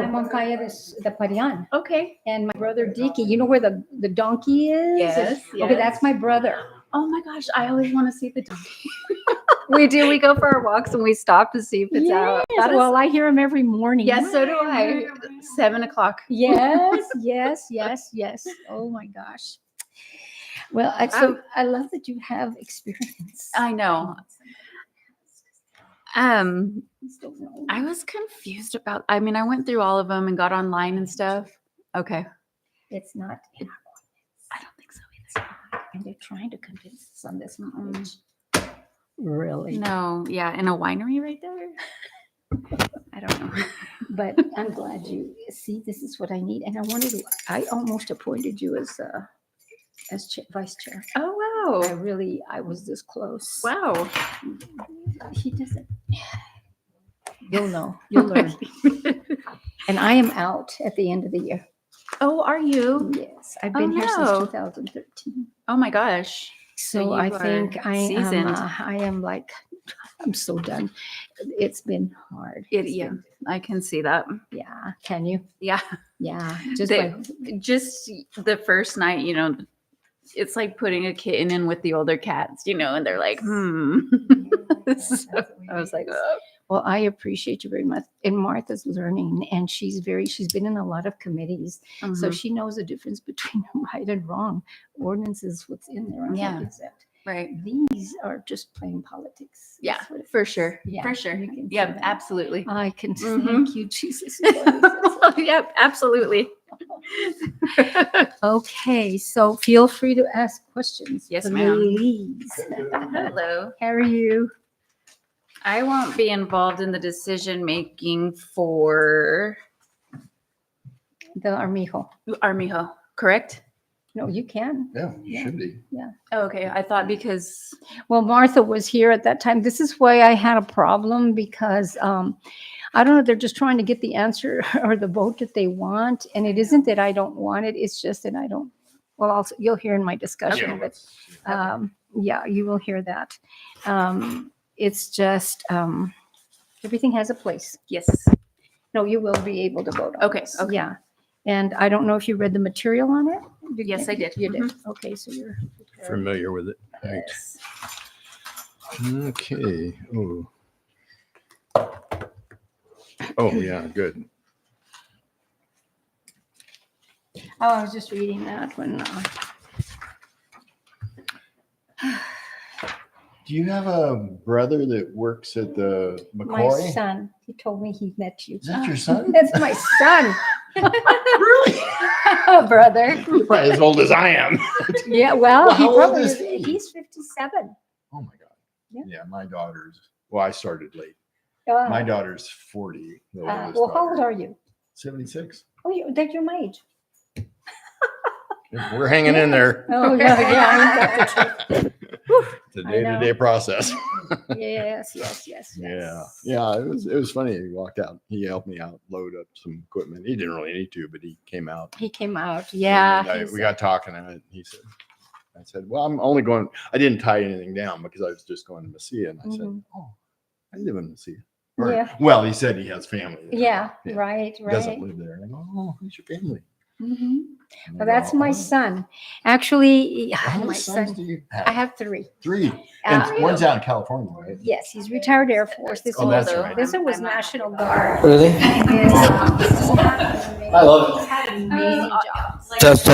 Juan Calla de Parian. Okay. And my brother Dicky, you know where the donkey is? Yes. Okay, that's my brother. Oh my gosh, I always want to see the donkey. We do. We go for our walks and we stop to see if it's out. Yes, well, I hear him every morning. Yes, so do I. 7:00. Yes. Oh my gosh. Well, I love that you have experience. I know. I was confused about. I mean, I went through all of them and got online and stuff. Okay. It's not. I don't think so either. And they're trying to convince us on this knowledge. Really? No. Yeah, in a winery right there. I don't know. But I'm glad you see. This is what I need, and I almost appointed you as vice chair. Oh wow! I was this close. Wow. He doesn't. You'll know. You'll learn. And I am out at the end of the year. Oh, are you? Yes, I've been here since 2013. Oh my gosh! So I think I am like, I'm so done. It's been hard. I can see that. Yeah, can you? Yeah. Just the first night, it's like putting a kitten in with the older cats, and they're like, So I was like, oh. Well, I appreciate you very much. And Martha's learning, and she's been in a lot of committees, so she knows the difference between right and wrong. Ordinance is what's in there. Yeah. Exempt. Right. These are just plain politics. Yeah, for sure. Yeah, for sure. Yeah, absolutely. I can thank you, Jesus. Yep, absolutely. Okay, so feel free to ask questions. Yes, ma'am. Please. Hello. How are you? I won't be involved in the decision making for The Armijo, correct? No, you can. Yeah, you should be. Yeah. Oh, okay. I thought because. Well, Martha was here at that time. This is why I had a problem because I don't know. They're just trying to get the answer or the vote that they want, and it isn't that I don't want it. It's just that I don't. Well, also you'll hear in my discussion, but you will hear that. It's just everything has a place. Yes. No, you will be able to vote on Okay. this. Okay. Yeah. And I don't know if you read the material on it. Yes, I did. You did. Okay, so you're Familiar with it. Right. Yes. Okay. Oh, yeah, good. Oh, I was just reading that when. Do you have a brother that works at the My McCoy? son. He told me he met you. Is that your son? That's my son. Really? Brother. You're probably as old as I am. Yeah, well, he how old probably is is. he? He's 57. Oh my God. Yeah. My daughter's. Well, I started late. Uh, My daughter's 40. The oldest well, how old daughter. are you? 76. Oh, they're my age. We're hanging in there. Oh, yeah. It's a day-to-day process. Yes. Yeah. It was funny. He walked out. He helped me out, load up some equipment. He didn't really need to, but he came out. He came out. Yeah. And we got talking, and I said, well, I'm only going. I didn't tie anything down because I was just going to Mesilla, and I said, oh, I live in Mesilla. Yeah. Well, he said he has family there. Yeah. Right. He doesn't live there. And I go, oh, who's your family? Mm-hmm. And Well, I that's go, my "Oh." son. Actually, How many my sons son. do you I have? have 3. 3. And one's out in California, right? Yes, he's retired Air Force. This Oh, one, that's right. this one was National Guard. Really? I love it. He's had an amazing job. Test.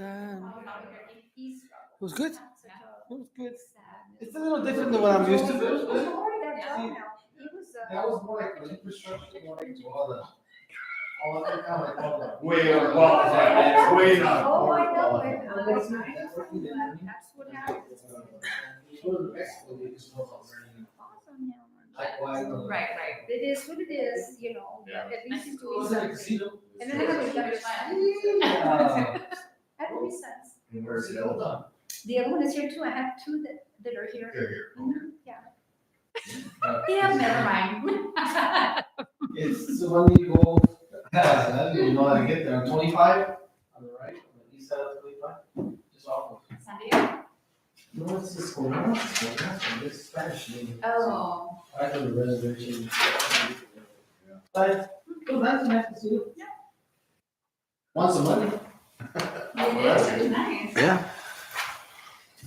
It was good. It was good. It's a little different than what I'm used to. That was more like the infrastructure, more like all the Way on qualified. Way not. Oh, I know it. That's what happens. Right. It is what it is, Yeah. but at least he's doing something. And then I have a younger son. I have 3 sons. Where's the other one? The other one is here too. I have 2 that are here. They're here. Mhm, Yeah. Yeah, never mind. It's the one you go, you know how to get there, on 25, on the right, on the east side of 25, just off of. No, it's just Corona. It's Spanish name. Oh. I have a reservation. But, well, that's nice to see you. Want some money? Nice. Yeah.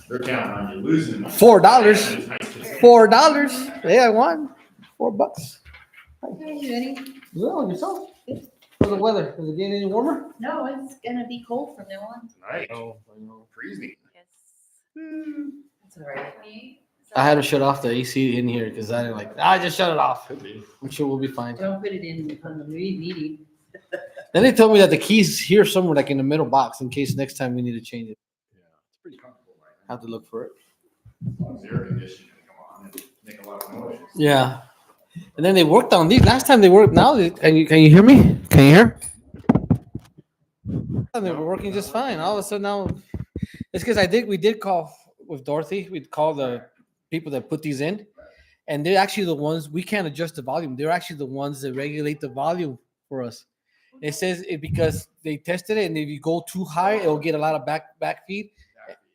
They're counting on you losing money. $4. $4. Hey, I won. $4. Well, yourself. For the weather, is it getting any warmer? No, it's gonna be cold from now on. Nice. Oh, I know. Freezing. Yes. That's all right. I had to shut off the AC in here because I didn't like. I just shut it off. Could be. I'm sure we'll be fine. Don't put it in on the meeting. Then they told me that the key's here somewhere, like in the middle box, in case next time we need to change it. Yeah, it's pretty comfortable right I have to look for it. now. As long as the air conditioning can come on and make a lot of noise. Yeah. And then they worked on these. Last time they worked. Now can you hear me? Can you hear? And they were working just fine. All of a sudden now, it's because we did call with Dorothy. We'd call the people that put these in, and they're actually the ones we can't adjust the volume. They're actually the ones that regulate the volume for us. It says it because they tested it, and if you go too high, it'll get a lot of back feed,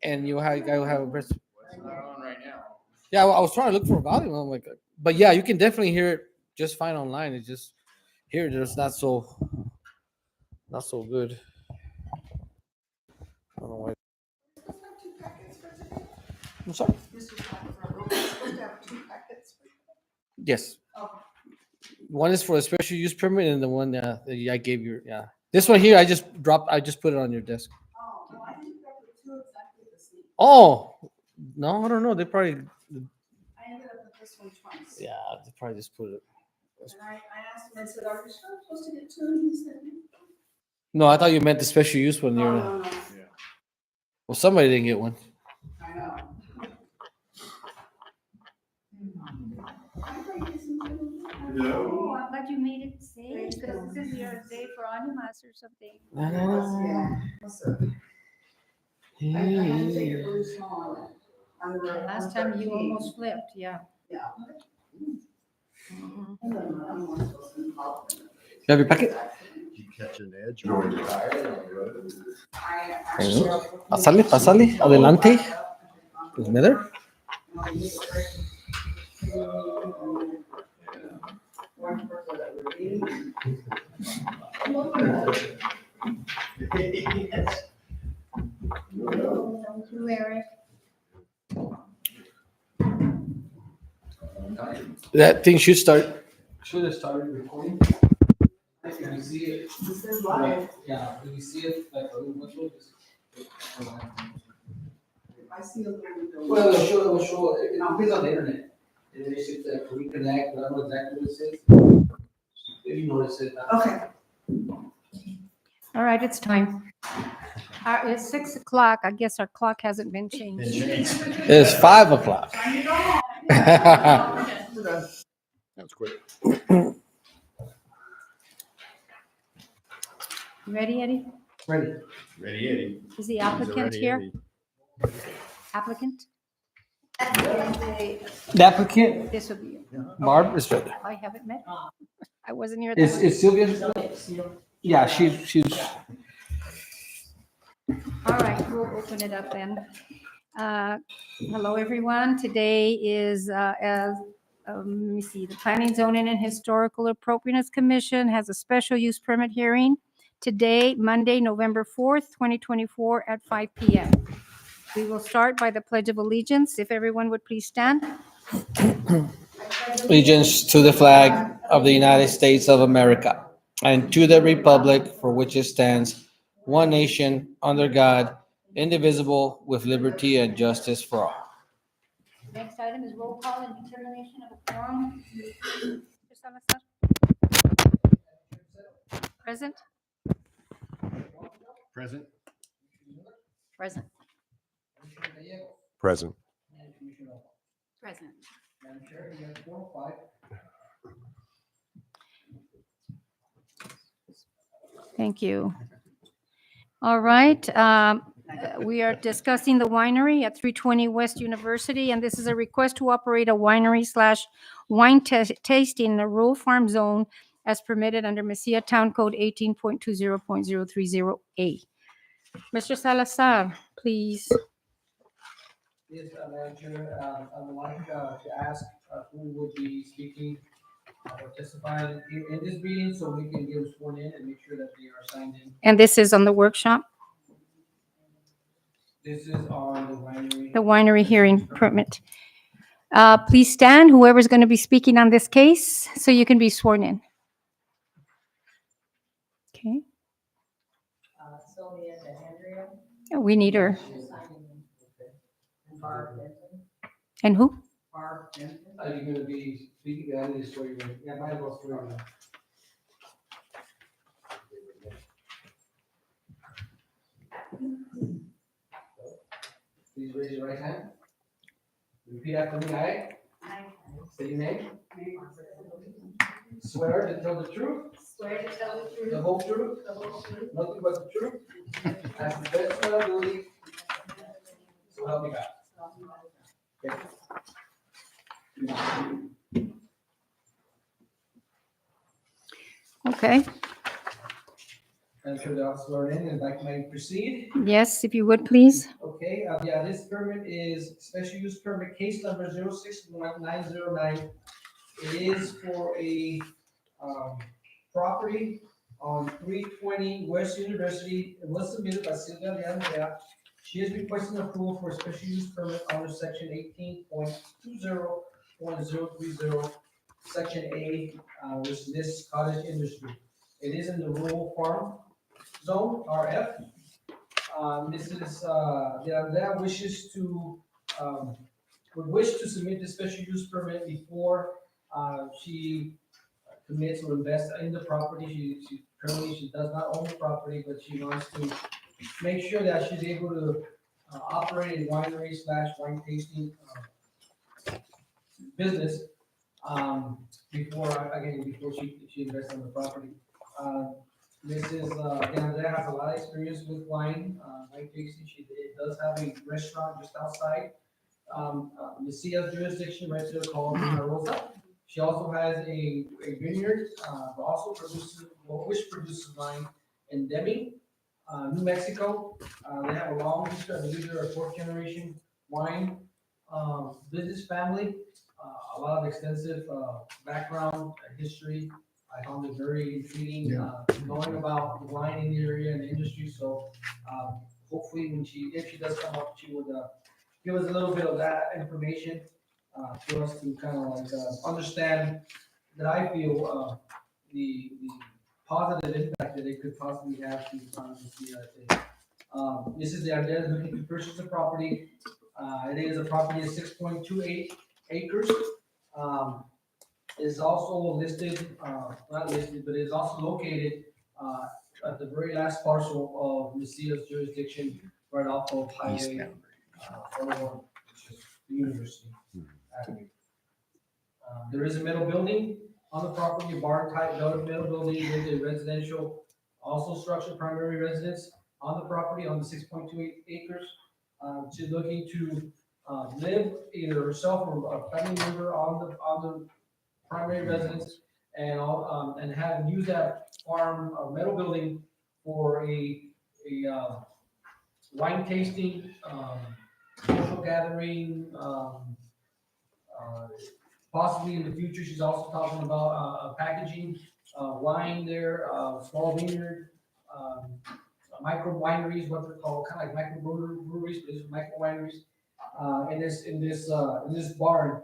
and you'll have a press. It's not on right now. Yeah, I was trying to look for a volume. I'm like, but yeah, you can definitely hear it just fine online. It's just here, it's not so good. I don't know why. I'm sorry. Yes. One is for a special use permit, and the one that I gave you. Yeah. This one here, I just put it on your desk. Oh, no, I don't know. They probably. I ended up with this one twice. Yeah, they probably just put it. And I asked him, I said, are you sure I'm supposed to get two? And he said, No, I thought you meant the special use one. no, no, no. Well, somebody didn't get one. I know. Oh, I'm glad you made it safe, because this is your day for animals or something. I had to take it really small on it. Last time you almost flipped, yeah. Yeah. Mhm. You have your packet? Keep catching the edge when you're tired on the road. Pásale, adelante. Mother. Thank you, Eric. That thing should start. Should have started recording. If you see it, This is live. yeah. If you see it, like a little whistle, just. I see a little bit. Well, it'll show. It depends on the internet. And they should reconnect. I don't know exactly what it says. If you notice it. Okay. All right, it's time. It's 6 o'clock. I guess our clock hasn't been changed. It's 5 o'clock. That's quick. You ready, Eddie? Ready. Ready, Eddie. Is the He's a applicant ready here? Eddie. Applicant? The applicant, This will be you. Barb, is ready. I haven't met. I wasn't here. Is that Sylvia? Yeah, she's. All right, we'll open it up then. Hello, everyone. Today is, let me see, the Planning, Zoning, and Historical Appropriateness Commission has a special use permit hearing today, Monday, November 4th, 2024 at 5 p.m. We will start by the Pledge of Allegiance. If everyone would please stand. Allegiance to the flag of the United States of America and to the republic for which it stands, one nation, under God, indivisible, with liberty and justice for all. Next item is roll call and determination of a quorum. Mr. Salazar? Present? Present. Present. Present. Present. Thank you. All right, we are discussing the winery at 320 West University, and this is a request to operate a winery/wine tasting in a rural farm zone as permitted under Mesilla Town Code 18.20.030A. Mr. Salazar, please. Yes, Manager, I would like to ask who would be speaking or testifying in this meeting so we can get them sworn in and make sure that they are signed in. And this is on the workshop, This is on the winery hearing permit. Please stand, whoever's going to be speaking on this case, so you can be sworn in. Okay, Sylvia and Andrea. we need her. And Barb Benton. And who? Barb Benton. Are you gonna be speaking? I need to swear you in. Yeah, might as well swear you in. Please raise your right hand. Repeat after me. I say your name. Swear to tell the truth, Swear to tell the truth. the whole truth, The whole truth. nothing but the truth, as the best of my ability. So help me God. Okay. Okay, I'm sure they're all sworn in, and if I can proceed. yes, if you would, please. Okay, yeah, this permit is special use permit case number 061-909. It is for a, property on 320 West University. It was submitted by Sylvia de Andrea. She is requesting approval for a special use permit under section 18.20.030, section A, which lists cottage industry. It is in the rural farm zone, RF. Mrs. De Andrea wishes to, would wish to submit the special use permit before, she commits or invests in the property. She currently, she does not own the property, but she wants to make sure that she's able to, operate a winery / wine tasting, business, before, again, before she invests in the property. Mrs. De Andrea has a lot of experience with wine tasting. She does have a restaurant just outside. Messia's jurisdiction right there called Vina Rosa. She also has a vineyard, also produces, which produces wine in Deming, New Mexico. They have a long history. I believe they're a fourth generation wine, business family. A lot of extensive, background, history. I found it very intriguing, knowing about the wine in the area and the industry. So, hopefully when if she does come up, she would, give us a little bit of that information, for us to kind of like, understand that I feel, the positive impact that it could possibly have to, this is the idea of looking to purchase the property. It is a property of 6.28 acres. Is also listed, not listed, but is also located, at the very last parcel of Messia's jurisdiction, right off of Highway, 101, which is the University Avenue. There is a middle building on the property, a barn type middle building with a residential, also structured primary residence on the property on the 6.28 acres. She's looking to, live either herself or a family member on the primary residence and all, and use that farm, metal building for a wine tasting, social gathering, possibly in the future. She's also talking about, packaging, wine there, small vineyard, micro wineries, what they're called, kind of like micro breweries, but these are micro wineries, in this barn.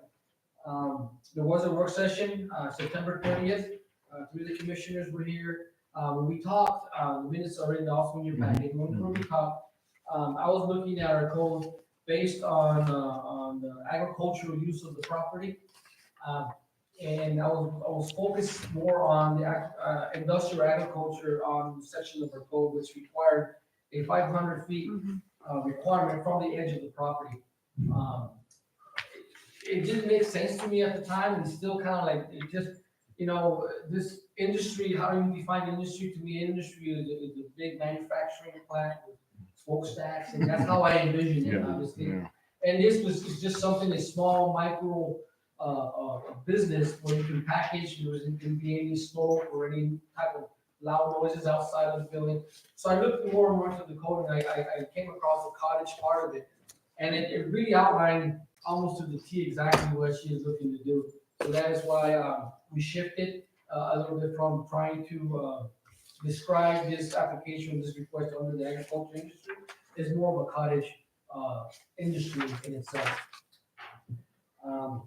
There was a work session, September 30th, three of the commissioners were here. When we talked, the minutes are in also in your packet. When we talked, I was looking at our code based on the agricultural use of the property. And I was focused more on the industrial agriculture on the section of our code, which required a 500 feet requirement from the edge of the property. It didn't make sense to me at the time, and still kind of like, it just, this industry, how do you define industry? To me, industry is a big manufacturing plant with smokestacks, and that's how I envision it, obviously. Yeah. And this was just something, a small micro, business where you can package, there isn't gonna be any smoke or any type of loud noises outside of the building. So I looked more and more into the code, and I came across the cottage part of it. And it really outlined almost to the T exactly what she is looking to do. So that is why we shifted a little bit from trying to describe this application, this request under the agriculture industry, is more of a cottage industry in itself. Um,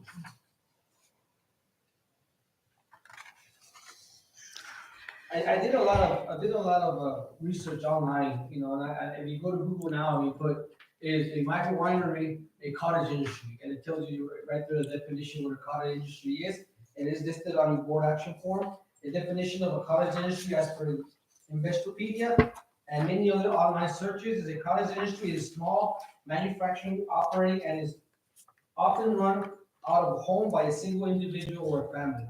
I did a lot of research online, you know, and if you go to Google now and you put is a micro winery a cottage industry, and it tells you right there the definition of what a cottage industry is. It is listed on your board action form. The definition of a cottage industry, as per Investopedia and many other online searches, is a cottage industry is small manufacturing operating and is often run out of a home by a single individual or a family.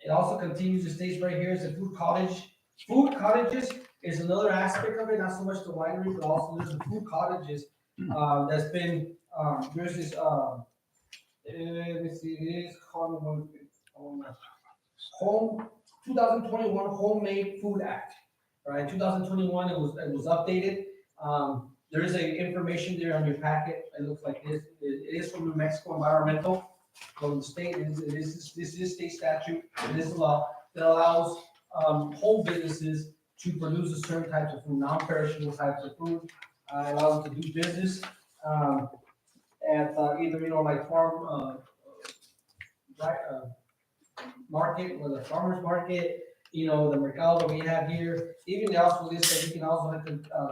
It also continues, it states right here, is a food cottage. Food cottages is another aspect of it, not so much the winery, but also there's the food cottages. That's been, there's this, let me see, it is called, Home, 2021 Homemade Food Act. Right, 2021, it was updated. There is a information there on your packet. It looks like this. It is from New Mexico Environmental, from the state. This is state statute. It is a law that allows home businesses to produce a certain types of food, non-perishable types of food. Allows them to do business at either, you know, like farm, right, market, or the farmer's market, you know, the mercado that we have here. Even they also list that you can also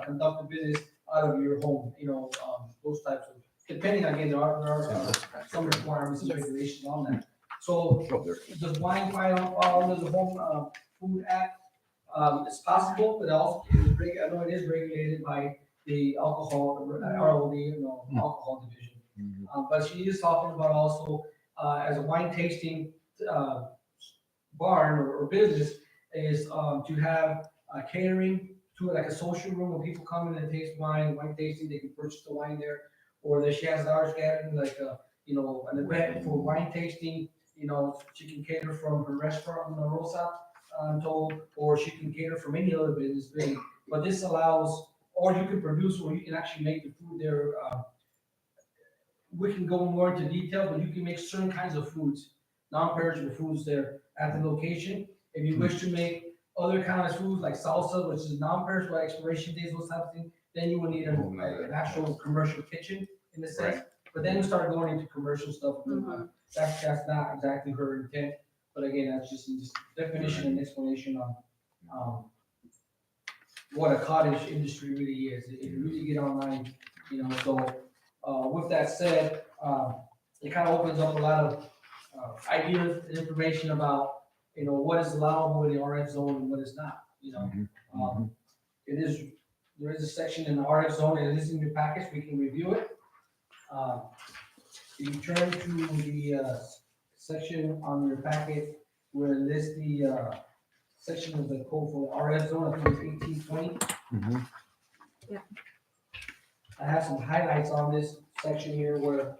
conduct a business out of your home, you know, those types of, depending, again, there are some requirements and regulations on that. So does wine fall under the Home Food Act? It's possible, but also, I know it is regulated by the alcohol, ROD, you know, alcohol division. But she is talking about also, as a wine tasting, barn or business is to have catering to like a social room where people come in and taste wine tasting, they can purchase the wine there. Or that she has ours gathering like you know, an event for wine tasting, you know, she can cater from her restaurant in La Rosa, I'm told, or she can cater from any other business. But this allows, or you can produce, or you can actually make the food there. We can go more into detail, but you can make certain kinds of foods, non-perishable foods there at the location. If you wish to make other kinds of foods like salsa, which is non-perishable, expiration days, those types of things, then you will need an actual commercial kitchen in a sense. Right. But then you start going into commercial stuff. That's not exactly her intent. But again, that's just definition and explanation on what a cottage industry really is. If you really get online, you know, so with that said, it kind of opens up a lot of ideas and information about, you know, what is allowable in the RF zone and what is not, you know. There is a section in the RF zone, and it is in your package, we can review it. You turn to the section on your packet where it lists the section of the code for the RF zone, I think it's 1820. I have some highlights on this section here where,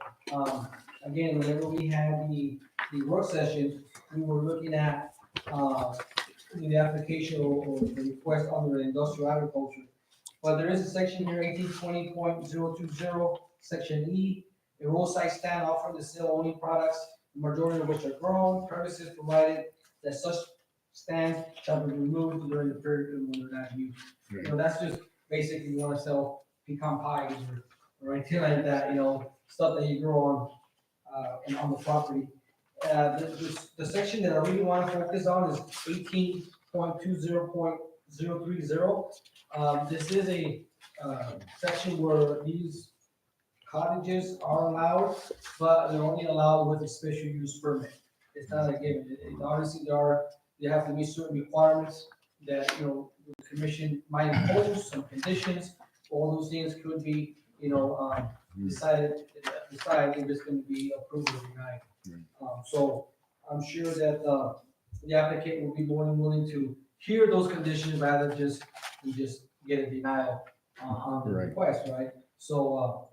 again, whenever we had the work session, we were looking at, the application or the request under industrial agriculture. But there is a section here, 1820.020, section E, a roadside stand offering to sell only products, the majority of which are grown, premises provided that such stands shall be removed during the period when they're not used. You know, that's just basically you wanna sell pecan pies or anything like that, you know, stuff that you grow on the property. The section that I really want to focus on is 18.20.030. This is a section where these cottages are allowed, but they're only allowed with a special use permit. It's not a given. Obviously, they have to meet certain requirements that, you know, the commission might impose, some conditions. All those things could be, you know, decide if it's going to be approved or denied. So I'm sure that the applicant will be more than willing to hear those conditions rather than just get a denial on the request, right? So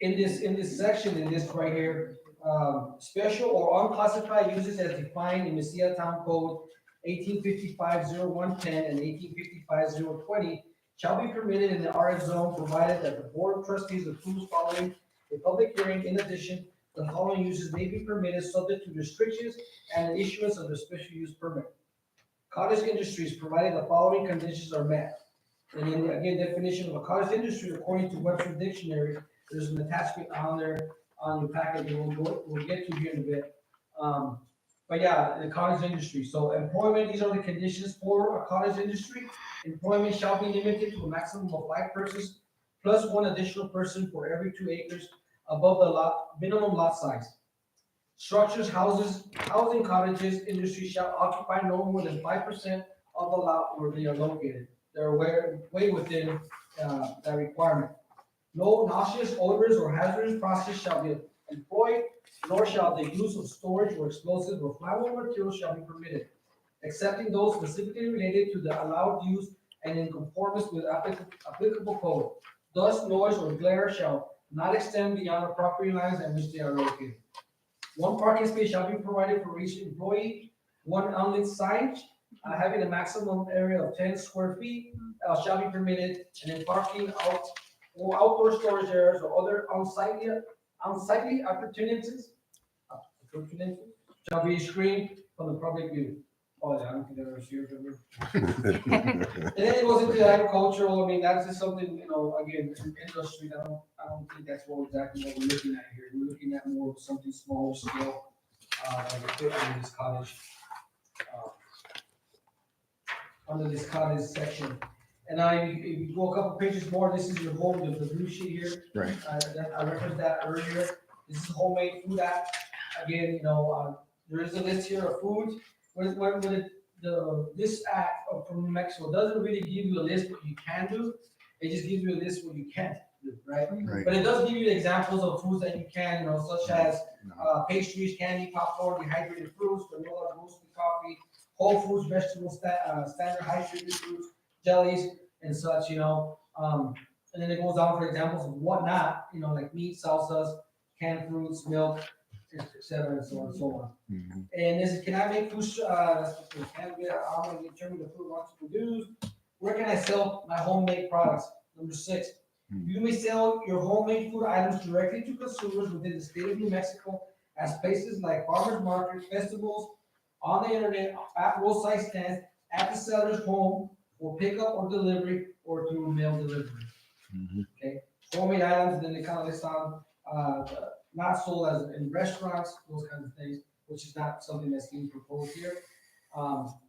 in this section, in this right here, special or unclassified uses as defined in Mesilla Town Code 1855-0110 and 1855-020 shall be permitted in the RF zone, provided that the board of trustees approves following a public hearing. In addition, the following uses may be permitted, subject to restrictions and the issuance of a special use permit. Cottage industries, provided the following conditions are met. And then again, definition of a cottage industry, according to Webster Dictionary, there's an attachment on there on your packet that we'll get to here in a bit. But yeah, the cottage industry. So employment, these are the conditions for a cottage industry. Employment shall be limited to a maximum of 5 persons, plus 1 additional person for every 2 acres above the minimum lot size. Structures, housing cottages, industry shall occupy no more than 5% of the lot where they are located. They're way within that requirement. No noxious odors or hazardous process shall be employed, nor shall the use of storage or explosive or flammable materials shall be permitted, excepting those specifically related to the allowed use and in conformance with applicable code. Dust, noise, or glare shall not extend beyond the property lines at which they are located. 1 parking space shall be provided for each employee. 1 unlit sign having a maximum area of 10 square feet shall be permitted, and then parking or outdoor storage areas or other unsightly appurtenances shall be screened from the public view. Oh, yeah, I don't think I've ever seen it. And then it goes into agricultural. I mean, that's just something, again, industry. I don't think that's exactly what we're looking at here. We're looking at more of something smaller scale, like under this cottage, section. And if you go a couple pages more, this is your the blue sheet here. Right. I referenced that earlier. This is homemade food act. Again, there is a list here of foods. This act from New Mexico doesn't really give you a list what you can do. It just gives you a list what you can't do, right? Right. But it does give you examples of foods that you can, such as pastries, candy, popcorn, dehydrated fruits, granola, roasted coffee, whole foods, vegetables, standard hydrated fruits, jellies, and such, and then it goes on for examples of whatnot, like meat, salsas, canned fruits, milk, etc., and so on and so on. Mhm. And this is, can I make food? That's what we can get. I'm going to determine the food I want to produce. Where can I sell my homemade products? Number 6, you may sell your homemade food items directly to consumers within the state of New Mexico as places like farmers markets, festivals, on the internet, at roadside stands, at the seller's home, for pickup or delivery, or through mail delivery. Mhm. Okay, homemade items, then they kind of list on not sold as in restaurants, those kinds of things, which is not something that's being proposed here.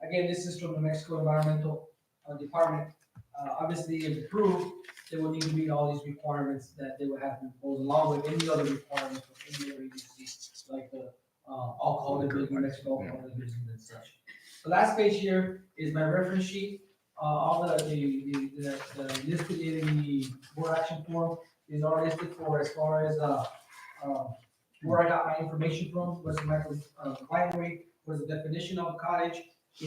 Again, this is from the Mexico Environmental Department. Obviously, if approved, they will need to meet all these requirements that they would have to impose, along with any other requirements for any other agency, like the alcohol division, Mexico alcohol division and such. The last page here is my reference sheet. All the listed in the board action form is all listed for as far as where I got my information from, what's my winery, what's the definition of a cottage,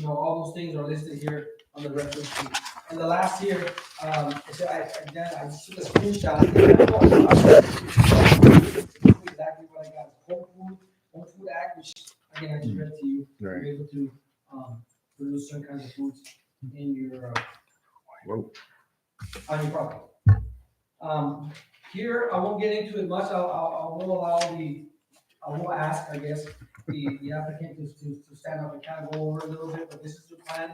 all those things are listed here on the reference sheet. And the last here, I just took a screenshot. Exactly what I got. Home Food Act, which again I just read to you. Right. You're able to produce certain kinds of foods in your Whoa. on your property. Here, I won't get into it much. I will ask, I guess, the applicant to stand up and kind of go over a little bit, but this is the plan.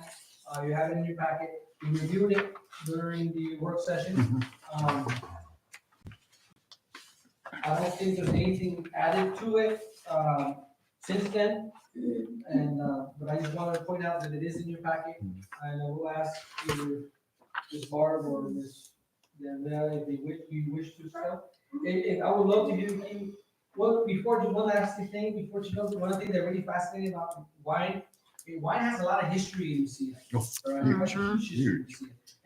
You have it in your packet. You reviewed it during the work session. I don't think there's anything added to it, since then. And, but I just wanted to point out that it is in your packet, and I will ask either Ms. Barb or Ms. Danielle if you wish to sell. And I would love to hear you, before, just one last thing, before she goes, one thing that really fascinating about wine, wine has a lot of history in Lucia. Huge, huge.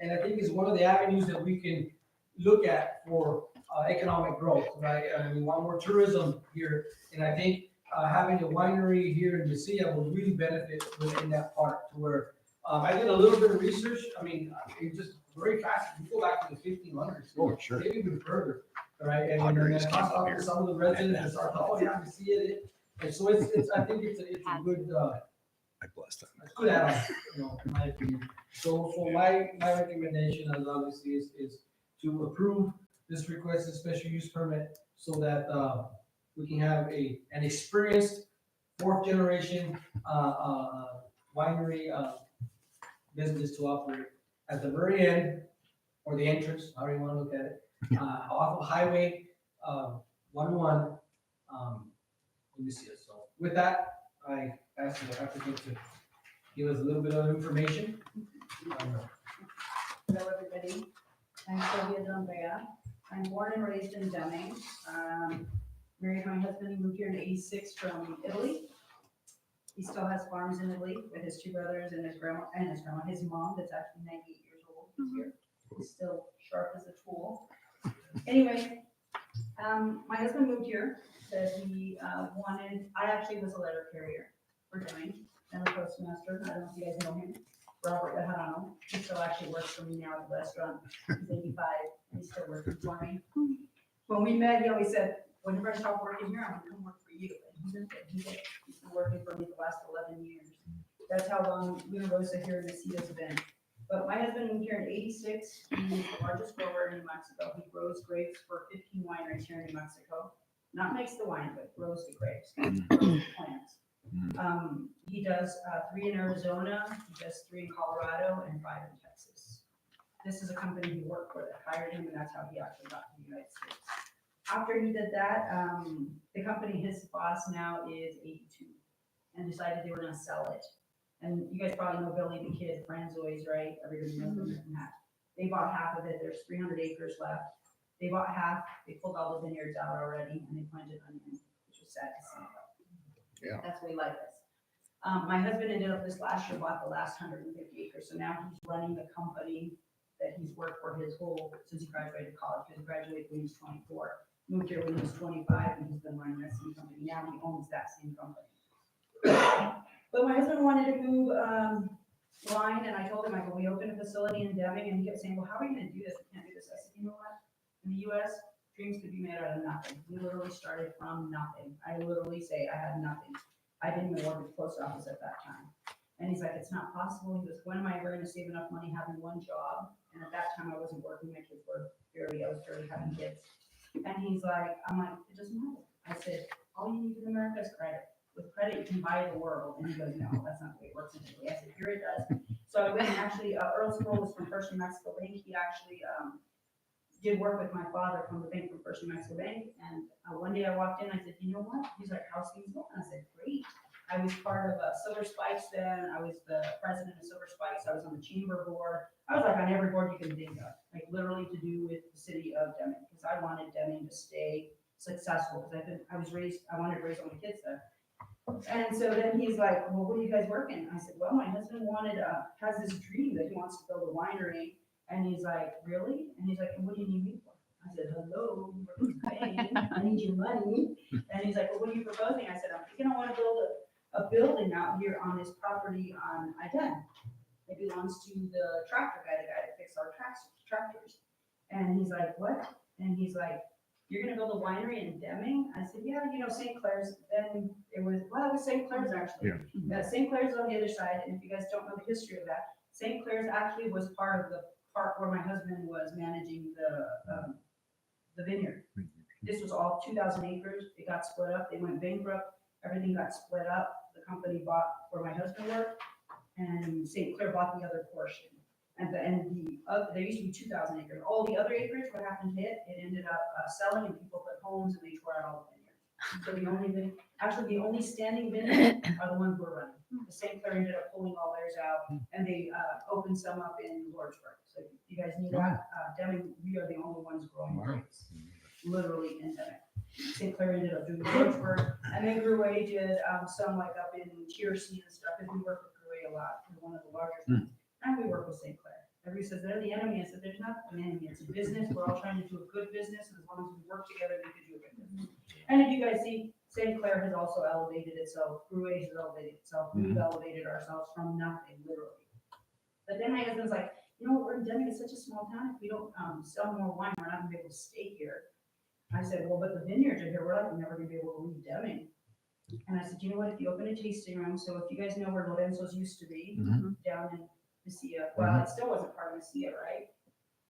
And I think it's one of the avenues that we can look at for economic growth, right? I mean, one more tourism here, and I think having a winery here in Lucia will really benefit in that part to where I did a little bit of research. I mean, it's just very fast. You go back to the 1500s. Oh, sure. Maybe even further, right? And Padres then came I up talked here. to some of the residents and started, oh yeah, I see it. And so it's I think it's a good I blessed him. a good add-on, you know, in my opinion. So my recommendation is obviously is to approve this requested special use permit so that, we can have an experienced fourth generation, winery, business to operate. At the very end, or the entrance, however you want to look at it, off of Highway, 101, let me see it. So with that, I ask the applicant to give us a little bit of information. Hello, everybody. I'm Sylvia D'Andrea. I'm born and raised in Deming. Married my husband, he moved here in '86 from Italy. He still has farms in Italy with his two brothers and his grandma, his mom, that's actually 98 years old, is here. He's still sharp as a tool. Anyway, my husband moved here, said he I actually was a letter carrier for Deming and a postmaster. I don't know if you guys know him, Robert Bejarano. He still actually works for me now at the restaurant. He's 85 and he's still working for me. When we met, he always said, whenever I stop working here, I'm gonna come work for you. And he's been working for me the last 11 years. That's how long Rosa here in the seat has been. But my husband moved here in '86. He's the largest grower in New Mexico. He grows grapes for 15 wineries here in New Mexico. Not makes the wine, but grows the grapes, grows the plants. He does 3 in Arizona, he does 3 in Colorado, and 5 in Texas. This is a company he worked for that hired him, and that's how he actually got to the United States. After he did that, the company, his boss now is 82, and decided they were gonna sell it. And you guys probably know Billy the Kid, Franzoi's, right? Everybody knows him from that. They bought half of it, there's 300 acres left. They bought half, they pulled all the vineyards out already, and they planted onions, which was sad to see. Yeah. That's what we like this. My husband ended up this last year, bought the last 150 acres, so now he's running the company that he's worked for his whole, since he graduated college, because he graduated when he was 24. Moved here when he was 25, and he's been running that same company. Now he owns that same company. But my husband wanted to move wine, and I told him, I go, we opened a facility in Deming, and he kept saying, well, how are we gonna do this? We can't do this. I said, you know what? In the US, dreams could be made out of nothing. We literally started from nothing. I literally say I had nothing. I didn't even work at the post office at that time. And he's like, it's not possible. He goes, when am I ever gonna save enough money having one job? And at that time I wasn't working, my kids were I was barely having kids. And he's like, I'm like, it doesn't matter. I said, all you need in America is credit. With credit, you can buy the world. And he goes, no, that's not the way it works in Italy. I said, here it does. So I went and actually, Earl Sproul was from First New Mexico Bank. He actually did work with my father from the bank, from First New Mexico Bank. And one day I walked in, I said, you know what? He's like, how's things going? I said, great. I was part of Silver Spikes then. I was the president of Silver Spikes. I was on the chamber board. I was like on every board you can think of, like literally to do with the city of Deming, because I wanted Deming to stay successful, because I wanted to raise all my kids there. And so then he's like, well, what are you guys working? I said, well, my husband has this dream that he wants to build a winery. And he's like, really? And he's like, and what do you need me for? I said, hello, I need your money. And he's like, well, what are you proposing? I said, I'm thinking I want to build a building out here on this property on I-10. It belongs to the tractor guy, the guy that fixed our tractors. And he's like, what? And he's like, you're gonna build a winery in Deming? I said, yeah, St. Clair's, then it was St. Clair's actually. Yeah. St. Clair's on the other side, and if you guys don't know the history of that, St. Clair's actually was part of the part where my husband was managing the vineyard. This was all 2,000 acres. It got split up. They went bankrupt. Everything got split up. The company bought where my husband worked, and St. Clair bought the other portion. And there used to be 2,000 acres. All the other acreage, what happened to it? It ended up selling, and people put homes, and they tore out all the vineyards. So the only standing vineyards are the ones we're running. The St. Clair ended up pulling all theirs out, and they opened some up in Lordsburg. So you guys knew that. Deming, we are the only ones growing grapes, literally in Deming. St. Clair ended up doing Lordsburg, and then Gruet did some like up in Cheersey and stuff. And we work with Gruet a lot, they're one of the largest ones. And we work with St. Clair. Everybody says they're the enemy. I said, there's not an enemy. It's a business. We're all trying to do a good business. And as long as we work together, we can do a good business. And if you guys see, St. Clair has also elevated itself. Gruet has elevated itself. We've elevated ourselves from nothing, literally. But then my husband's like, we're in Deming. It's such a small town. If we don't sell more wine, we're not going to be able to stay here. I said, well, but the vineyards are here. We're never going to be able to leave Deming. And I said, you know what, if you open a tasting room, so if you guys know where Lorenzo's used to be, down in Mesilla, well, it still wasn't part of Mesilla, right?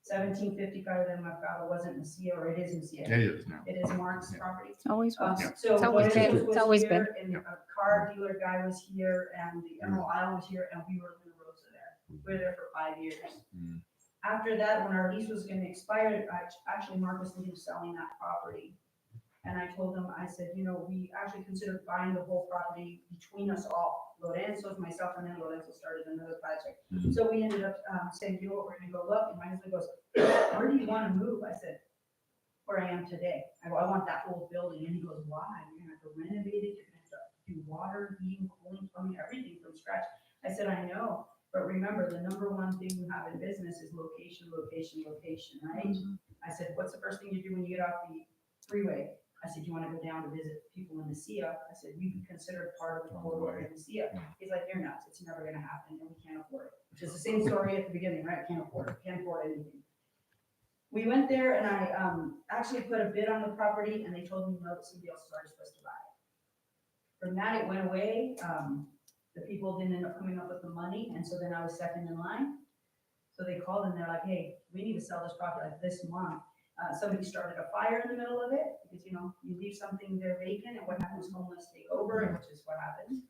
1755, then my father wasn't Mesilla, or it is Mesilla. It is now. It is Mark's Yeah. property. Always was. So It's always Lorenzo's been. It's was always here, been. and a car dealer guy was here, and the Emerald Isle was here, and we were in Rosa there. We were there for 5 years. Mm. After that, when our lease was gonna expire, actually Mark was thinking of selling that property. And I told him, I said, you know, we actually considered buying the whole property between us all, Lorenzo's, myself, and then Lorenzo started another project. Mhm. So we ended up saying, you know what, we're gonna go look, and my husband goes, where do you wanna move? I said, where I am today. I go, I want that whole building, and he goes, why? You're gonna have to renovate it, you're gonna have to do water, heating, cooling, plumbing, everything from scratch. I said, I know, but remember, the number one thing you have in business is location, location, location, right? I said, what's the first thing you do when you get off the freeway? I said, you want to go down to visit people in Mesilla? I said, you can consider part of the corridor in Mesilla. He's like, you're nuts. It's never going to happen, and we can't afford it. Which is the same story at the beginning, right? Can't afford it. Can't afford anything. We went there, and I actually put a bid on the property, and they told me no, that somebody else was already supposed to buy it. From that, it went away. The people didn't end up coming up with the money, and so then I was second in line. So they called, and they're like, hey, we need to sell this property like this month. Somebody started a fire in the middle of it, because, you know, you leave something there vacant, and what happens, homeless take over, and which is what happened.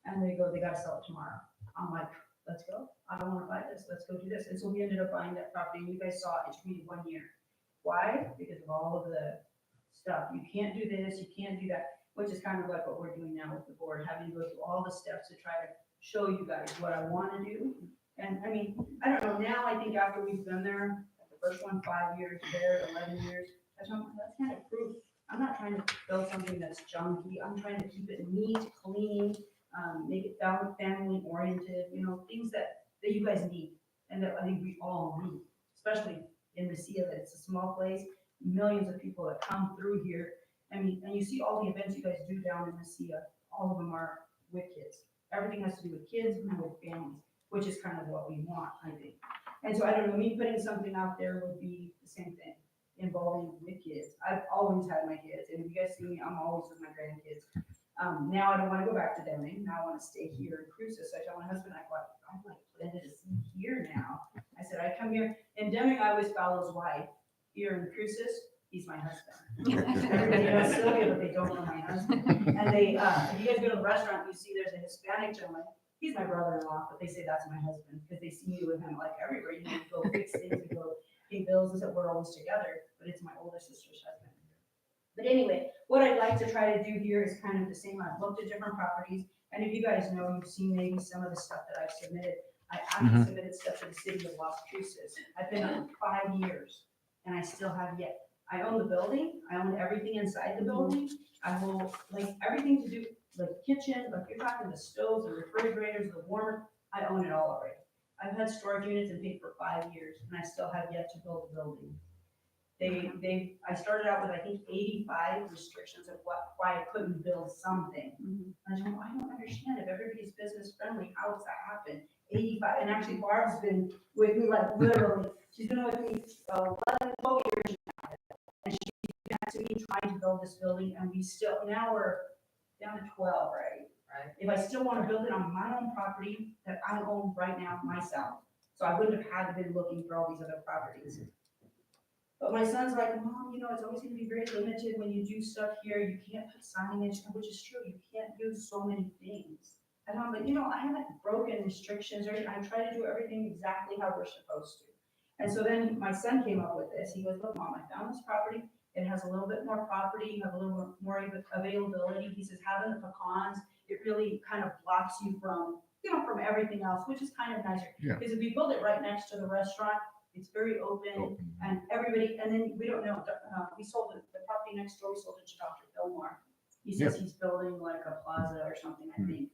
And they go, they gotta sell it tomorrow. I'm like, let's go. I don't wanna buy this. Let's go do this. And so we ended up buying that property, and you guys saw it took me 1 year. Why? Because of all of the stuff. You can't do this, you can't do that, which is kind of like what we're doing now with the board, having to go through all the steps to try to show you guys what I wanna do. And I mean, I don't know, now I think after we've been there, the first one, 5 years, there, 11 years, that's kind of proof. I'm not trying to build something that's junky. I'm trying to keep it neat, clean, make it family oriented, you know, things that you guys need and that I think we all need, especially in Mesilla, that it's a small place, millions of people that come through here. I mean, and you see all the events you guys do down in Mesilla, all of them are with kids. Everything has to do with kids and with families, which is kind of what we want, I think. And so I don't know, me putting something out there would be the same thing, involving with kids. I've always had my kids, and if you guys see me, I'm always with my grandkids. Now I don't want to go back to Deming. Now I want to stay here in Cruces. So I tell my husband, I'm like planted to see here now. I said, I come here. In Deming, I was Fallow's wife. Here in Cruces, he's my husband. Everybody knows Sylvia, but they don't know my husband. And they, if you guys go to the restaurant, you see there's a Hispanic gentleman. He's my brother-in-law, but they say that's my husband because they see me with him like everywhere. You know, we go fix things, we go pay bills, and so we're always together. But it's my older sister's husband. But anyway, what I'd like to try to do here is kind of the same. I've looked at different properties, and if you guys know, you've seen maybe some of the stuff that I've submitted. I actually submitted stuff to the city of Las Cruces. I've been on 5 years, and I still have yet. I own the building. I own everything inside the building. I will, like, everything to do, like kitchen, like you're talking the stoves, the refrigerators, the warmer, I own it all already. I've had storage units and paid for 5 years, and I still have yet to build a building. I started out with, I think, 85 restrictions of why I couldn't build something. I don't understand. If everybody's business friendly, how does that happen? 85, and actually Barb's been with me, like literally, she's been with me 11, 12 years now. And she's been to me trying to build this building, and now we're down to 12, right? Right. If I still want to build it on my own property that I own right now myself, so I wouldn't have had to been looking for all these other properties. But my son's like, Mom, you know, it's always going to be very limited when you do stuff here. You can't put signage, which is true. You can't do so many things. And I'm like, you know, I haven't broken restrictions or I try to do everything exactly how we're supposed to. And so then my son came up with this. He goes, look, Mom, I found this property. It has a little bit more property. You have a little more availability. He says, having the pecans, it really kind of blocks you from, you know, from everything else, which is kind of nicer. Because if you build it right next to the restaurant, it's very open and everybody, and then we don't know, we sold the property next door, we sold it to Dr. Fillmore. He says he's building like a plaza or something, I think,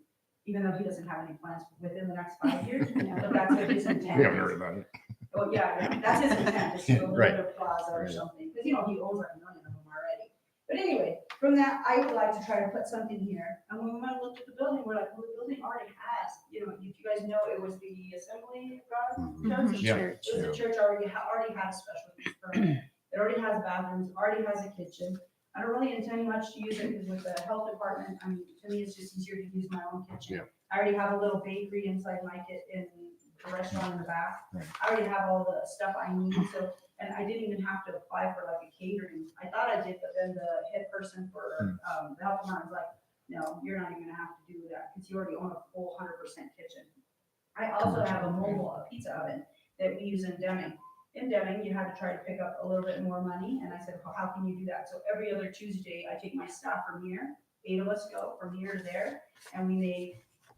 even though he doesn't have any plans within the next 5 years, but that's what his intent We haven't is. heard about it. Oh, yeah, that's his intent, is to build Right. a plaza or something, because, you know, he owns like 1 million of them already. But anyway, from that, I would like to try to put something here, and when we went and looked at the building, we're like, well, the building already has, you know, if you guys know, it was the Assembly of God Church. Yeah. Church. It was a church already had a special use permit. It already has bathrooms, already has a kitchen. I don't really intend much to use it because with the health department, I mean, to me, it's just easier to use my own kitchen. Yeah. I already have a little bakery inside my in the restaurant in the back. Right. I already have all the stuff I need, so, and I didn't even have to apply for like a catering. I thought I did, but then the head person for, the health department was like, no, you're not even gonna have to do that because you already own a full 100% kitchen. I also have a mobile pizza oven that we use in Deming. In Deming, you had to try to pick up a little bit more money, and I said, well, how can you do that? So every other Tuesday, I take my staff from here, 8 of us go from here to there, and we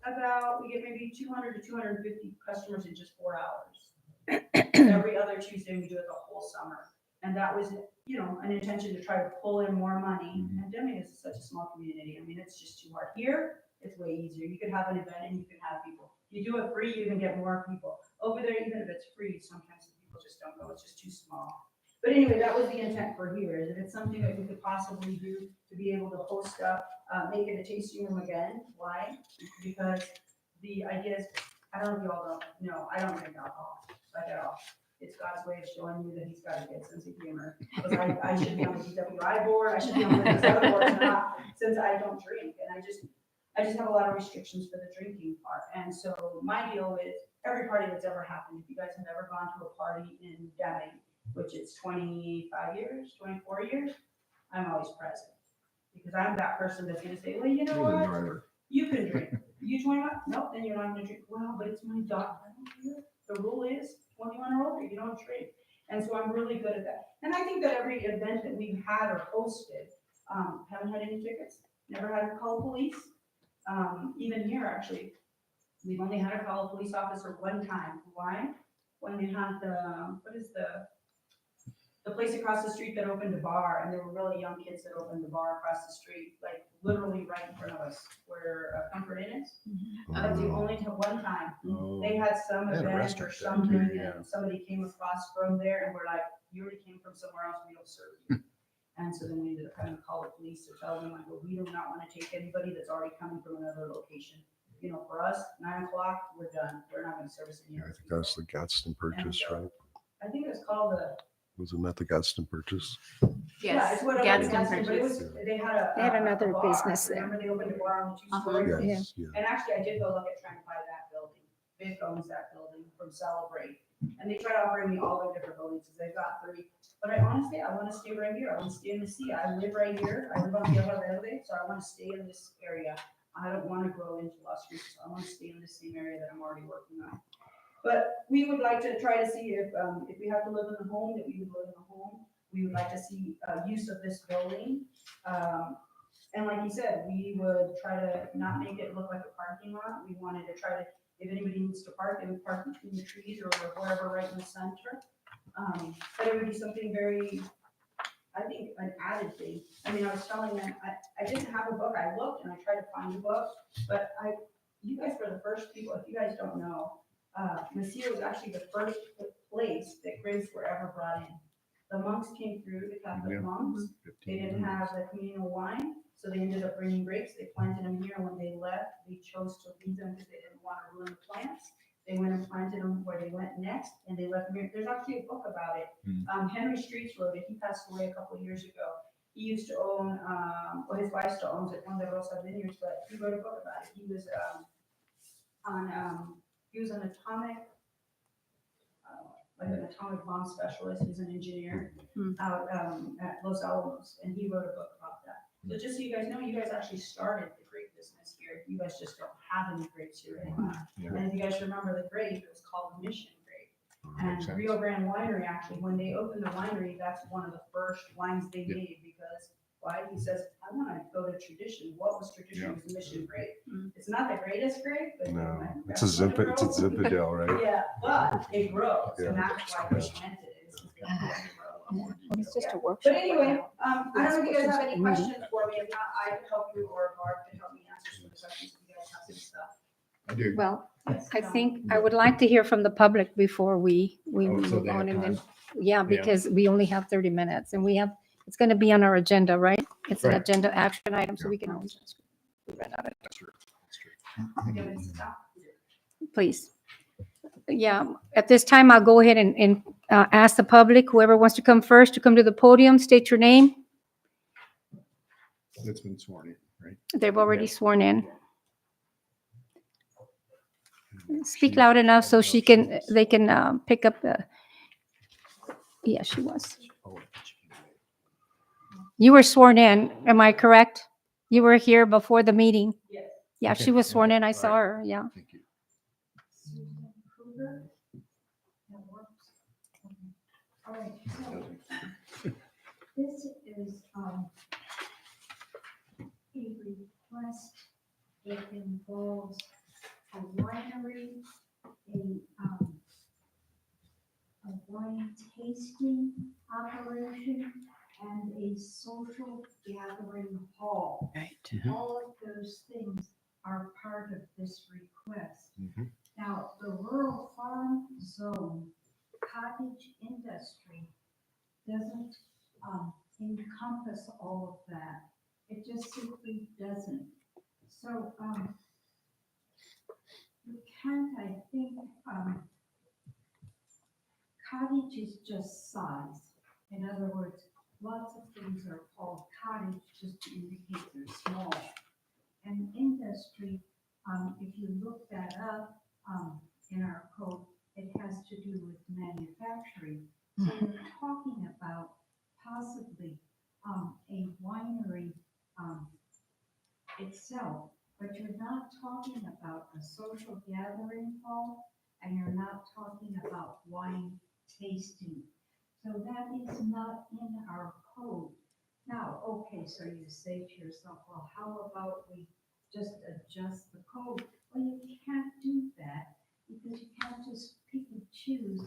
get maybe 200 to 250 customers in just 4 hours. Every other Tuesday, we do it the whole summer. And that was, an intention to try to pull in more money. And Deming is such a small community. I mean, it's just too hard. Here, it's way easier. You can have an event and you can have people. You do it free, you can get more people. Over there, even if it's free, sometimes people just don't go. It's just too small. But anyway, that was the intent for here, is if it's something that we could possibly do to be able to host stuff, make it a tasting room again. Why? Because the idea is, I don't know if you all know, I don't drink alcohol, like at all. It's God's way of showing you that he's got a good sense of humor. Because I should be on the DWI board, I should be on these other boards, not, since I don't drink. And I just have a lot of restrictions for the drinking part. And so my deal with every party that's ever happened, if you guys have ever gone to a party in Deming, which is 25 years, 24 years, I'm always present. Because I'm that person that's gonna say, well, you know You're the what? driver. You can drink. You 21? Nope, then you're not gonna drink. Well, but it's my dog. I don't care. The rule is 21 or older, you don't drink. And so I'm really good at that. And I think that every event that we've had or hosted, haven't had any tickets, never had to call police. Even here, actually, we've only had to call a police officer one time. Why? When they had the place across the street that opened a bar, and there were really young kids that opened the bar across the street, like literally right in front of us, where Comfort Inn is. That was the only one time. Oh. They had some They had a event or restaurant there, something, too, yeah. and somebody came across from there, and we're like, you already came from somewhere else, we don't serve you. And so then we ended up having to call the police to tell them, like, well, we do not want to take anybody that's already coming from another location. For us, 9 o'clock, we're done. We're not going to service any Yeah, I other think that was the Gadsden purchase, so- right? I think it was called Wasn't that the Gadsden purchase? yeah, Yes, it's what it was, Gadsden Gadsden, but it was, purchase. they had They had another a bar. business there. Remember they opened a bar on the 2 Uh-huh. stories? Yes, yeah. And actually, I did go look at trying to buy that building. Vic owns that building from Celebrate. And they tried offering me all the different buildings, because they've got 30. But I honestly want to stay right here. I want to stay in the sea. I live right here. I live on the other Verde, so I want to stay in this area. I don't want to grow into Las Cruces. I want to stay in the same area that I'm already working on. But we would like to try to see if we have to live in the home, that we would live in the home. We would like to see use of this building. And like you said, we would try to not make it look like a parking lot. We wanted to try to, if anybody needs to park, they would park between the trees or wherever right in the center. But it would be something very, I think, an added thing. I mean, I was telling them, I didn't have a book. I looked and I tried to find a book, but you guys were the first people, if you guys don't know, Mesilla was actually the first place that grapes were ever brought in. The monks came through, the Catholic Yeah. monks. They didn't have the communal wine, so they ended up bringing grapes. They planted them here. When they left, they chose to leave them because they didn't want to ruin the plants. They went and planted them where they went next, and they left them here. There's actually a book about it. Henry Streets wrote it. He passed away a couple of years ago. He used to own, his wife still owns it, Ponte Rosa Vineyards, but he wrote a book about it. He was an atomic, like an atomic bomb specialist. He's an engineer out at Los Alamos, and he wrote a book about that. So just so you guys know, you guys actually started the grape business here. You guys just don't have any grapes here anymore. Yeah. And if you guys remember the grape, it was called Mission Grape. Makes And sense. Rio Grande Winery, actually, when they opened the winery, that's one of the first wines they Yeah. made, because why? He says, I want to go to tradition. What was tradition? It was Mission Grape. It's not the greatest grape, but No, my it's a grandmother It's a grew. Zinfandel, right? Yeah, but it grows, Yeah. and that's why they planted it. It's just gonna grow. Well, it's just a But workshop. right anyway, now. I don't know if you guys have any Mhm. questions for me. If not, I could help you, or Barb could help me answer some of the questions if you guys have some stuff. I do. Well, Yes, I no. think I would like to hear from the public before we Oh, so move they on, have and then, time? yeah, because we only have 30 minutes, and it's going to be on our agenda, right? It's an Right. agenda action item, so we can always. We ran out of That's true. That's true. You want me to stop? Please. Yeah, at this time, I'll go ahead and ask the public, whoever wants to come first, to come to the podium, state your name. It's been sworn in, right? They've already Yeah. sworn in. Speak She- loud enough so oh, she she can, was. they can pick up the, yeah, she was. Oh, she came late. You were sworn in, am I correct? You were here before the meeting? Yes. Yeah, Okay, she was sworn okay, in. I all saw right. her, yeah. Thank you. Susan Kruger. That works. Okay. All right, so this is, a request that involves a winery, a wine tasting operation, and a social gathering hall. Right. All of those things are part of this request. Mhm. Now, the rural farm zone cottage industry doesn't encompass all of that. It just simply doesn't. So, you can't, I think, cottage is just size. In other words, lots of things are called cottage just to indicate they're small. And industry, if you look that up, in our code, it has to do with manufacturing. So we're talking about possibly, a winery, itself, but you're not talking about a social gathering hall, and you're not talking about wine tasting. So that is not in our code. Now, okay, so you say to yourself, well, how about we just adjust the code? Well, you can't do that, because you can't just pick and choose,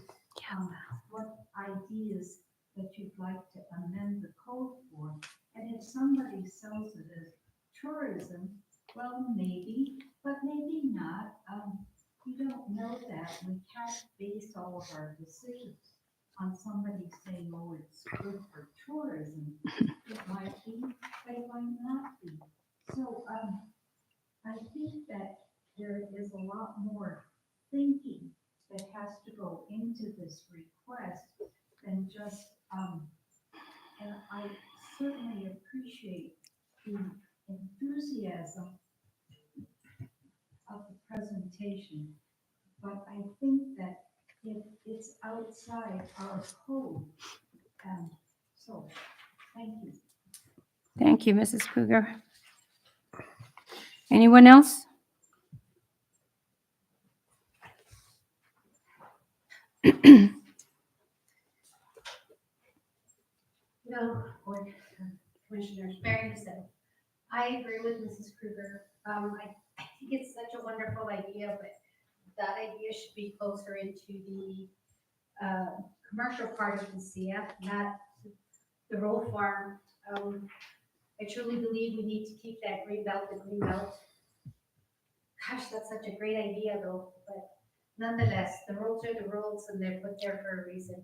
what ideas that you'd like to amend the code for. And if somebody sells it as tourism, well, maybe, but maybe not. We don't know that. We can't base all of our decisions on somebody saying, oh, it's good for tourism. It might be, but it might not be. So, I think that there is a lot more thinking that has to go into this request than just, and I certainly appreciate the enthusiasm of the presentation, but I think that it's outside our code. So, thank you. Thank you, Mrs. Kruger. Anyone else? No, or Commissioners, Mary Bissell. I agree with Mrs. Kruger. I think it's such a wonderful idea, but that idea should be closer into the commercial part of the CF, not the rural farm. I truly believe we need to keep that green belt, the green belt. Gosh, that's such a great idea though, but nonetheless, the rules are the rules and they're put there for a reason.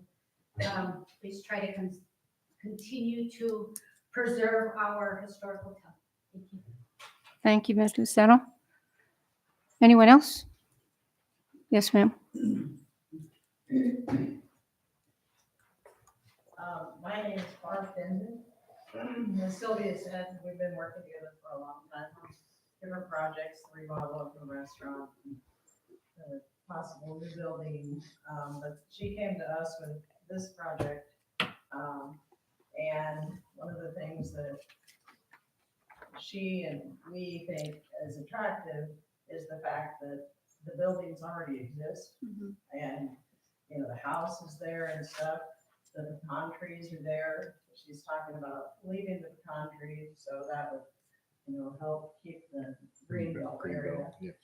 Please try to continue to preserve our historical town. Thank you. Thank you, Ms. Lucero. Anyone else? Yes, ma'am. My name is Barb Benton. As Sylvia said, we've been working together for a long time on different projects, the remodel of the restaurant, the possible new building. But she came to us with this project. And one of the things that she and we think is attractive is the fact that the buildings already exist. And, you know, the house is there and stuff. The pecan trees are there. She's talking about leaving the pecan trees, so that would, you know, help keep the green belt area. Yes.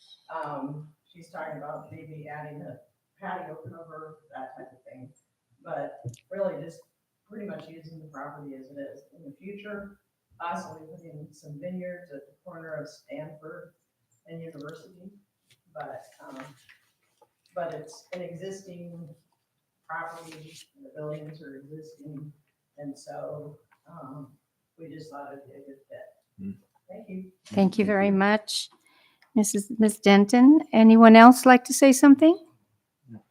She's talking about maybe adding a patio cover, that type of thing. But really just pretty much using the property as it is. In the future, possibly putting some vineyards at the corner of Stanford and University. But it's an existing property, the buildings are existing, and so, we just thought it'd be a good fit. Thank you. Thank you very much. Ms. Denton, anyone else like to say something? And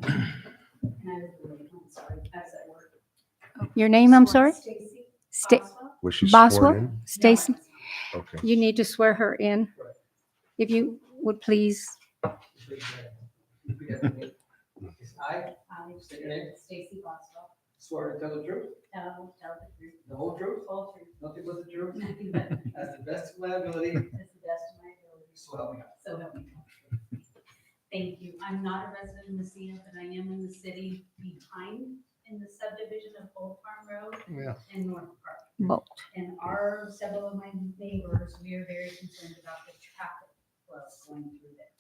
I was really, I'm sorry, as I work. Your name, I'm sorry? Stacy. Sta- Boswell? Was she Boswell? sworn in? Stacy, Okay. you need to swear her in. If you would please. Repeat after me. I I, state your name. Stacy Boswell, Swear to tell the truth, tell the truth, the whole truth, full truth, nothing but the truth, nothing but the truth, as the best of my ability. as the best of my ability, So help me God. so help me God. Thank you. I'm not a resident of Messina, but I am in the city behind in the subdivision of Old Farm Road Yeah. and North Park. Both. And several of my neighbors, we are very concerned about the traffic flow going through there.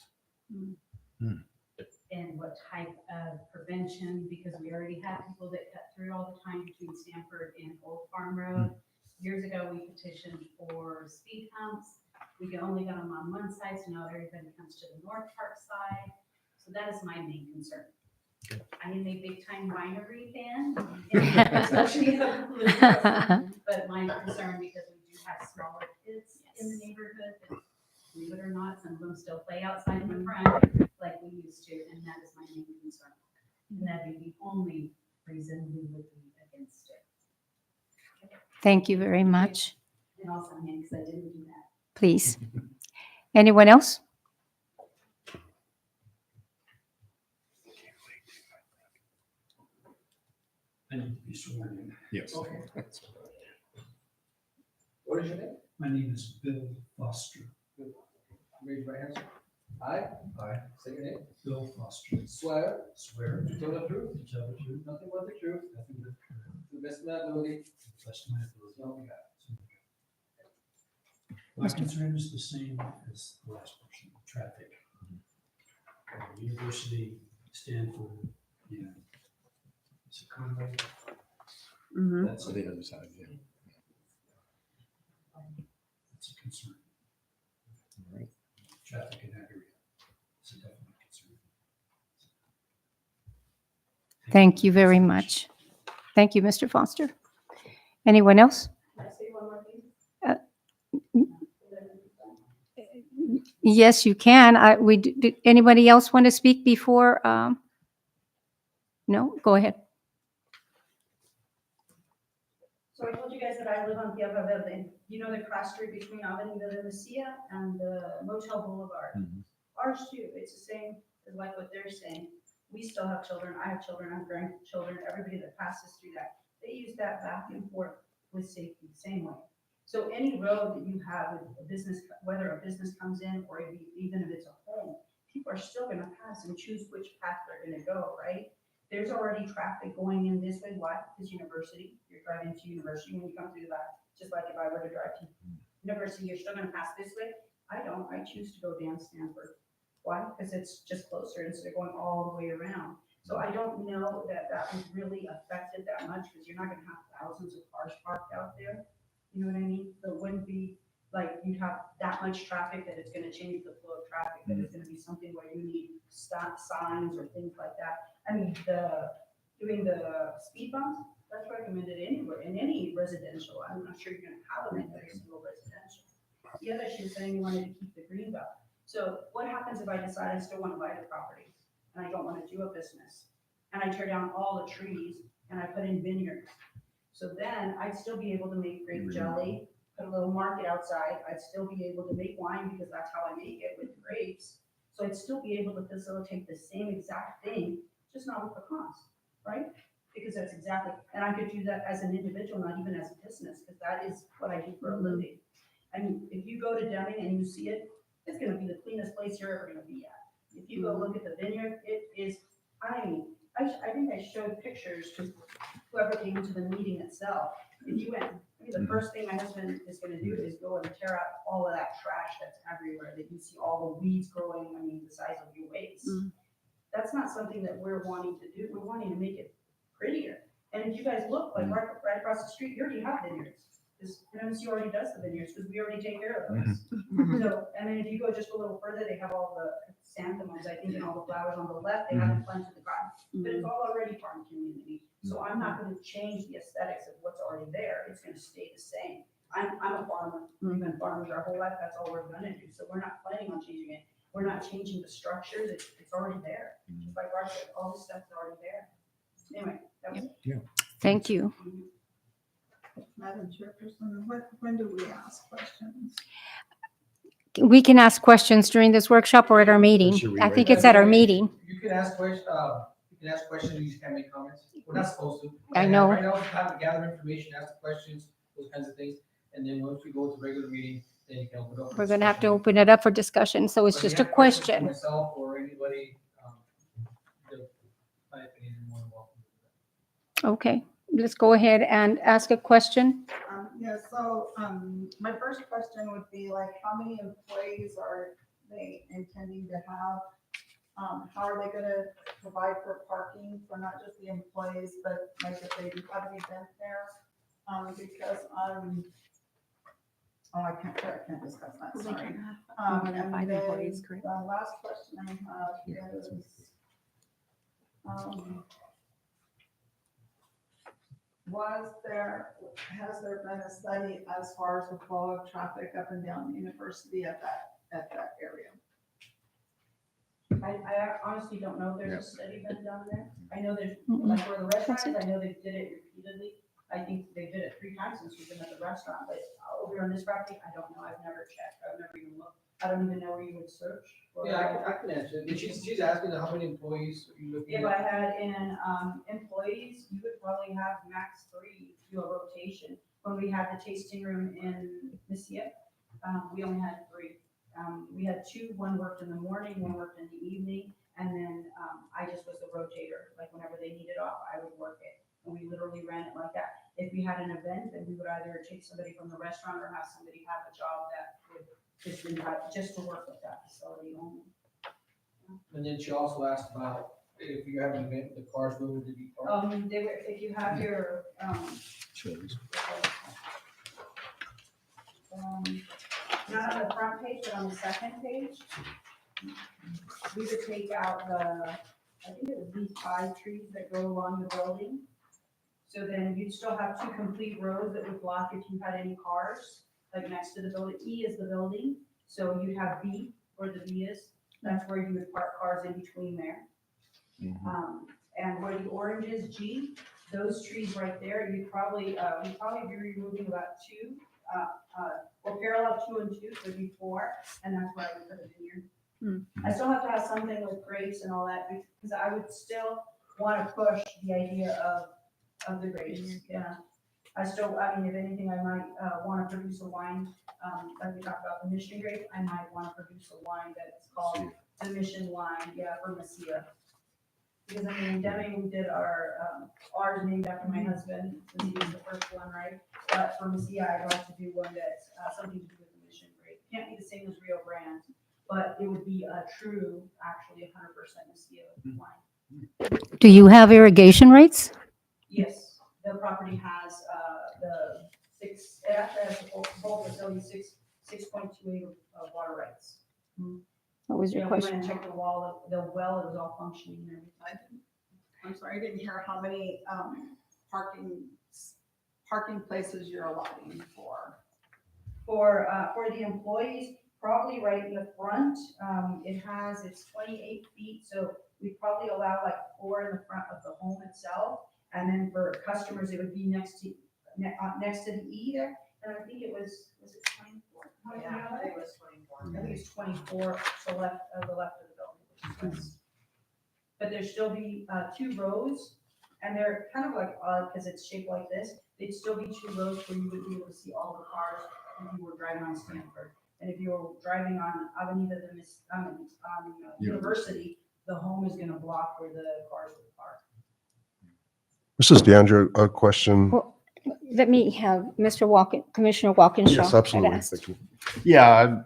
And what type of prevention, because we already have people that cut through all the time between Stanford and Old Farm Road. Years ago, we petitioned for speed humps. We only got them on one side, so now everybody comes to the North Park side. So that is my main concern. I am a big time winery fan, especially of Blue Cross. But my concern, because we do have smaller kids in the neighborhood, that, believe it or not, some of them still play outside in the front like we used to, and that is my main concern. And that'd be the only reason we would be against it. Thank you very much. And also, because I didn't do that. Please. Anyone else? I need to be sworn in. Yes. Okay. What is your name? My name is Bill Foster. Raise your right hand. I say your name. Bill Foster. Swear Swear to tell the truth, to tell the truth, nothing but the truth, nothing but the truth, to the best of my ability. to the best of my ability. So help me God. My concern is the same as the last person, traffic. University, Stanford, it's a Conway. Mhm. That's So the other side, yeah. that's a concern. All right. Traffic in that area is a definite concern. Thank you very much. Thank you, Mr. Foster. Anyone else? Can I say one more thing? Yes, you can. Did anybody else want to speak before? No, go ahead. So I told you guys that I live on Tierra Verde. You know the cross street between Avenida de Mesilla and the Motel Boulevard. Mhm. Ours too, it's the same as like what they're saying. We still have children, I have children, I have grandchildren, everybody that passes through that. They use that back and forth with safety, same way. So any road that you have with a business, whether a business comes in or even if it's a home, people are still gonna pass and choose which path they're gonna go, right? There's already traffic going in this way. Why? Because university, you're driving to university when you come through that, just like if I were to drive to university, you're still gonna pass this way. I don't, I choose to go down Stanford. Why? Because it's just closer instead of going all the way around. So I don't know that that was really affected that much because you're not gonna have thousands of cars parked out there. You know what I mean? So it wouldn't be like you'd have that much traffic that it's gonna change the flow of traffic, that it's gonna be something where you need stop signs or things like that. I mean, doing the speed bumps, that's recommended anywhere, in any residential. I'm not sure you're gonna have them in every single residential. The other, she was saying you wanted to keep the green belt. So what happens if I decide I still wanna buy the property and I don't wanna do a business? And I tear down all the trees and I put in vineyards. So then I'd still be able to make grape jelly, put a little market outside. I'd still be able to make wine because that's how I make it with grapes. So I'd still be able to facilitate the same exact thing, just not with the cost, right? Because that's exactly, and I could do that as an individual, not even as a business, because that is what I do for a living. And if you go to Deming and you see it, it's gonna be the cleanest place you're ever gonna be at. If you go look at the vineyard, it is, I mean, I think I showed pictures to whoever came to the meeting itself. If you went, I mean, the first thing my husband is gonna do is go and tear out all of that trash that's everywhere, that you see all the weeds growing, I mean, the size of your waist. That's not something that we're wanting to do. We're wanting to make it prettier. And if you guys look, like right across the street, you already have vineyards. This MMC already does the vineyards because we already take care of those. So, and then if you go just a little further, they have all the chrysanthemums, I think, and all the flowers on the left. They haven't planted the garden, but it's all already farm community. So I'm not going to change the aesthetics of what's already there. It's going to stay the same. I'm a farmer. We've been farmers our whole life. That's all we're going to do. So we're not planning on changing it. We're not changing the structures. It's already there. Just like Art said, all the stuff's already there. Anyway, that was it. Thank you. Madam Chairperson, when do we ask questions? We can ask questions during this workshop or at our meeting. should we I wait? think it's at our meeting. You can ask questions, you just can't make comments. We're not supposed to. I know. Right now, we have to gather information, ask the questions, those kinds of things. And then once we go to regular meeting, then you can open it up. for We're gonna have to discussion. open it up for discussion, so it's But if just you a have questions for question. Myself or anybody, my opinion, is more than welcome to do that. Okay, let's go ahead and ask a question. Yeah, so, my first question would be like, how many employees are they intending to have? How are they gonna provide for parking for not just the employees, but like if they do have an event there? Because, oh, I can't discuss that, sorry. More than And 5 then employees, correct? The last question I have is, has there been a study as far as the flow of traffic up and down the university at that area? I honestly don't know if there's a study been done there. I know there's, Mm-mm. like where the restaurant is, That's I know they did it repeatedly. I think they did it 3 times since we've been at the restaurant, but over on this property, I don't know. I've never checked. I've never even looked. I don't even know where you would search. for- Yeah, I can answer it. She's asking how many employees are you looking If at? I had in, employees, you would probably have max 3 do a rotation. When we had the tasting room in Mesilla, we only had 3. We had 2, one worked in the morning, one worked in the evening, and then, I just was the rotator. Like whenever they needed off, I would work it. And we literally ran it like that. If we had an event, then we would either take somebody from the restaurant or have somebody have a job that would just to work with that facility only. And then she also asked about if you have an event, the cars moving to be parked. They were, if you have your, not on the front page, but on the second page, we would take out I think it was these 5 trees that go along the building. So then you'd still have 2 complete rows that would block if you had any cars, like next to the building. E is the building, so you'd have B, where the B is, that's where you would park cars in between there. And where the orange is, G, those trees right there, we'd probably be removing about 2, or parallel 2 and 2, so it'd be 4, and that's where I would put it in here. I still have to have something with grapes and all that, because I would still want to push the idea of the grapes, yeah. I mean, if anything, I might want to produce a wine, like we talked about the Mission grape, I might want to produce a wine that's called the Mission wine, yeah, for Mesilla. Because I mean, in Deming, we did ours named after my husband, because he was the first one, right? But for Mesilla, I'd like to do one that's something to do with the Mission grape. Can't be the same as Rio Grande, but it would be a true, actually 100% Mesilla wine. Do you have irrigation rates? Yes, the property has, it actually has both facilities, 6.28 of water rights. What was your Yeah, we went question? and checked the well, it was all functioning and everything. I'm sorry, I didn't hear how many, parking places you're allotting for. For the employees, probably right in the front, it's 28 feet, so we'd probably allow like 4 in the front of the home itself. And then for customers, it would be next to the E there, and I think it was it 24? Yeah, I think it was 24. I think it's 24 to the left of the building, which is nice. But there'd still be 2 rows, and they're kind of like odd because it's shaped like this. They'd still be 2 rows where you would be able to see all the cars if you were driving on Stanford. And if you were driving on Avenida University, the home is gonna block where the cars would park. Mrs. DeAndre, a question. Well, let me have Mr. Commissioner Walkinshaw. Yes, had absolutely. asked. Thank you. Yeah,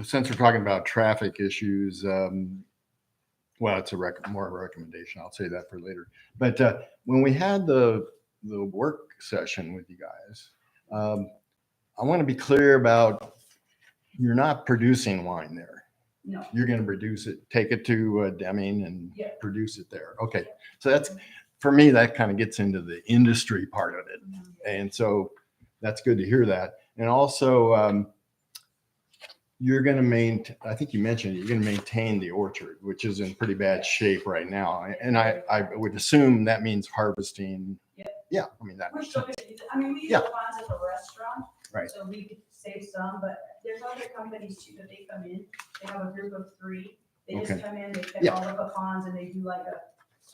since we're talking about traffic issues, well, it's more a recommendation. I'll say that for later. But when we had the work session with you guys, I want to be clear about you're not producing wine there. No. You're going to produce it, take it to Deming and Yeah. produce it there. Okay, so that's for me. That kind of gets into the industry part of it, and so that's good to hear that. And also, you're going to maintain. I think you mentioned you're going to maintain the orchard, which is in pretty bad shape right now. And I would assume that means harvesting Yeah, I mean, that We're makes still sense. gonna use it. I mean, we use Yeah. the funds at the restaurant. Right. So we could save some, but there's other companies too that they come in, they have a group of 3. They just Okay. come in, they pick Yeah. all the pecans and they do like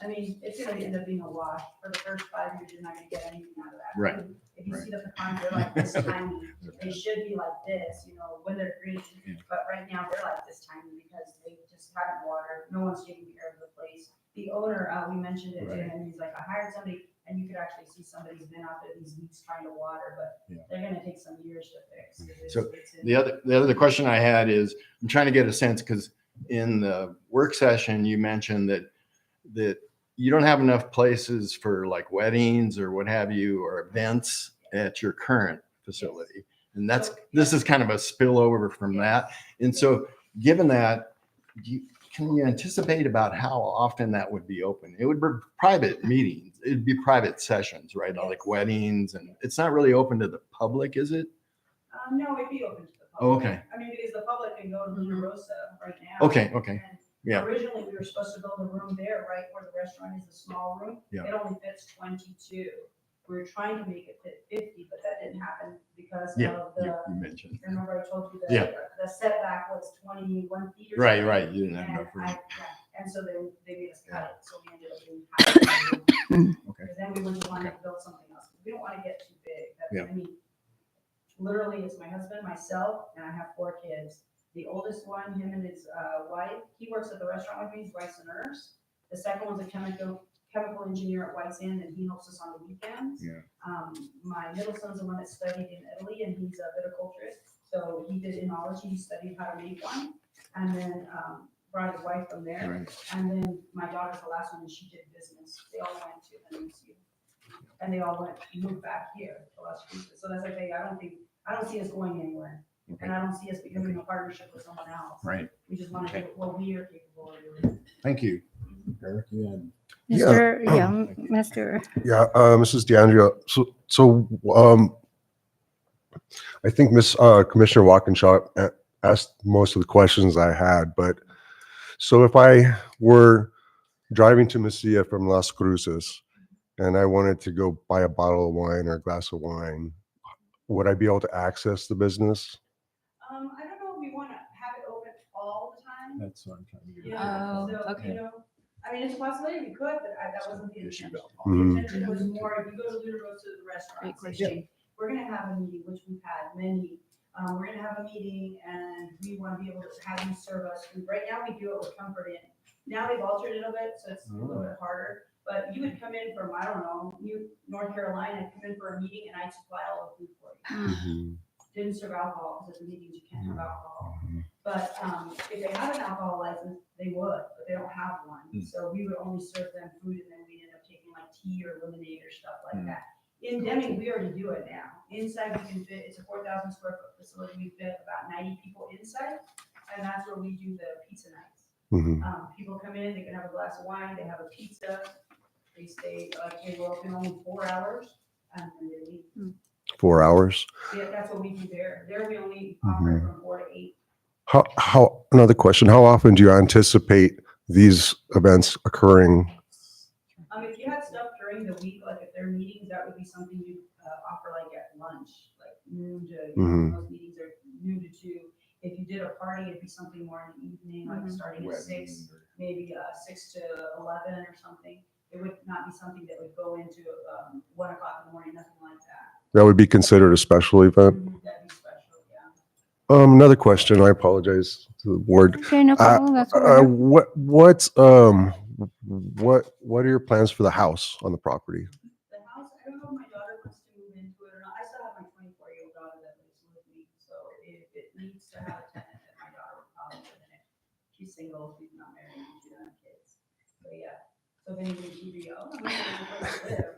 I mean, it's gonna end up being a wash. For the first 5 years, you're not gonna get anything out of that. Right. I mean, if you see the pecans, they're like this tiny. They should be like this, when they're green. Yeah. But right now, they're like this tiny because they just haven't watered. No one's taking care of the place. The owner, we mentioned it to Right. him, he's like, I hired somebody, and you could actually see somebody's been out there these weeks trying to water, but Yeah. they're gonna take some years to fix. 'Cause So it's in- the other question I had is, I'm trying to get a sense, because in the work session, you mentioned that you don't have enough places for like weddings or what have you, or events at your current facility. And this is kind of a spillover from that. And so given that, can you anticipate about how often that would be open? It would be private meetings. It'd be private sessions, right? Like weddings, and it's not really open to the public, is it? No, it'd be open to the public. Oh, okay. I mean, because the public can go to Luna Rosa right now. Okay. And Yeah. Originally, we were supposed to build a room there, right where the restaurant is, a small room. Yeah. It only fits 22. We were trying to make it fit 50, but that didn't happen because Yeah. of the, You mentioned. remember I told you Yeah. the setback was 21 feet or Right. something? Right. You didn't have And enough room. and so they made us cut it, so we ended up doing half of the room. Okay. Because then we would want to build something else. We don't want to get too big. Yeah. I mean, literally, it's my husband, myself, and I have 4 kids. The oldest one, him and his wife, he works at the restaurant with me. His wife's a nurse. The second one's a chemical engineer at White's Inn, and he helps us on the weekends. Yeah. My middle son's the one that studied in Italy, and he's a viticulturist. So he did enology. He studied how to make wine, and then brought his wife from there. Right. And then my daughter's the last one, and she did business. They all went to NMCU. And they all moved back here to Las Cruces. So that's okay. I don't see us going anywhere. Okay. And I don't see us becoming a partnership with someone else. Right. We just want to Okay. do what we are capable of doing. Thank you. Eric, you had. Mr. Yeah, Mrs. DeAndrea. I think Commissioner Walkinshaw asked most of the questions I had, but so if I were driving to Mesilla from Las Cruces and I wanted to go buy a bottle of wine or a glass of wine, would I be able to access the business? I don't know if we want to have it open all the time. That's what I'm trying to get. Yeah, Oh, so, okay. I mean, it's a possibility we could, but that wasn't the Issue intention. about- The Mhm. intention was more, if you go to Luna Rosa to the restaurant, Great say, question. "Hey, we're gonna have a meeting, which we've had many. We're gonna have a meeting and we want to be able to have you serve us food. Right now, we do it with Comfort Inn. Now they've altered it a bit, so it's a little bit harder. But you would come in from, I don't know, North Carolina, come in for a meeting and I'd supply all the food for you. Mhm. Didn't serve alcohol, because at the meetings you can't have alcohol. But if they have an alcohol license, they would, but they don't have one. So we would only serve them food, and then we'd end up taking like tea or lemonade or stuff like that. In Deming, we already do it now. Inside, we can fit, it's a 4,000 square foot facility, we fit about 90 people inside, and that's where we do the pizza nights. Mhm. People come in, they can have a glass of wine, they have a pizza, they stay, they will open only 4 hours, and then they leave. 4 hours. Yeah, that's what we do there. There we only operate from 4 to 8. Another question, how often do you anticipate these events occurring? If you had stuff during the week, like if there are meetings, that would be something you'd offer like at lunch, like noon to, most meetings are noon to 2. If you did a party, it'd be something more in the evening, like starting at 6, maybe 6 to 11 or something. It would not be something that would go into 1 o'clock in the morning, nothing like that. That would be considered a special event? That'd be special, yeah. Another question, I apologize to the board. Okay, no problem. That's what we're here. What are your plans for the house on the property? The house, I don't know if my daughter wants to move into it or not. I still have my 24-year-old daughter that lives with me, so if it needs to have a tenant, then my daughter would probably live in it. She's single, she's not married, and she doesn't have kids. So yeah, so if anybody would be, I'm not looking for a place to live.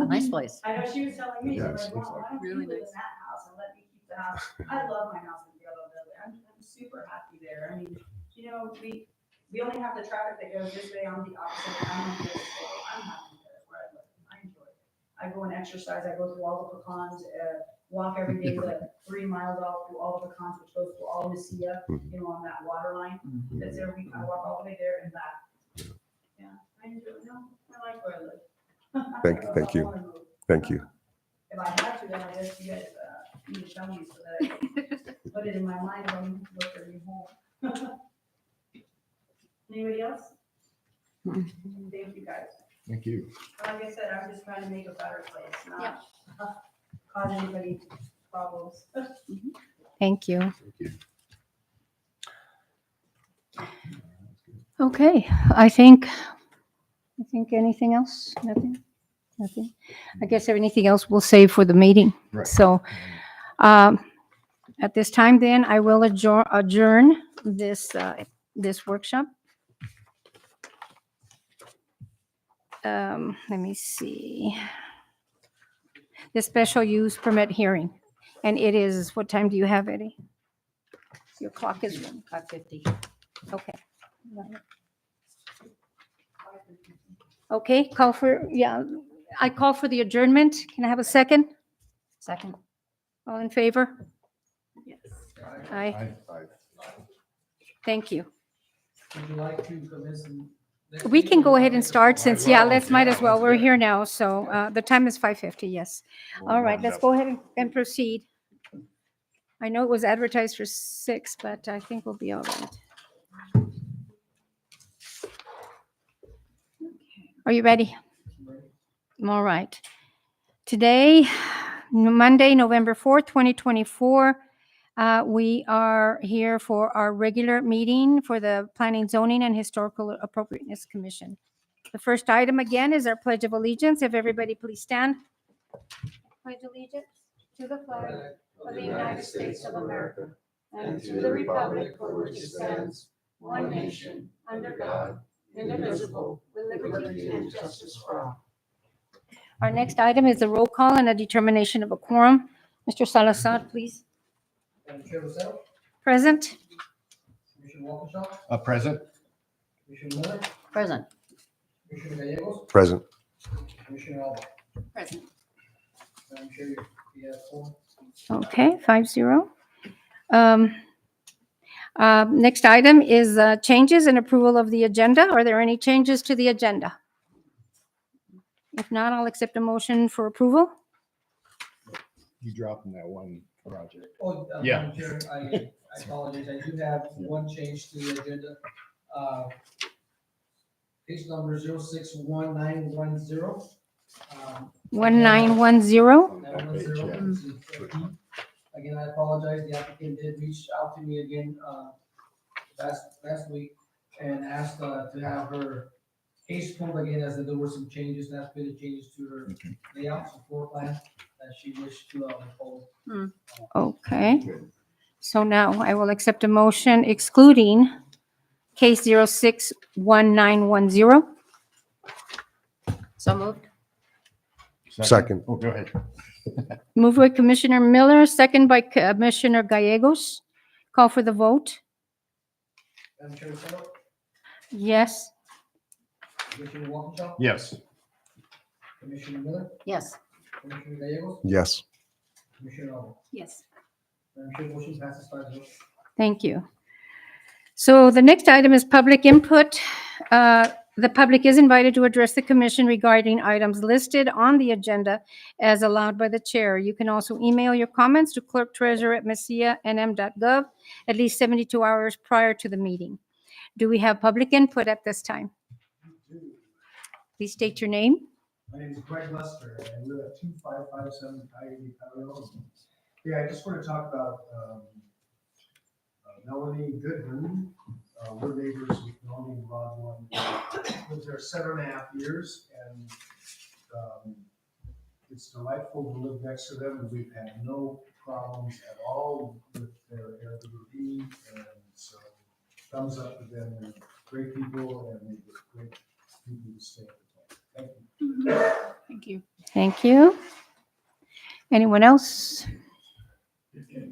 Nice place. I know she was telling me, she's Yes, like, well, why don't you really live in nice. that house and let me keep the house? I love my house in Yellow Valley. I'm super happy there. I mean, we only have the traffic that goes this way on the opposite. I'm on the other side. I'm happy there where I live. I enjoy it. I go and exercise. I go through all the pecans, walk every day the 3 miles all through all the pecans, which goes through all Mesilla, on that water line. That's there. I walk all the way there and back. Yeah, I enjoy it. No, I like where I live. Thank I you. wanna move. Thank you. If I had to, then I guess you guys, need to tell me so that I can put it in my mind when I look for a new home. Anybody else? Thank you guys. Thank you. Like I said, I'm just trying to make a better place, not cause anybody problems. Thank you. Thank you. Okay, I think anything else? Nothing? Nothing? I guess anything else we'll save for the meeting. Right. So, at this time then, I will adjourn this, this workshop. Let me see. The special use permit hearing. And it is, what time do you have, Eddie? Your clock is 5:50. okay. Okay, I call for the adjournment. Can I have a second? Second. All in favor? Yes. Aye. Aye. Thank you. Would you like to commence the next We meeting, can or go you ahead want and to start make a since, Well, might as yeah, well. let's We're do it. here now. So the time is 5:50, yes. We'll All right, wind let's up. go ahead and proceed. I know it was advertised for 6, but I think we'll be all right. Are you ready? All right. Today, Monday, November 4th, 2024, we are here for our regular meeting for the Planning, Zoning, and Historical Appropriateness Commission. The first item again is our Pledge of Allegiance. If everybody please stand. Pledge allegiance to the flag of the United States of America and to the republic for which it stands, one nation, under God, indivisible, with liberty and justice for all. Our next item is the roll call and a determination of a quorum. Mr. Salazar, please. Madam Chair Russell, Present? Commissioner Walkinshaw, Present? Commissioner Miller, Present. Commissioner Gallegos, Present. Commissioner Alba. Present. Madam Chair, you have four. Okay, 5-0. Next item is changes and approval of the agenda. Are there any changes to the agenda? If not, I'll accept a motion for approval. You dropped in that one project. Oh, Yeah. Madam Chair, I apologize. I do have one change to the agenda. Case number 061910. 1910. 910. Again, I apologize. The applicant did reach out to me again last week and asked to have her case pulled again, as there were some changes, last minute changes to her layouts and floor plan that she wished to withhold. Okay. So now I will accept a motion excluding case 061910. So moved. Second. Oh, go ahead. Moved by Commissioner Miller, second by Commissioner Gallegos. Call for the vote. Madam Chair, Russell, Yes. Commissioner Walkinshaw, Yes. Commissioner Miller, Yes. Commissioner Gallegos, Yes. Commissioner Alba. Yes. Madam Chair, motion passes 5-0. Thank you. So the next item is public input. The public is invited to address the commission regarding items listed on the agenda as allowed by the chair. You can also email your comments to clerk-treasurer@mesianm.gov at least 72 hours prior to the meeting. Do we have public input at this time? Please state your name. My name is Greg Lester, and I live at 2557 Coyote Valley Road. Yeah, I just want to talk about Melanie Goodman. We're neighbors with Melanie and Rod one. Lived there 7.5 years, and it's delightful to live next to them, and we've had no problems at all with their Airbnb, and so thumbs up to them. They're great people, and they're great people to stay at the time. Thank you. Thank you. Thank you. Anyone else?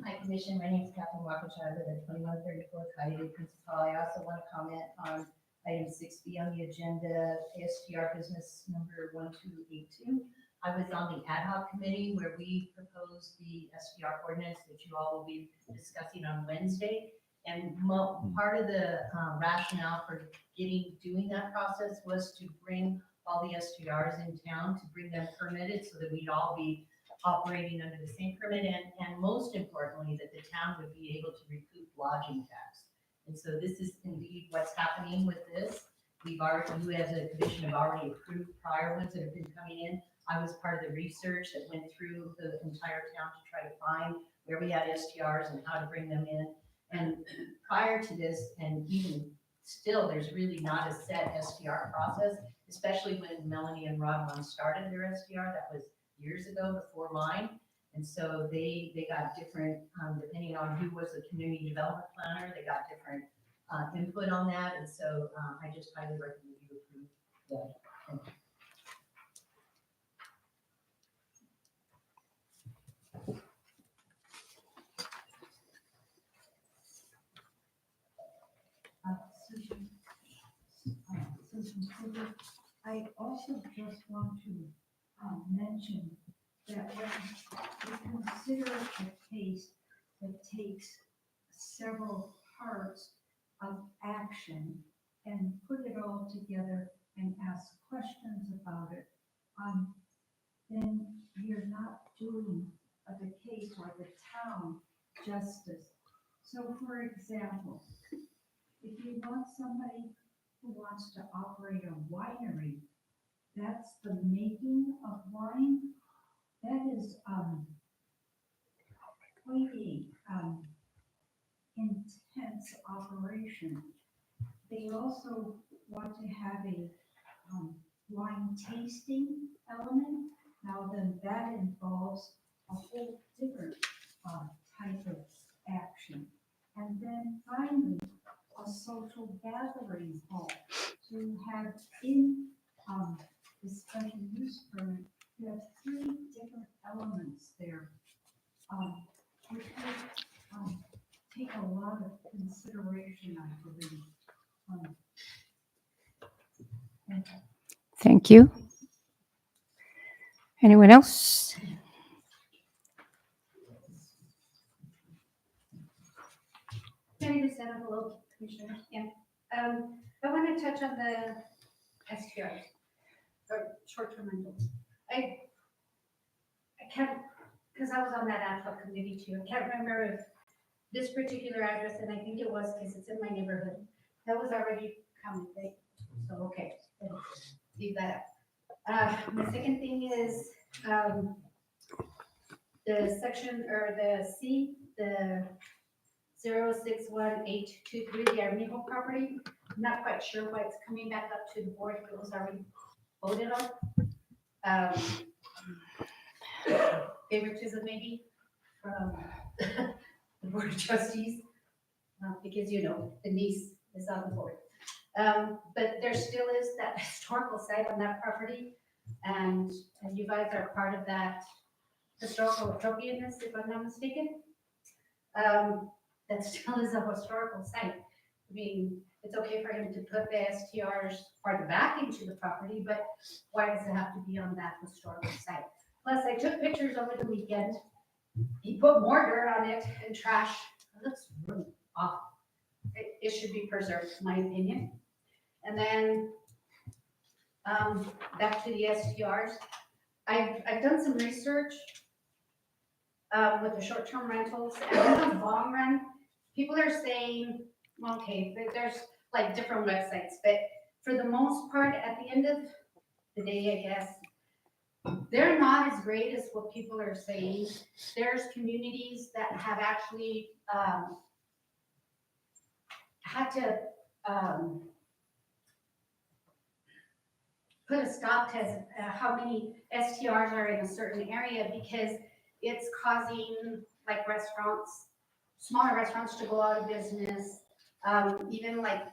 Hi, Commission. My name is Catherine Walkinshaw. I live at 2134 Coyote Principal. I also want to comment on item 6B on the agenda, ASTR business number 1282. I was on the ad hoc committee where we proposed the STR ordinance that you all will be discussing on Wednesday. And part of the rationale for doing that process was to bring all the STRs in town to bring them permitted so that we'd all be operating under the same permit and most importantly, that the town would be able to recoup lodging tax. And so this is indeed what's happening with this. We've already, you as a commission have already approved prior ones that have been coming in. I was part of the research that went through the entire town to try to find where we had STRs and how to bring them in. And prior to this, and even still, there's really not a set STR process, especially when Melanie and Ron started their STR. That was years ago before mine. And so they got different, depending on who was the community development planner, they got different input on that. And so I just highly recommend you approve that. Thank you. Susan, I also just want to mention that when we consider a case that takes several parts of action and put it all together and ask questions about it, then you're not doing the case or the town justice. So for example, if you want somebody who wants to operate a winery, that's the making of wine. That is quite a intense operation. They also want to have a wine tasting element. Now then that involves a whole different type of action. And then finally, a social gathering hall to have in the special use permit. You have 3 different elements there, which would take a lot of consideration, I believe. And Thank you. Anyone else? Can I just add a little, Commissioner? Yeah. I want to touch on the STRs, or short-term rentals. I can't, because I was on that ad hoc committee too. I can't remember if this particular address, and I think it was because it's in my neighborhood, that was already coming, right? So, okay, then leave that up. My second thing is the section, or the C, the 061823, the Armijo property. I'm not quite sure why it's coming back up to the board if it was already voted on. Favoritism maybe from the board of trustees, because the niece is on the board. But there still is that historical site on that property, and you guys are part of that historical appropriateness, if I'm not mistaken. That still is a historical site. I mean, it's okay for him to put the STRs farther back into the property, but why does it have to be on that historical site? Plus, I took pictures over the weekend. He put more dirt on it and trash. It looks really awful. It should be preserved, in my opinion. And then back to the STRs. I've done some research with the short-term rentals, and in the long run, people are saying, okay, there's like different websites, but for the most part, at the end of the day, I guess, they're not as great as what people are saying. There's communities that have actually had to put a stop to how many STRs are in a certain area, because it's causing like restaurants, smaller restaurants, to go out of business. Even like,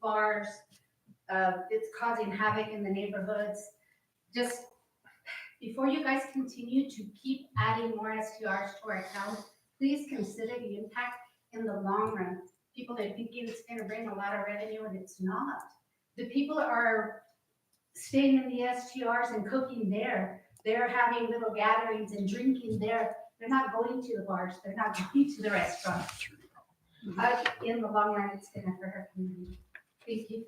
bars, it's causing havoc in the neighborhoods. Just before you guys continue to keep adding more STRs to our town, please consider the impact in the long run. People are thinking it's going to bring a lot of revenue, and it's not. The people are staying in the STRs and cooking there. They're having little gatherings and drinking there. They're not going to the bars. They're not going to the restaurants. In the long run, it's going to hurt our community. Thank you.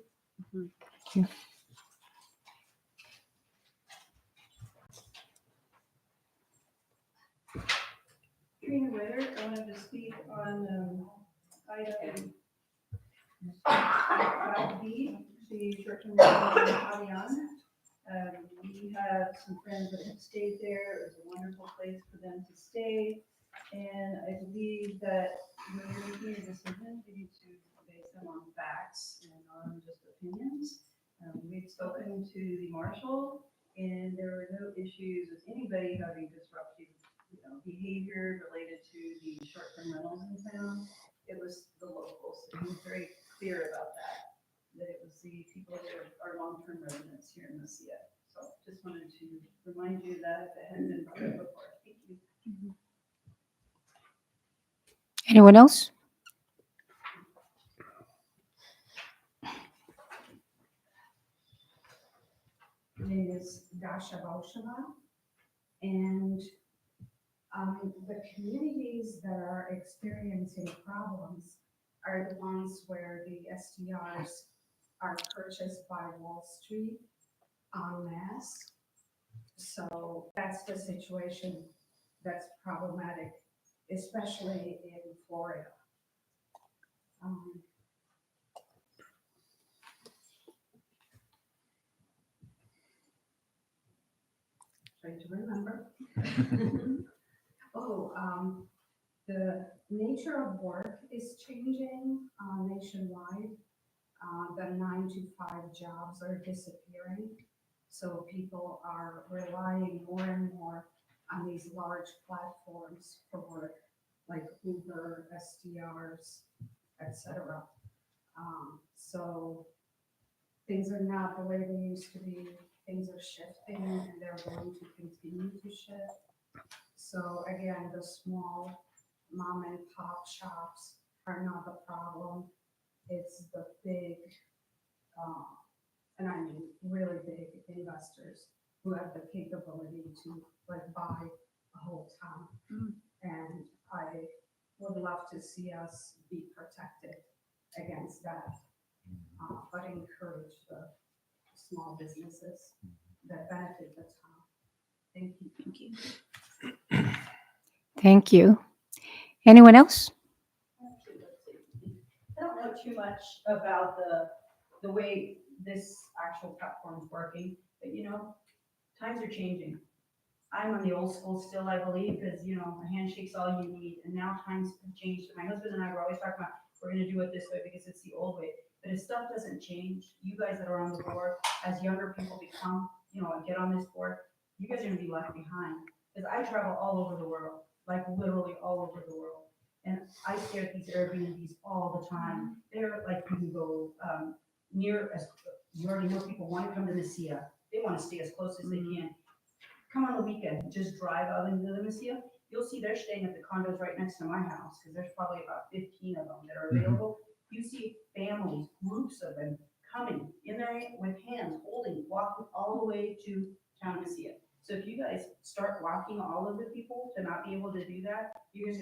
Katrina Ritter. I wanted to speak on item 5B, the short-term rental in Avian. We have some friends that have stayed there. It was a wonderful place for them to stay. And I believe that when you're making a decision, you need to base them on facts and on just opinions. We've spoken to the marshal, and there were no issues with anybody having disruptive, behavior related to the short-term rentals in town. It was the locals. He was very clear about that it was the people that are long-term residents here in Mesilla. So just wanted to remind you that if it hadn't been brought up before. Thank you. Anyone else? My name is Dasha Baushava, and the communities that are experiencing problems are the ones where the STRs are purchased by Wall Street en masse. So that's the situation that's problematic, especially in Florida. Trying to remember. The nature of work is changing nationwide. The 9-to-5 jobs are disappearing. So people are relying more and more on these large platforms for work, like Uber, STRs, etc. So things are not the way they used to be. Things are shifting, and they're going to continue to shift. So again, the small mom and pop shops are not the problem. It's the big, and I mean really big investors who have the capability to like buy a whole town. And I would love to see us be protected against that, but encourage the small businesses that benefit the town. Thank you. Thank you. Thank you. Anyone else? Actually, let's see. I don't know too much about the way this actual platform is working, but times are changing. I'm on the old school still, I believe, because a handshake's all you need, and now times have changed. My husband and I were always talking about we're going to do it this way because it's the old way. But if stuff doesn't change, you guys that are on the board, as younger people become, get on this board, you guys are going to be left behind. Because I travel all over the world, like literally all over the world. And I stare at these Airbnbs all the time. They're like, you can go near, as you already know, people want to come to Mesilla. They want to stay as close as they can. Come on the weekend, just drive out into the Mesilla. You'll see they're staying at the condos right next to my house, because there's probably about 15 of them that are available. You see families, groups of them coming in there with hands, holding, walking all the way to town of Mesilla. So if you guys start blocking all of the people to not be able to do that, you guys,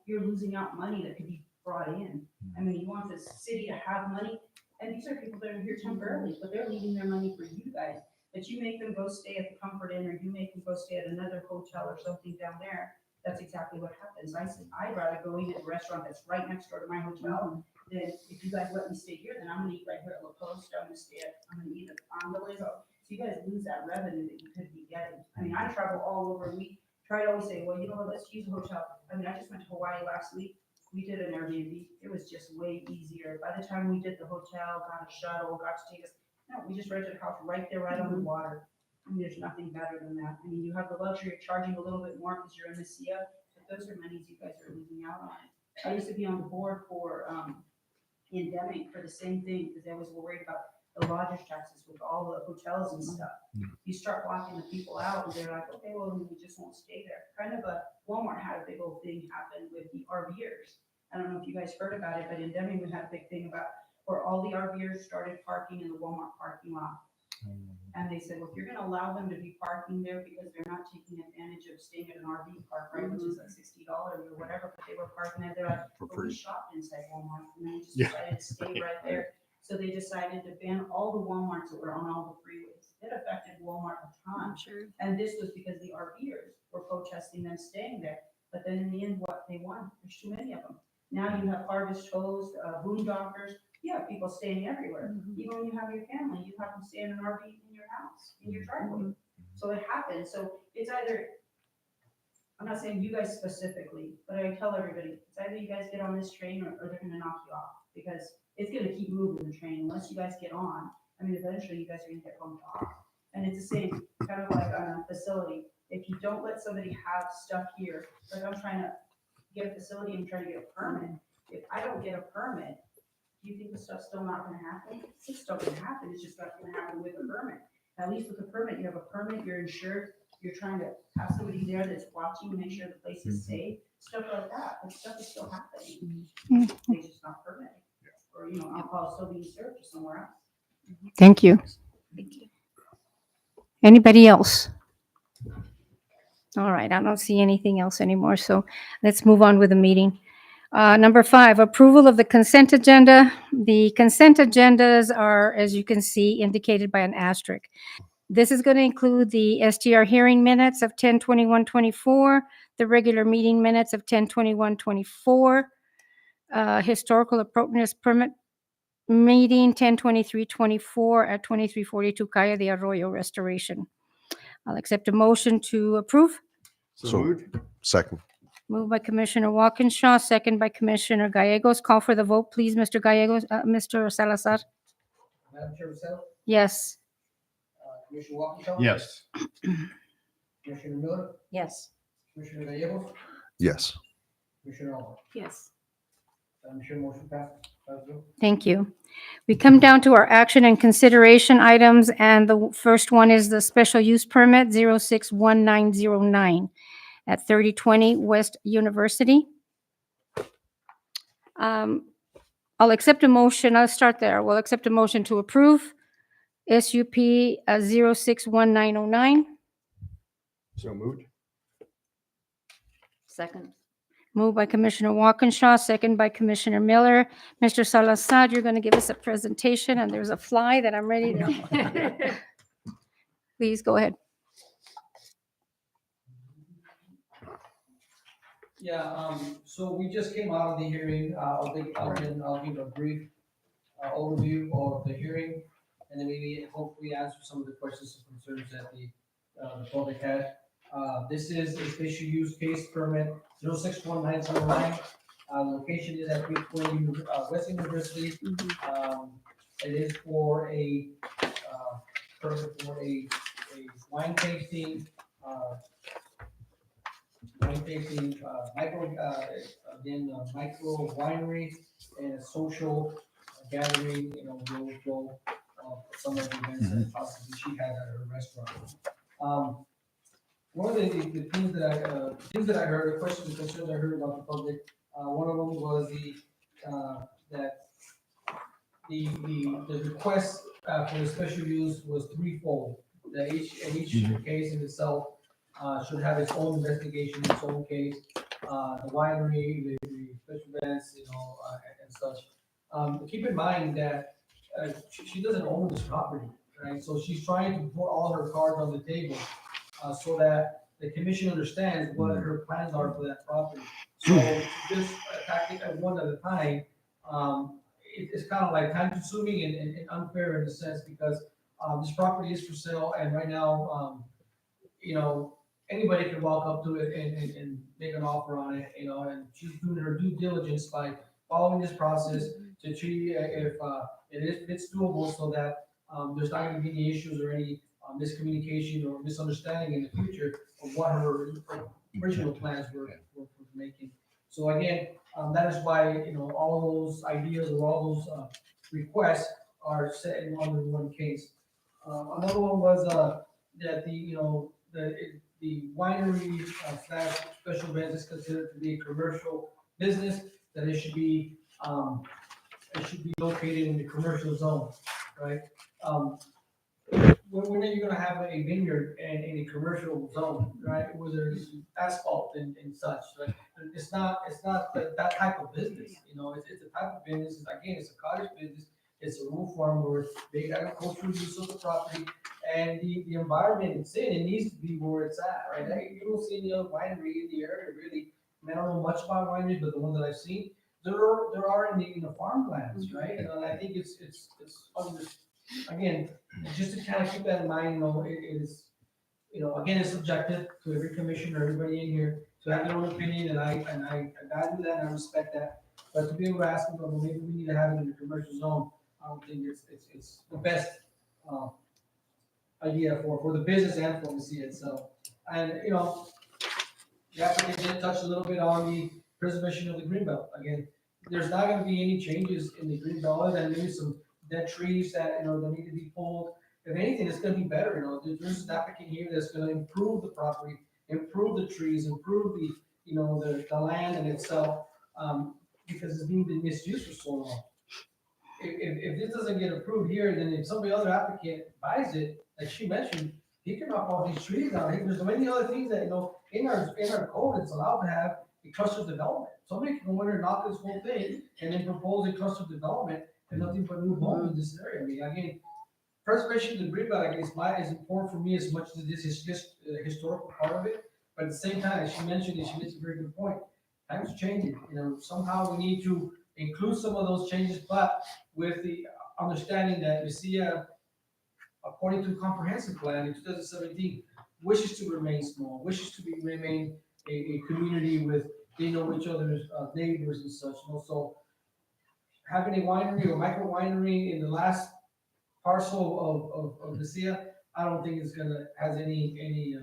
you're losing out money that could be brought in. I mean, you want the city to have money, and these are people that are here temporarily, but they're leaving their money for you guys. But you make them go stay at the Comfort Inn, or you make them go stay at another hotel or something down there. That's exactly what happens. I said, I'd rather go eat at a restaurant that's right next door to my hotel than if you guys let me stay here, then I'm gonna eat right here at La Poste. I'm gonna eat at Andales. So you guys lose that revenue that you could be getting. I mean, I travel all over. We try to always say, well, let's use a hotel. I mean, I just went to Hawaii last week. We did an Airbnb. It was just way easier. By the time we did the hotel, got a shuttle, got to take us, we just rented a house right there, right on the water. I mean, there's nothing better than that. I mean, you have the luxury of charging a little bit more because you're in the Mesilla, but those are monies you guys are losing out on. I used to be on the board for Endemic for the same thing, because I was worried about the lodgers taxes with all the hotels and stuff. You start blocking the people out, and they're like, okay, well, we just won't stay there. Kind of Walmart had a big old thing happen with the RVers. I don't know if you guys heard about it, but Endemic we had a big thing about where all the RVers started parking in the Walmart parking lot. And they said, well, if you're gonna allow them to be parking there because they're not taking advantage of staying at an RV park, right, which is like $60 or whatever, but they were parking it there, but we shopped inside Walmart, and then we just decided to stay right there. So they decided to ban all the Walmarts that were on all the freeways. It affected Walmart a ton. Sure. And this was because the RVers were protesting them staying there. But then in the end, what they want, there's too many of them. Now you have Harvest Toast, Boondockers, you have people staying everywhere. Even when you have your family, you have them stay in an RV in your house, in your driveway. So it happens. So it's either, I'm not saying you guys specifically, but I tell everybody, it's either you guys get on this train or they're gonna knock you off. Because it's gonna keep moving the train unless you guys get on. I mean, eventually you guys are gonna get bumped off. And it's the same, kind of like on a facility. If you don't let somebody have stuff here, like I'm trying to get a facility, I'm trying to get a permit. If I don't get a permit, do you think the stuff's still not gonna happen? It's still gonna happen, it's just not gonna happen with a permit. At least with a permit, you have a permit, you're insured, you're trying to have somebody there that's watching, make sure the place is safe, stuff like that, but stuff is still happening. They just not permitted. Or, alcohol still being served to somewhere else. Thank you. Anybody else? All right, I don't see anything else anymore, so let's move on with the meeting. Number 5, approval of the consent agenda. The consent agendas are, as you can see, indicated by an asterisk. This is going to include the STR hearing minutes of 10/21/24, the regular meeting minutes of 10/21/24, historical appropriateness permit meeting 10/23/24 at 2342 Calle de Arroyo Restoration. I'll accept a motion to approve. So moved. Second. Moved by Commissioner Walkinshaw, second by Commissioner Gallegos. Call for the vote, please, Mr. Gallegos, Mr. Salazar. Madam Chair, Marcelo, Yes. Commissioner Walkinshaw. Yes. Commissioner Miller, Yes. Commissioner Gallegos, Yes. Commissioner Alvarez. Yes. Madam Chair, motion passed. Thank you. We come down to our action and consideration items, and the first one is the special use permit 061909 at 3020 West University. I'll accept a motion. I'll start there. We'll accept a motion to approve SUP 061909. So moved. Second. Moved by Commissioner Walkinshaw, second by Commissioner Miller. Mr. Salazar, you're going to give us a presentation, and there's a fly that I'm ready to. Please go ahead. Yeah, so we just came out of the hearing. I'll give a brief overview of the hearing, and then maybe hopefully answer some of the questions and concerns that the public had. This is a special use case permit 061909. Location is at 320 West University. It is for a permit for a wine tasting, micro winery and a social gathering, the overflow of some of the events that possibly she had at her restaurant. One of the things that I heard, the questions and concerns I heard about the public, one of them was the request for the special use was threefold. That each case in itself should have its own investigation, its own case. The winery, the special events, and such. Keep in mind that she doesn't own this property, right? So she's trying to put all her cards on the table so that the commission understands what her plans are for that property. So to just attack it one at a time, it's kind of like time consuming and unfair in a sense because this property is for sale and right now, anybody can walk up to it and make an offer on it, and she's doing her due diligence by following this process to see if it's doable so that there's not going to be any issues or any miscommunication or misunderstanding in the future of what her original plans were making. So again, that is why, all those ideas or all those requests are set in under one case. Another one was that the winery slash special event is considered to be a commercial business, that it should be located in the commercial zone, right? When are you gonna have a vineyard in a commercial zone, right? Where there's asphalt and such, right? It's not that type of business, it's a type of business, again, it's a cottage business, it's a roof farm where big agricultural use of the property, and the environment it's in, it needs to be where it's at, right? You don't see any other winery in the area really I don't know much about wineries, but the ones that I've seen, there are in the farmlands, right? And I think it's again, just to kind of keep that in mind, it is, again, it's subjective to every commissioner, everybody in here, to have their own opinion, and I value that and I respect that. But to be able to ask them, well, maybe we need to have it in the commercial zone, I don't think it's the best, idea for the business and for the city itself. And, the applicant did touch a little bit on the preservation of the greenbelt. Again, there's not gonna be any changes in the greenbelt other than maybe some dead trees that, that need to be pulled. If anything, it's gonna be better, there's an applicant here that's gonna improve the property, improve the trees, improve the land in itself, because it's being misused for so long. If this doesn't get approved here, then if somebody other applicant buys it, like she mentioned, he can knock all these trees down. There's so many other things that, in our code, it's allowed to have a cluster development. Somebody can go in and knock this whole thing and then propose a cluster development and nothing but new homes in this area. I mean, again, preservation of the green belt, I guess, is important for me as much as this is just the historical part of it. But at the same time, as she mentioned, and she makes a very good point, times changing, somehow we need to include some of those changes, but with the understanding that Messiah, according to comprehensive plan in 2017, wishes to remain small, wishes to remain a community with, they know each other's neighbors and such. So having a winery or micro winery in the last parcel of Messiah, I don't think it's has any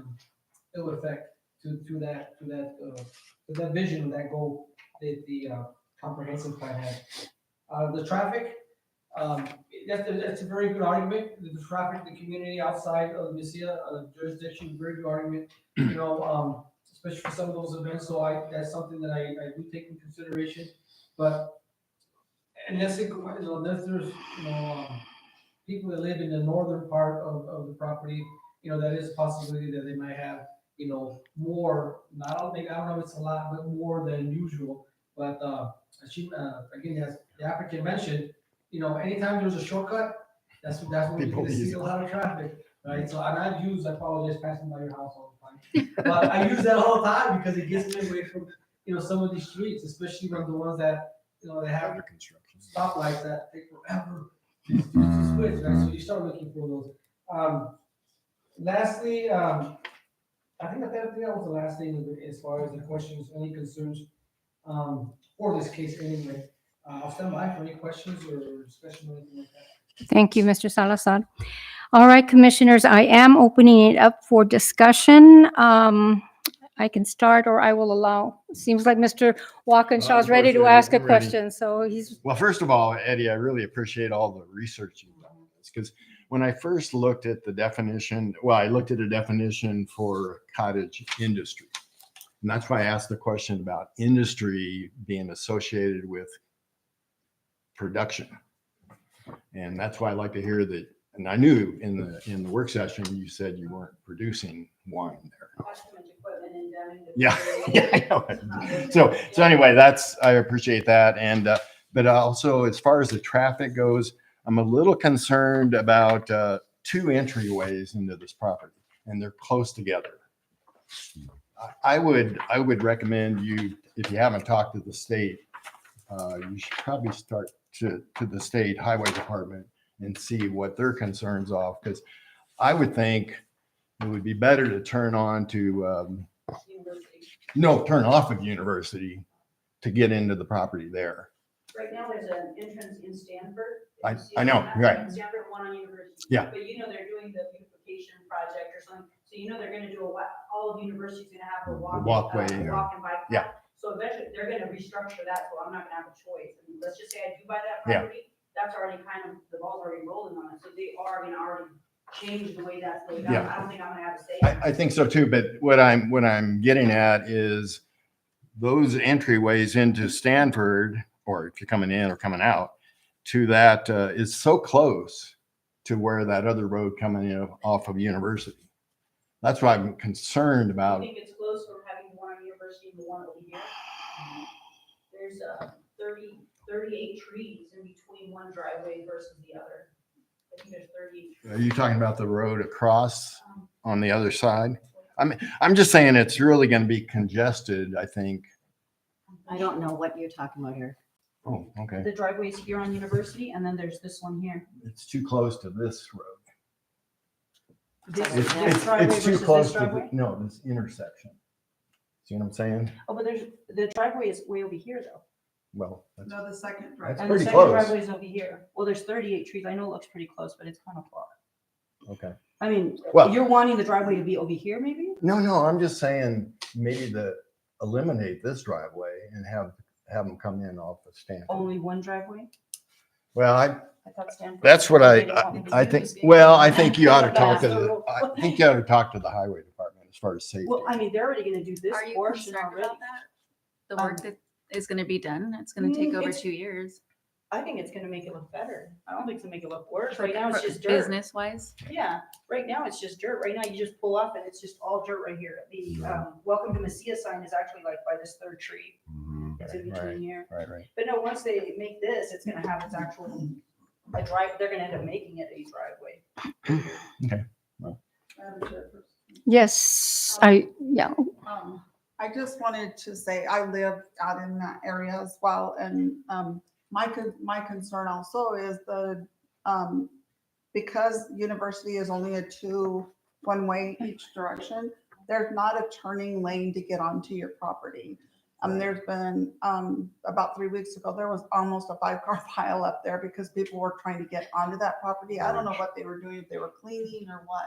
ill effect to that vision, that goal that the comprehensive plan had. The traffic, that's a very good argument. The traffic, the community outside of Messiah jurisdiction, very good argument. Especially for some of those events. So that's something that I do take into consideration. But unless there's people that live in the northern part of the property, that is a possibility that they might have more. I don't know if it's a lot, but more than usual. But again, as the applicant mentioned, anytime there's a shortcut, that's when you're People gonna see use a it. lot of traffic, right? So, and I apologize passing by your house all the time, but I use that all the time because it gets me away from, some of these streets, especially when the ones that, they have Under construction. stoplights that take forever to switch, right? So you start looking for those. Lastly, I think that was the last thing as far as the questions, any concerns, for this case anyway. I'll stand by for any questions or discussion or anything like that. Thank you, Mr. Salazar. All right, commissioners, I am opening it up for discussion. I can start or I will allow. Seems like Mr. Walkinshaw is ready to ask a I'm ready. question, so he's, Well, first of all, Eddie, I really appreciate all the research you've done on this, because when I first looked at the definition, I looked at a definition for cottage industry. And that's why I asked the question about industry being associated with production. And that's why I like to hear that. And I knew in the work session, you said you weren't producing wine there. Equipment and down into. Yeah, I know. So anyway, I appreciate that. And, but also as far as the traffic goes, I'm a little concerned about, two entryways into this property, and they're close together. I would recommend you, if you haven't talked to the state, you should probably start to the state highway department and see what their concerns are, because I would think it would be better to turn on to, turn off of University to get into the property there. Right now, there's an entrance in Stanford. I know, right. In Stanford, one on University. Yeah. But they're doing the beautification project or something, so they're gonna do all of University's gonna have a Walkway, yeah. walk and bike. Yeah. path. So eventually, they're gonna restructure that, so I'm not gonna have a choice. I mean, let's just say I do buy that Yeah. property, that's already the ball's already rolling on it, so they are gonna already change the way that's laid out. Yeah. I don't think I'm gonna have to say. I think so too, but what I'm getting at is those entryways into Stanford, or if you're coming in or coming out, to that is so close to where that other road coming in off of University. That's why I'm concerned I about. think it's close from having the one on University and the one over here. There's 38 trees in between one driveway versus the other. I think there's 38 trees. Are you talking about the road across on the other side? I'm just saying it's really going to be congested, I think, I don't know what you're talking about here. Oh, okay. The driveway's here on University, and then there's this one here. It's too close to this road. This, It's, this it's, driveway it's too versus close this to the, driveway? no, this intersection. See what I'm saying? Oh, but there's, the driveway is way over here though. Well, that's, No, the second that's driveway. And the pretty second close. driveway is over here. Well, there's 38 trees. I know it looks pretty close, but it's kind of far. Okay. I mean, Well- you're wanting the driveway to be over here maybe? No, no, I'm just saying maybe eliminate this driveway and have them come in off of Stanford. Only one driveway? Well, I thought Stanford. that's what they didn't want me to I do think, this. well, I think you ought to That's talk to the rule. I think you ought to talk to the highway department as far as safety. Well, I mean, they're already gonna do this Are you portion concerned already. about that? The work that is going to be done? It's going to take over It's- 2 years. I think it's gonna make it look better. I don't think it's gonna make it look worse. Right now, it's just dirt. Business wise. Yeah, right now, it's just dirt. Right now, you just pull up and it's just all dirt right here. The, welcome to Messia sign is actually like by this third tree. It's in between here. Right. But no, once they make this, it's gonna have its actual, a drive, they're gonna end up making it a driveway. Madam Chairperson. Yes, yeah. I just wanted to say, I live out in that area as well, and, my concern also is because university is only one-way each direction, there's not a turning lane to get onto your property. There's been, about 3 weeks ago, there was almost a 5-car pile up there because people were trying to get onto that property. I don't know what they were doing, if they were cleaning or what,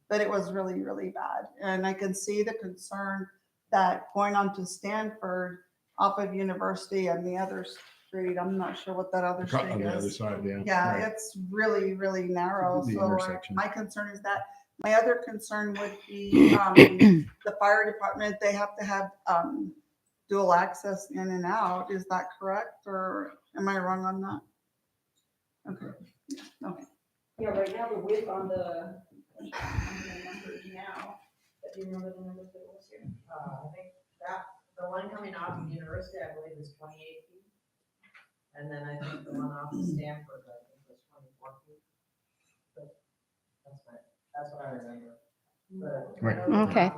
but it was really, really bad. And I can see the concern that going on to Stanford off of University and the other street, I'm not sure what that other street On the other is. side, yeah. Yeah, Right. it's really, really narrow. The So intersection. my concern is that. My other concern would be the fire department, they have to have dual access in and out. Is that correct? Or am I wrong on that? Okay, yeah, okay. Yeah, right now, the width on the numbers now, do you remember the numbers that it was here? I think that, the one coming off of University, I believe is 28 feet. And then I think the one off of Stanford, I think was 24 feet. But that's what I remember. But Right. Okay.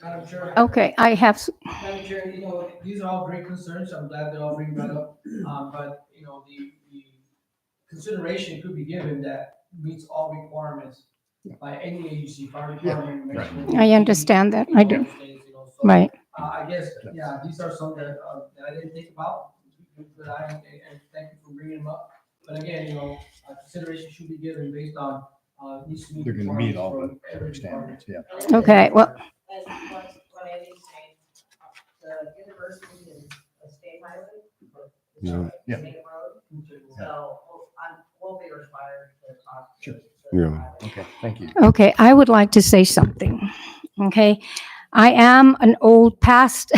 Madam Chair. Okay, I have, Madam Chair, these are all great concerns. I'm glad they're all being brought up. But, the consideration could be given that meets all requirements by any agency, fire department. Right. municipal, I understand that. I do. so, right. I guess, yeah, these are some that I didn't think about, but and thank you for bringing them up. But again, consideration should be given based on, needs to meet. They're gonna meet all requirements the for every department. standards, yeah. Okay, well, As what Andy's saying, the university is a state highway. Yeah. Yeah. State road, so we'll be required to talk. Sure. Yeah. Okay, thank you. okay, I would like to say something. Okay, I am an old past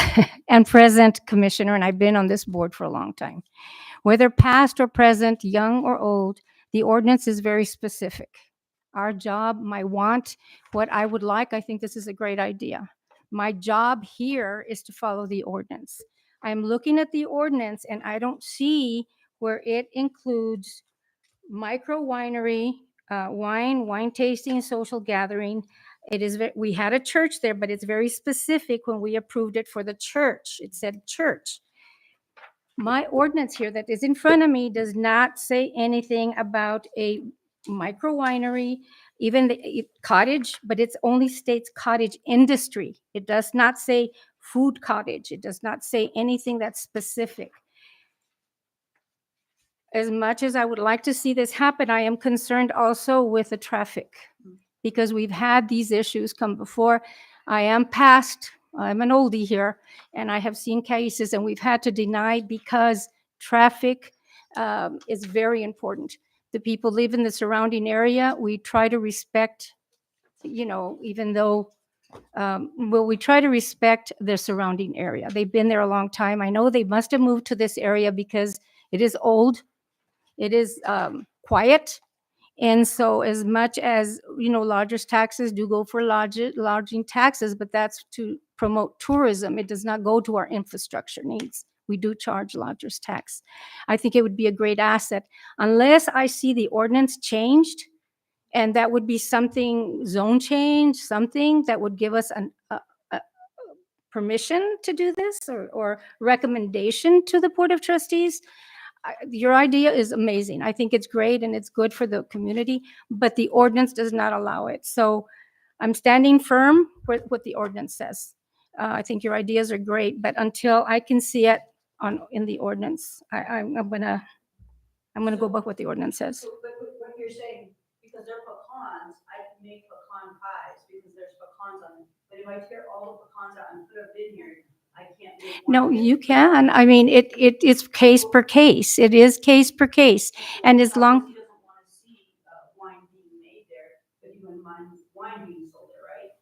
and present commissioner, and I've been on this board for a long time. Whether past or present, young or old, the ordinance is very specific. Our job, my want, what I would like, I think this is a great idea. My job here is to follow the ordinance. I'm looking at the ordinance and I don't see where it includes micro winery, wine tasting, social gathering. It is, we had a church there, but it's very specific when we approved it for the church. It said church. My ordinance here that is in front of me does not say anything about a micro winery, even the cottage, but it only states cottage industry. It does not say food cottage. It does not say anything that's specific. As much as I would like to see this happen, I am concerned also with the traffic because we've had these issues come before. I'm an oldie here, and I have seen cases and we've had to deny because traffic is very important. The people live in the surrounding area. We try to respect, even though, we try to respect their surrounding area. They've been there a long time. I know they must have moved to this area because it is old. It is quiet. And so as much as, lodgers taxes do go for lodging taxes, but that's to promote tourism. It does not go to our infrastructure needs. We do charge lodgers tax. I think it would be a great asset unless I see the ordinance changed. And that would be something, zone change, something that would give us permission to do this or recommendation to the Board of Trustees, your idea is amazing. I think it's great and it's good for the community, but the ordinance does not allow it. So I'm standing firm with what the ordinance says. I think your ideas are great, but until I can see it in the ordinance, I'm gonna go by what the ordinance says. So, but what you're saying, because they're pecans, I can make pecan pies because there's pecans on them. But if I tear all the pecans out and put a vineyard, I can't make one. No, you can. I mean, it is case per case. It is case per case. And as long, He doesn't want to see wine being made there, but you wouldn't mind wine being sold there, right?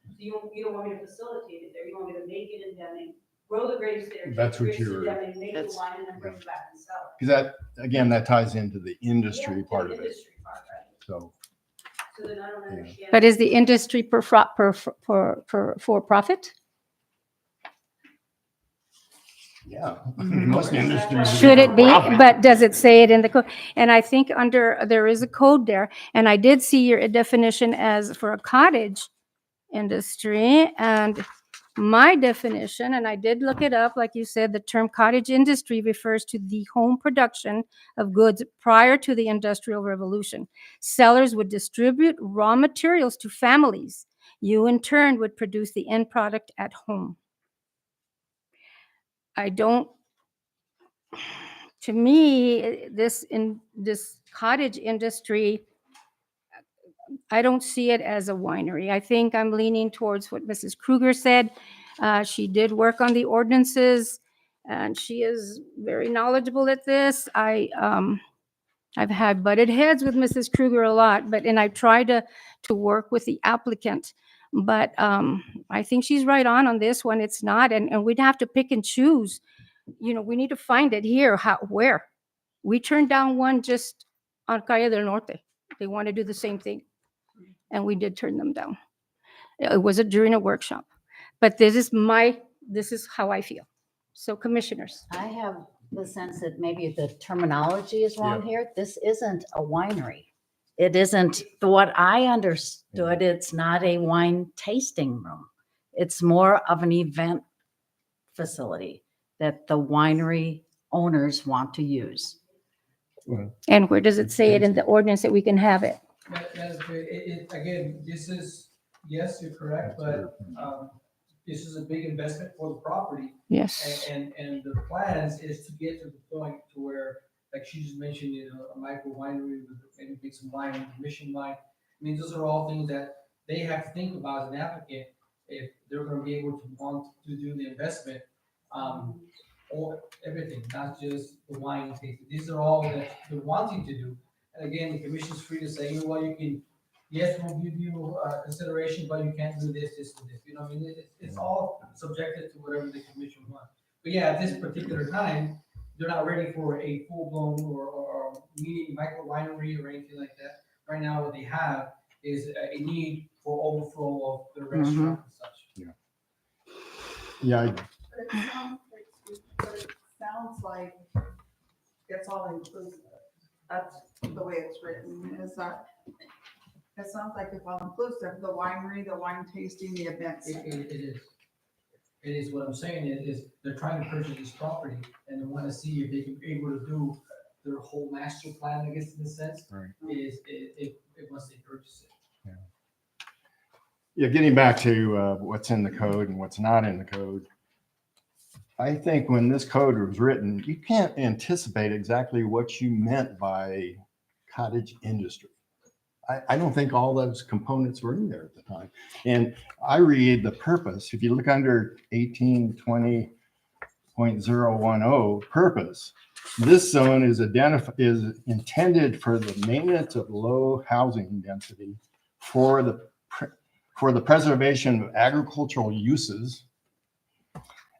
So you don't want me to facilitate it there. You want me to make it and then grow the grapes there. That's what grapes to you're- them and make the wine and then bring it back and sell it. Because that, again, that ties into the industry Yeah, part the of it. industry part, right? So, So then I don't understand. but is the industry for profit? yeah, most industries. Should it be? profit. But does it say it in the code? And I think there is a code there. And I did see your definition as for a cottage industry. And my definition, and I did look it up, like you said, the term cottage industry refers to the home production of goods prior to the Industrial Revolution. Sellers would distribute raw materials to families. You in turn would produce the end product at home. To me, this cottage industry, I don't see it as a winery. I think I'm leaning towards what Mrs. Kruger said. She did work on the ordinances, and she is very knowledgeable at this. I've had butted heads with Mrs. Kruger a lot, and I try to work with the applicant. But I think she's right on this one. It's not, and we'd have to pick and choose. We need to find it here. Where? We turned down one just on Calle del Norte. They want to do the same thing, and we did turn them down. It was during a workshop, but this is how I feel. So, commissioners, I have the sense that maybe the terminology is wrong here. This isn't a winery. It isn't what I understood. It's not a wine tasting room. It's more of an event facility that the winery owners want to use. and where does it say it in the ordinance that we can have it? Again, this is, yes, you're correct, but this is a big investment for the property. Yes. And the plans is to get to the point to where, like she just mentioned, a micro winery with maybe make some wine, mission wine. I mean, those are all things that they have to think about as an applicant if they're going to be able to want to do the investment, or everything, not just the wine tasting. These are all that they're wanting to do. And again, the commission's free to say, you can, yes, we'll give you consideration, but you can't do this, this, and this. I mean, it's all subjected to whatever the commission wants. But yeah, at this particular time, they're not ready for a full-blown or mini micro winery or anything like that. Right now, what they have is a need for overflow of the restaurant and such. Yeah, But it sounds like it's all inclusive. That's the way it's written, is that it sounds like it's all inclusive, the winery, the wine tasting, the events. It is. It is what I'm saying is they're trying to purchase this property and they want to see if they can be able to do their whole master plan, I guess, in a sense, right. is it once they purchase it. Yeah, getting back to what's in the code and what's not in the code. I think when this code was written, you can't anticipate exactly what you meant by cottage industry. I don't think all those components were in there at the time. And I read the purpose. If you look under 1820.010 purpose, this zone is intended for the maintenance of low housing density for the preservation of agricultural uses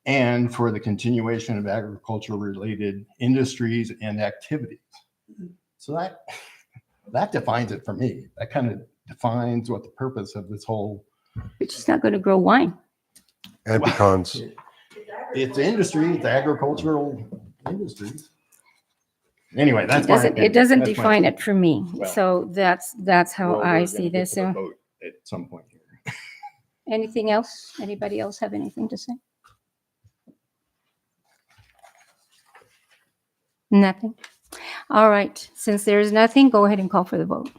and for the continuation of agricultural related industries and activities. So that defines it for me. That kind of defines what the purpose of this whole. It's just not going to grow wine. And pecans. It's industry, it's agricultural industries. Anyway, that's It doesn't define it for me. Well, So that's how I see this. At some point here. Anything else? Anybody else have anything to say? Nothing. All right. Since there is nothing, go ahead and call for the vote.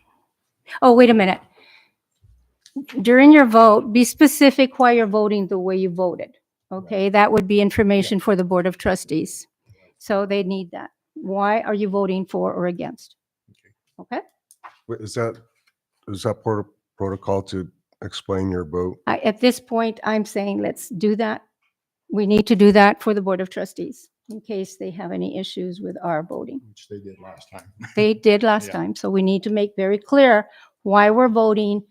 Oh, wait a minute. During your vote, be specific why you're voting the way you voted. Okay, that would be information for the Board of Trustees. So they need that. Why are you voting for or against? Okay? Wait, is that protocol to explain your vote? At this point, I'm saying let's do that. We need to do that for the Board of Trustees in case they have any issues with our voting. Which they did last time. They did last Yeah. time, so we need to make very clear why we're voting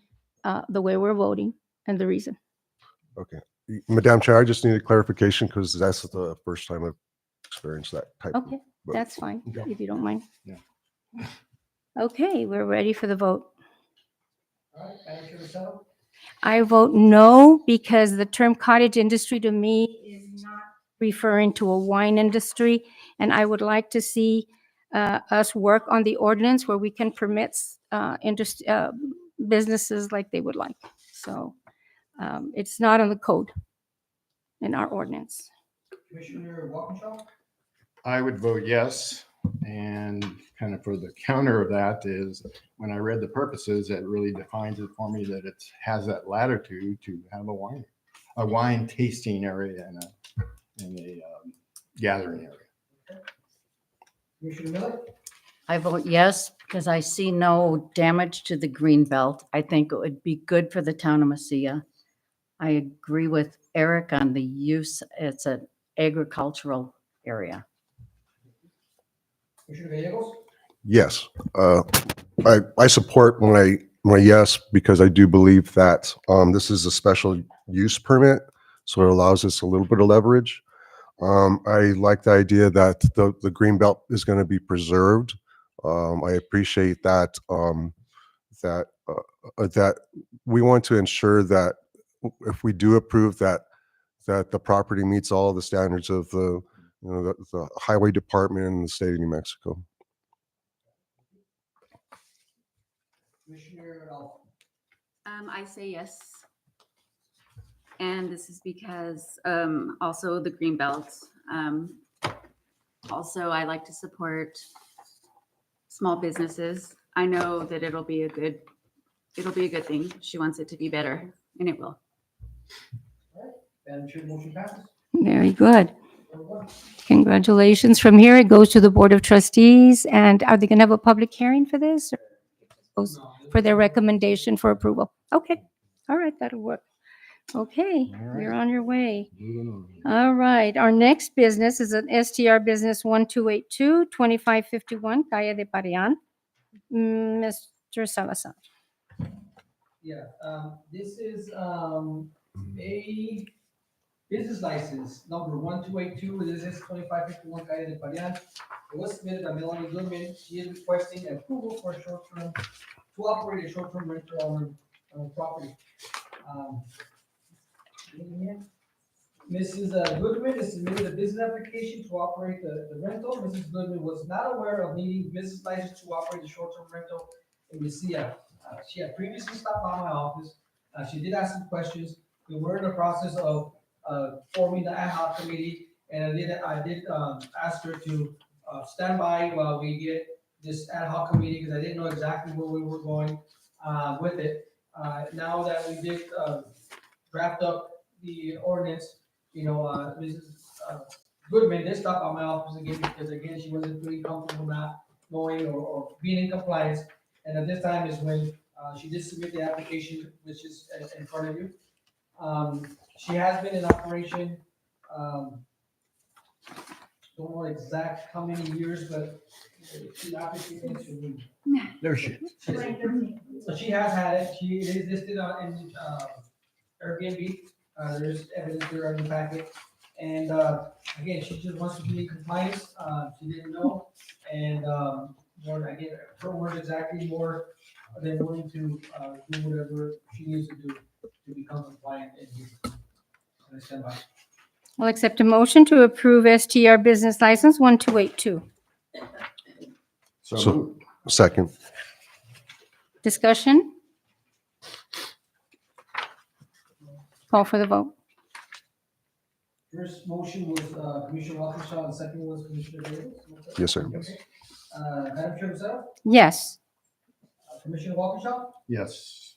the way we're voting and the reason. Okay. Madam Chair, I just need a clarification because that's the first time I've experienced that type of Okay, vote. that's fine, Okay. if you don't mind. Yeah. Okay, we're ready for the vote. All right, Madam Chair, Michelle? I vote no because the term cottage industry to me is not referring to a wine industry. And I would like to see us work on the ordinance where we can permit businesses like they would like. So it's not on the code in our ordinance. Commissioner Walkinshaw? I would vote yes. And kind of for the counter of that is when I read the purposes, it really defines it for me that it has that latitude to have a wine tasting area and a gathering area. Commissioner Miller? I vote yes because I see no damage to the green belt. I think it would be good for the town of Mesilla. I agree with Eric on the use. It's an agricultural area. Commissioner Gallegos? Yes. I support my yes because I do believe that this is a special use permit, so it allows us a little bit of leverage. I like the idea that the green belt is going to be preserved. I appreciate that that we want to ensure that if we do approve that the property meets all the standards of the highway department in the state of New Mexico. Commissioner Alfonso? I say yes. And this is because also the green belt. Also, I like to support small businesses. I know that it'll be a good thing. She wants it to be better, and it will. Madam Chair, motion passes. Very good. Number one. Congratulations. From here, it goes to the Board of Trustees. And are they going to have a public hearing for this? Or goes for their recommendation for approval? Okay. All right, that'll work. Okay, All right. you're on your way. Moving on. All right, our next business is an STR business 1282, 2551 Calle de Parian. Mr. Salazar. Yeah, this is a business license number 1282. This is 2551 Calle de Parian. It was submitted by Melanie Goodman. She is requesting approval for a short-term, to operate a short-term rental on the property. Mrs. Goodman has submitted a business application to operate the rental. Mrs. Goodman was not aware of needing business license to operate a short-term rental in Mesilla. She had previously stopped by my office. She did ask some questions. We were in the process of forming the ad hoc committee, and I did ask her to stand by while we get this ad hoc committee, because I didn't know exactly where we were going with it. Now that we did draft up the ordinance, Mrs. Goodman did stop by my office again, because again, she wasn't really comfortable not knowing or being in compliance. And at this time is when she did submit the application, which is in front of you. She has been in operation, don't know exact how many years, but the application. There she is. So she has had it. She is listed in Airbnb. There's evidence there in the packet. And again, she just wants to be in compliance. She didn't know. And again, her words exactly, more than willing to do whatever she needs to do to become compliant and use it. And I stand by. I'll accept a motion to approve STR business license 1282. So- moved. Second. Discussion? call for the vote. First motion was Commissioner Walkinshaw, and second was Commissioner Davis. Yes, sir. Okay. Madam Chair Lucero, Yes. Commissioner Walkinshaw, Yes.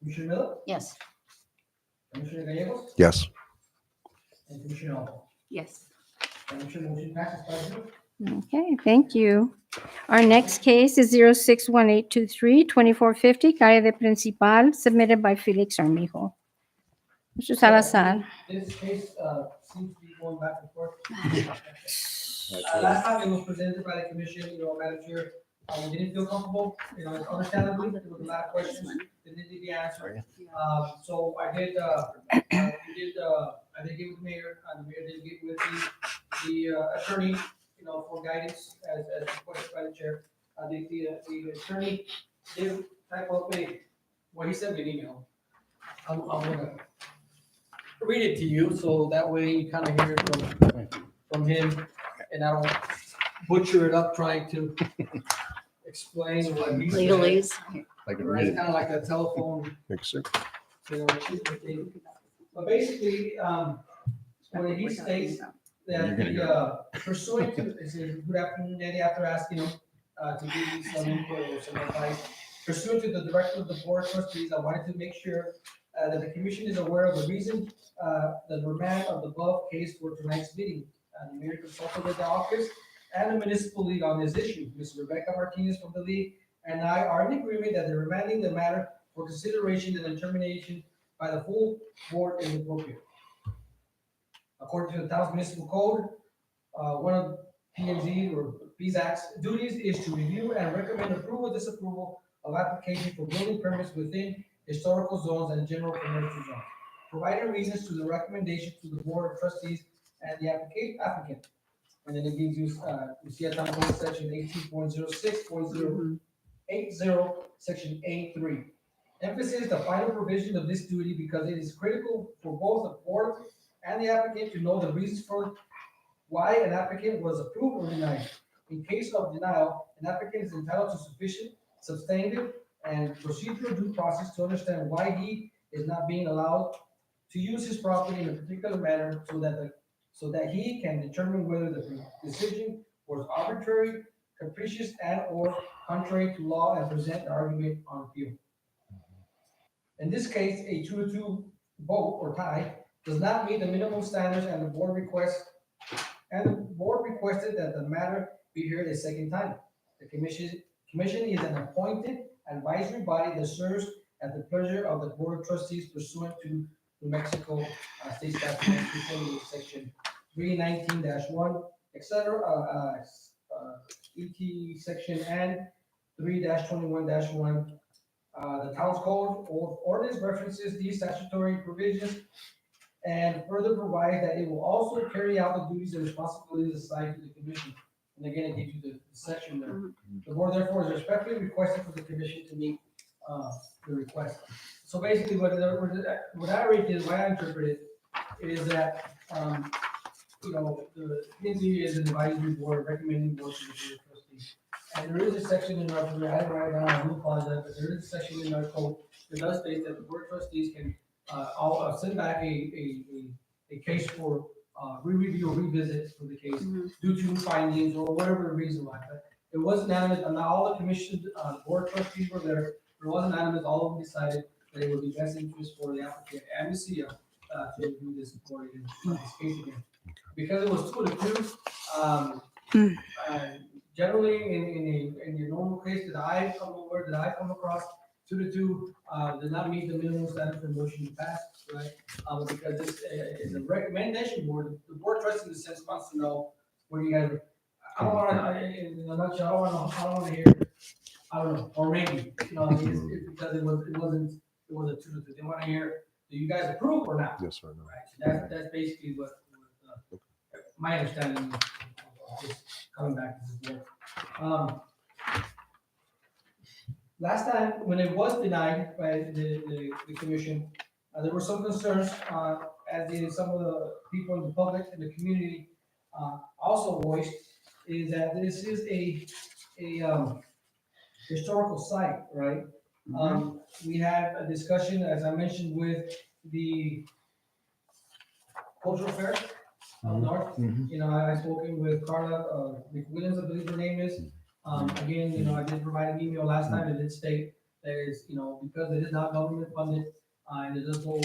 Commissioner Miller, Yes. Commissioner Gallegos, Yes. and Commissioner Alvarez. Yes. Madam Chair, motion passes 5-0. Okay, thank you. Our next case is 061823 2450 Calle de Principal, submitted by Felix Armijo. Mr. Salazar. This case seems to be going back and forth. Last time it was presented by the commission, Madam Chair, we didn't feel comfortable, understandably, there was a lot of questions that needed to be answered. So I did, I did get with the mayor, and the mayor did get with the attorney, for guidance as requested by the chair. The attorney did type up he sent me an email. I'm gonna read it to you, so that way you kind of hear it from him, and I don't butcher it up trying to explain what he said. Legalese. I can Right, read it's it. kind of like a telephone, Thanks, sir. thing. But basically, when he states that You're gonna the pursuant to, it says, good afternoon, Eddie, after asking him to give me some input or some advice. Pursuant to the directive of the board of trustees, I wanted to make sure that the commission is aware of the reason the remand of the above case for tonight's meeting. The mayor consulted with the office and the municipal league on this issue. Ms. Rebecca Martinez from the league and I are in agreement that the remanding the matter for consideration and determination by the full board is appropriate. According to the town's municipal code, one of PMZ or PZAC's duties is to review and recommend approval or disapproval of applications for building permits within historical zones and general commercial zones. Providing reasons to the recommendation to the board of trustees and the applicant. And then it gives you, you see at town code section 18.06.080, section A3. Emphasis the final provision of this duty because it is critical for both the board and the applicant to know the reasons for why an applicant was approved or denied. In case of denial, an applicant is entitled to sufficient, substantive, and procedural due process to understand why he is not being allowed to use his property in a particular manner so that he can determine whether the decision was arbitrary, capricious, and or contrary to law and present an argument on appeal. In this case, a 2-2 vote or tie does not meet the minimum standards and the board requested that the matter be heard a second time. The commission is an appointed advisory body that serves at the pleasure of the board of trustees pursuant to New Mexico State Statute 248, section 319-1, etc., ET section and 3-21-1. The town's code or ordinance references these statutory provisions and further provide that it will also carry out the duties and responsibilities assigned to the commission. And again, it gives you the section there. The board therefore is respectfully requested for the commission to meet the request. So basically, what I read is, what I interpret it, is that, the PNC is an advisory board recommending board to the board of trustees. And there is a section in our, I didn't write it down, I do apologize, but there is a section in our code that does state that the board of trustees can I'll send back a case for re-review or revisit for the case due to findings or whatever the reason why. But it was unanimous, and all the commission, board trustees were there. It was unanimous, all of them decided that it would be best interest for the applicant and the CEO to review this report in this case again. Because it was 2-2, generally in your normal case that I come across, 2-2 does not meet the minimum standard for motion to pass, right? Because this is a recommendation board. The board trustees in the sense wants to know what you guys. I don't want to, in a nutshell, I don't want to hear. I don't know, or maybe it's because it wasn't. It was a 2-2. They want to hear. Do you guys approve or not? Yes or no? Right. So that's basically what my understanding of this coming back to this board. Last time, when it was denied by the commission, there were some concerns, as did some of the people in the public and the community also voiced, is that this is a historical site, right? We had a discussion, as I mentioned, with the cultural fair up north. Mhm. You know, I've spoken with Carla, McWilliams, I believe her name is. Again, you know, I did provide an email last time, and did state there is, you know, because it is not government funded, and there's no,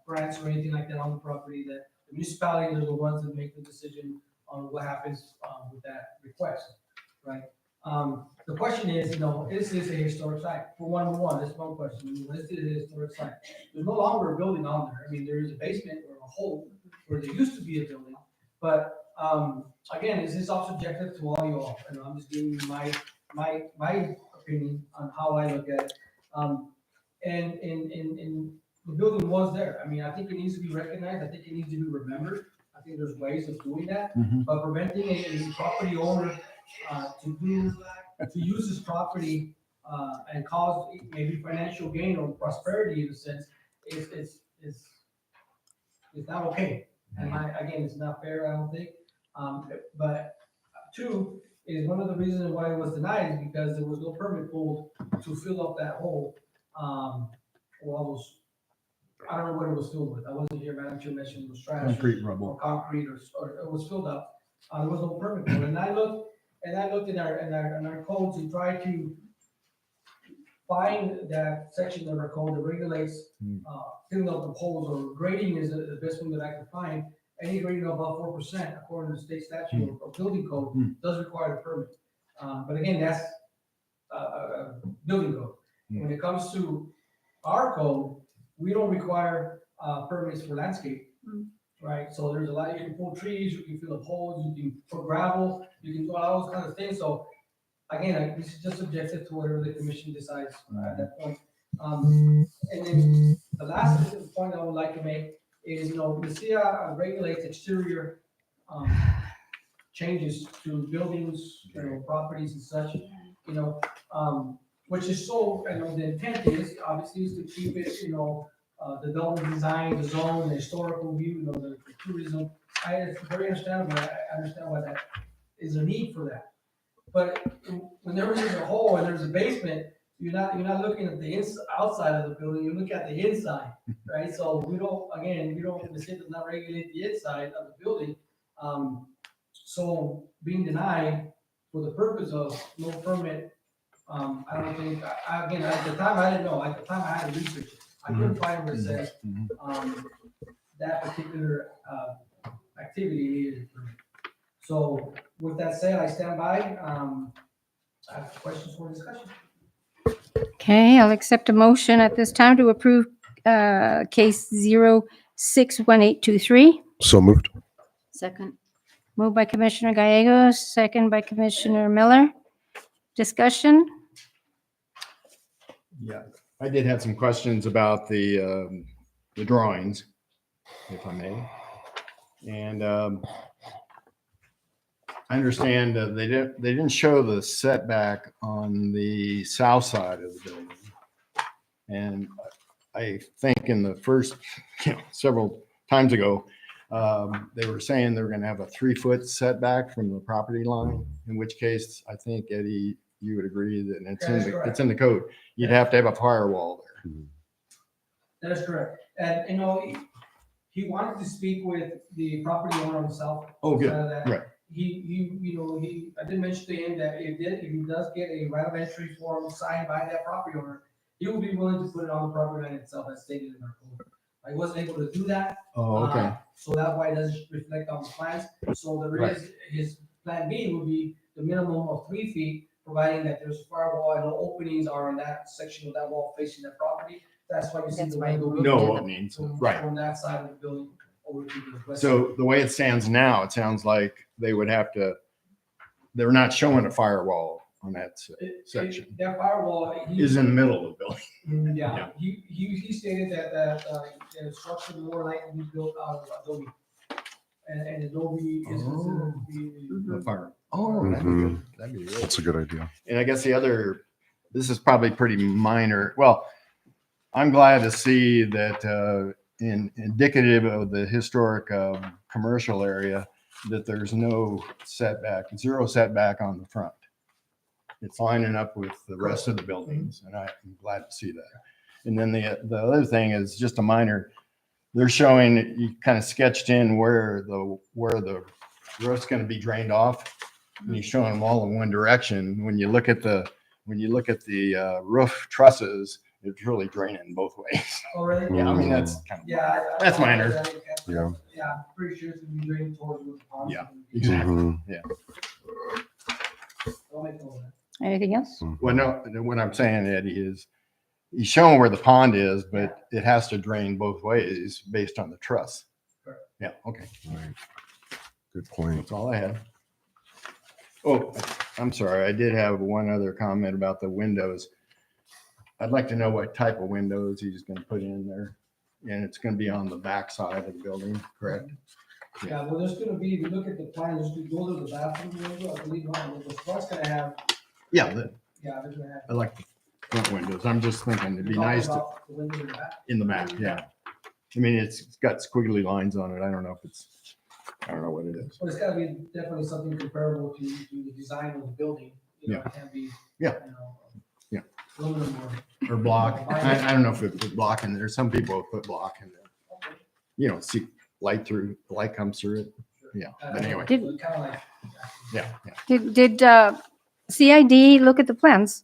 grants or anything like that on the property, that the municipalities are the ones that make the decision on what happens, with that request, right? The question is, you know, is this a historic site? For one, that's one question. I mean, is it a historic site? There's no longer a building on there. I mean, there is a basement or a hole where there used to be a building. But, again, is this all subjective to all you all? And I'm just giving you my opinion on how I look at it. And the building was there. I mean, I think it needs to be recognized. I think it needs to be remembered. I think there's ways of doing that. Mhm. But preventing a property owner, to use this property, and cause maybe financial gain or prosperity in a sense, is not okay. And again, it's not fair, I don't think. But two, is one of the reasons why it was denied is because there was no permit pulled to fill up that hole. Or all those, I don't know what it was filled with. I wasn't here, Madam Chair mentioned it was trash. Concrete Or rubble. concrete, or it was filled up. There was no permit pulled. And I looked in our codes and tried to find that section of our code that regulates, filling up the holes, or grading is the best one that I could find. Any grading above 4%, according to the state statute or building code, does require a permit. But again, that's a building code. When it comes to our code, we don't require permits for landscape, right? So there's a lot, you can pull trees, you can fill up holes, you can put gravel, you can do all those kinds of things. So again, this is just subjective to whatever the commission decides at that point. And then the last point I would like to make is, you know, the CIA regulates exterior changes to buildings, you know, properties and such, you know, which is so, you know, the intent is obviously is to keep it, you know, the development design, the zone, the historical view, you know, the tourism. It's very understandable. I understand why that is a need for that. But when there is a hole and there's a basement, you're not looking at the outside of the building, you look at the inside, right? So the city does not regulate the inside of the building. So being denied for the purpose of no permit, I don't think, again, at the time, I didn't know, at the time I had to research it. I couldn't find where it says, that particular, activity needed a permit. So with that said, I stand by. I have questions for discussion. Okay, I'll accept a motion at this time to approve case 061823. So moved. Second. Moved by Commissioner Gallegos, second by Commissioner Miller. Discussion? Yeah, I did have some questions about the drawings, if I may. And I understand they didn't show the setback on the south side of the building. And I think in the first, several times ago, they were saying they were going to have a 3-foot setback from the property line, in which case I think, Eddie, you would agree that it's in the code. You'd have to have a firewall there. That is correct. And, you know, he wanted to speak with the property owner on the south. Oh, good. side of that. Right. I did mention to him that if he does get a right of entry form signed by that property owner, he will be willing to put it on the property line itself as stated in our code. I wasn't able to do that. Oh, okay. So that's why it doesn't reflect on the plans. So there is, his plan B would be the minimum of 3 feet, providing that there's a firewall and no openings are in that section of that wall facing that property. That's why you see That's the why window. we No did the- openings, From right. from that side of the building over to the west. So the way it stands now, it sounds like they would have to, they're not showing a firewall on that section. That firewall. Is in the middle of the building. Yeah, he stated that the structure more likely be built out of Adobe. And Adobe is considered to be. The fire. Oh, that'd be Mhm. good. That'd be really. That's a good idea. And I guess this is probably pretty minor. Well, I'm glad to see that indicative of the historic commercial area, that there's no setback, 0 setback on the front. It's lining up with the rest of the buildings, and I'm glad to see that. And then the other thing is just a minor, they're showing, you kind of sketched in where the roof's going to be drained off. And he's showing them all in one direction. When you look at the roof trusses, it's really draining both ways. Oh, really? Yeah, I mean, that's kind of, Yeah. that's minor. Yeah. Yeah, I'm pretty sure it's gonna be draining towards the pond. Yeah, exactly. Mhm. Yeah. I'll make note of that. Anything else? Well, no, what I'm saying, Eddie, is he's showing where the pond is, but it has to drain both ways based on the truss. Correct. Yeah, okay. Right. Good point. That's all I had. Oh, I'm sorry. I did have one other comment about the windows. I'd like to know what type of windows he's going to put in there. And it's going to be on the back side of the building, correct? Yeah, well, there's gonna be, if you look at the plan, there's gonna go to the bathroom window, I believe, the front's gonna have, Yeah, yeah, they're gonna have. I like the front windows. I'm just thinking it'd be You're talking nice to, about the window in the back? in the back, yeah. I mean, it's got squiggly lines on it. I don't know if it's, I don't know what it is. But it's gotta be definitely something comparable to the design of the building. You know, Yeah. it can't be, Yeah. you know. Yeah. Aluminum Or block. I don't know if it put block in there. Some people put block in there. You know, see light through, the light comes through it. Yeah, but anyway. Did- Kind of like. Yeah, yeah. Did CID look at the plans?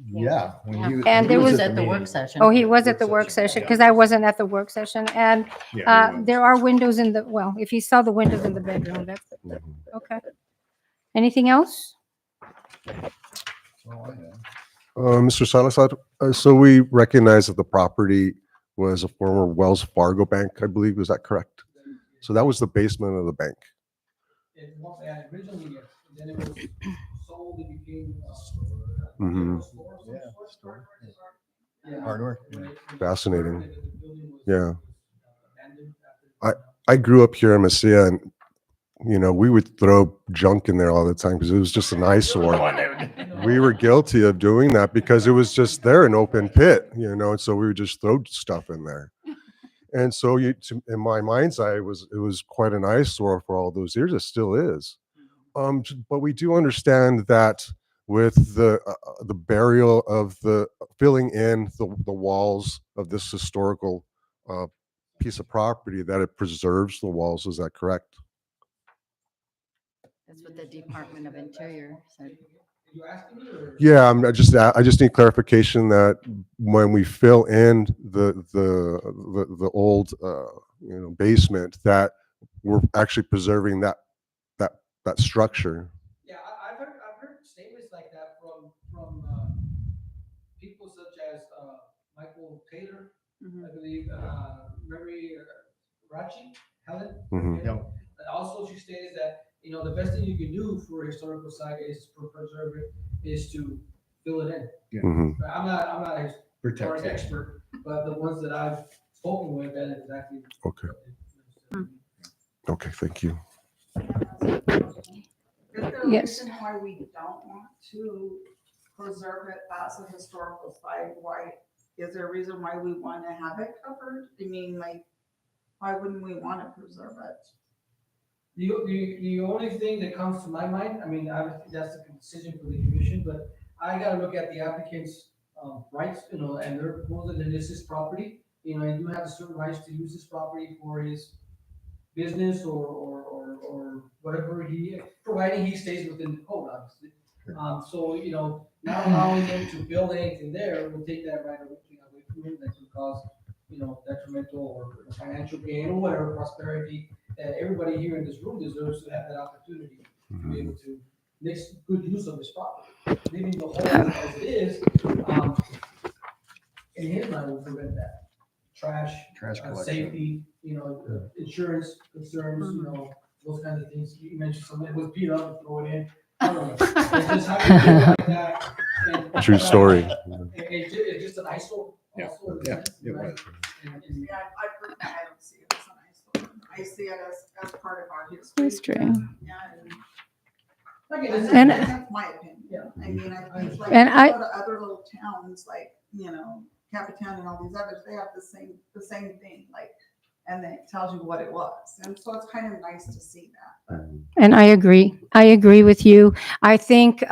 Yeah. when he was- And he there was was- at At the work meeting. session. Oh, he was at the work session because I wasn't at the work session. And Yeah, he was. there are windows in the, well, if you saw the windows in the bedroom, that's okay. Anything else? That's all I had. Mr. Salazar, so we recognize that the property was a former Wells Fargo bank, I believe. Is that correct? So that was the basement of the bank. It was, yeah, originally, yes, and then it was sold, it became. Mhm. Yeah, store. Yeah. Hardware. Fascinating. The building was- Yeah. abandoned after- I grew up here in Mesilla, and we would throw junk in there all the time because it was just an eyesore. We were guilty of doing that because it was just there, an open pit, and so we would just throw stuff in there. And so, in my mind's eye, it was quite an eyesore for all those years. It still is. But we do understand that with the burial of the filling in the walls of this historical piece of property, that it preserves the walls. Is that correct? That's what the Department of Interior said. You asking me or? Yeah, I just need clarification that when we fill in the old basement, that we're actually preserving that structure. Yeah, I've heard statements like that from people such as Michael Taylor, Mhm. I believe, Mary Rachi, Helen. Mhm. okay? And also she stated that, the best thing you can do for a historical site is to preserve it, is to fill it in. Yeah. Mhm. I'm not a Protect historic it. expert, but the ones that I've spoken with, that is exactly. Okay. Okay, thank you. Is there a Yes. reason why we don't want to preserve it as a historical site? Why, is there a reason why we want to have it covered? I mean, like, why wouldn't we want to preserve it? The only thing that comes to my mind, I mean, obviously that's the decision for the commission, but I gotta look at the applicant's rights, and their proposal that this is property. He do have certain rights to use this property for his business or whatever providing he stays within the code, obviously. So, not allowing him to build anything there will take that right away from him, that could cause, detrimental or financial gain or whatever, prosperity. That everybody here in this room deserves to have that opportunity to be able to make good use of this property. Leaving the hole as it is, in his mind will prevent that. Trash collection. safety, insurance concerns, those kinds of things. You mentioned something with Peter, I'll throw it in. I don't know. It's just having to do like that. and- True story. It's just an eyesore. Yeah, also, in a yeah, sense, it right? was. And- Yeah, I don't see it as an eyesore. I see it as part of our history. History. Yeah, and Again, And- that's my opinion. Yeah. I mean, I think like, And you I- go to other little towns, like, Capitan and all these others, they have the same thing, like, and it tells you what it was. And so it's kind of nice to see that. And I agree. I agree with you. I think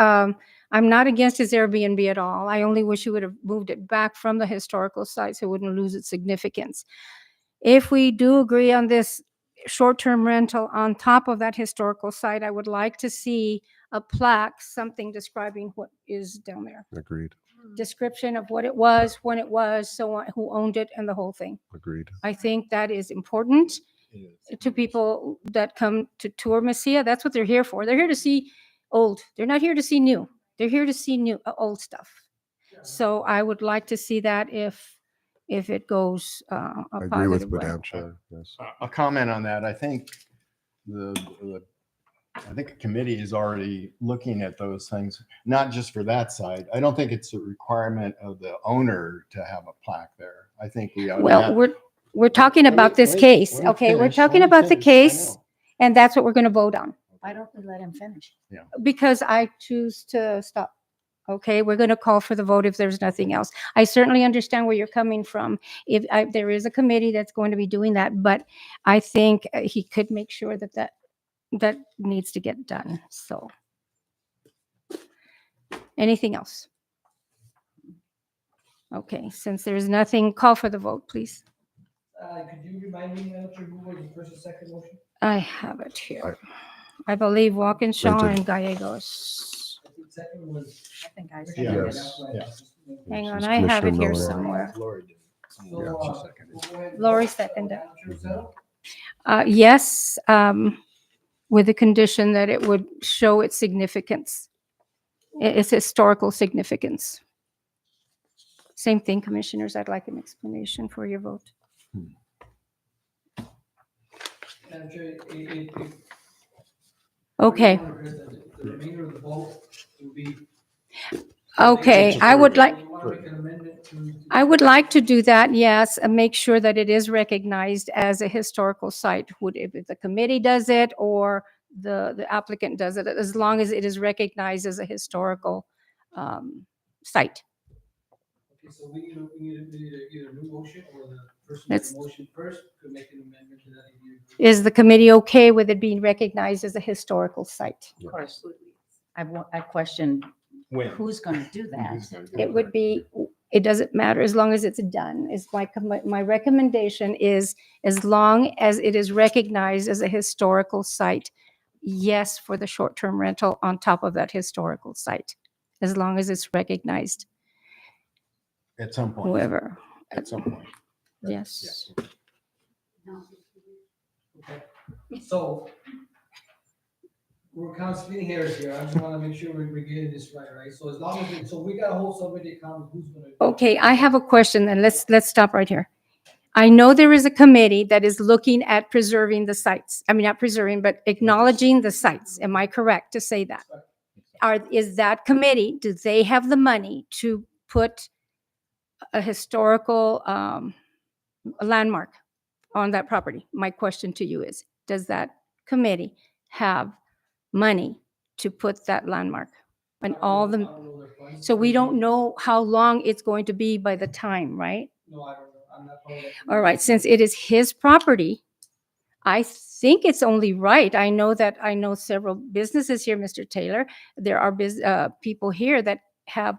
I'm not against his Airbnb at all. I only wish he would have moved it back from the historical site so it wouldn't lose its significance. If we do agree on this short-term rental on top of that historical site, I would like to see a plaque, something describing what is down there. Agreed. Description of what it was, when it was, so on, who owned it, and the whole thing. Agreed. I think that is important to people that come to tour Mesilla. That's what they're here for. They're here to see old. They're not here to see new. They're here to see new, old stuff. So I would like to see that if it goes a I agree with positive way. Madam Chair. Yes. A comment on that. I think I think a committee is already looking at those things, not just for that site. I don't think it's a requirement of the owner to have a plaque there. I think we ought to Well, have- we're talking about this case, let me okay? We're finish, talking let me about the finish. I case, know. and that's what we're going to vote on. Why don't we let him finish? Because I choose to stop. Okay, we're going to call for the vote if there's nothing else. I certainly understand where you're coming from. There is a committee that's going to be doing that, but I think he could make sure that needs to get done. So, anything else? Okay, since there's nothing, call for the vote, please. Could you remind me, Madam Chair, who was the first and second motion? I have it here. I believe Walkinshaw Printed. and Gallegos. I think second was. I think I Yes, seconded it. yes. Hang on, It's I have it Commissioner here Miller. somewhere. Lori did. So, Yeah, we'll she seconded. go ahead and Lori vote. seconded. Madam Chair, settle? Yes, with the condition that it would show its significance, its historical significance. Same thing, commissioners. I'd like an explanation for your vote. Madam Chair, Okay, the remainder of the vote will be. okay. I would like, You want to make an amendment to? I would like to do that, yes, and make sure that it is recognized as a historical site. If the committee does it or the applicant does it, as long as it is recognized as a historical site. Okay, so we need either a new motion or the person with Let's- the motion first could make an amendment to that. if you agree. Is the committee okay with it being recognized as a historical site? Of course. I questioned When? who's going to do that. Who's gonna do It would be, it doesn't matter as long as it's done. Is my recommendation is as long as it is recognized as a historical site, yes, for the short-term rental on top of that historical site, as long as it's recognized, At some point. whoever, At some point. Right. yes. Okay, so we're kind of splitting hairs here. I just want to make sure we're getting this right? So as long as, so we got a whole subcommittee account, who's gonna? Okay, I have a question then. Let's stop right here. I know there is a committee that is looking at preserving the sites. I mean, not preserving, but acknowledging the sites. Am I correct to say that? Is that committee, do they have the money to put a historical landmark on that property? My question to you is, does that committee have money to put that landmark? And all I the, don't know their funds. so we don't know how long it's going to be by the time, right? No, I don't know. I'm not part of that. All right, since it is his property, I think it's only right. I know several businesses here, Mr. Taylor. There are people here that have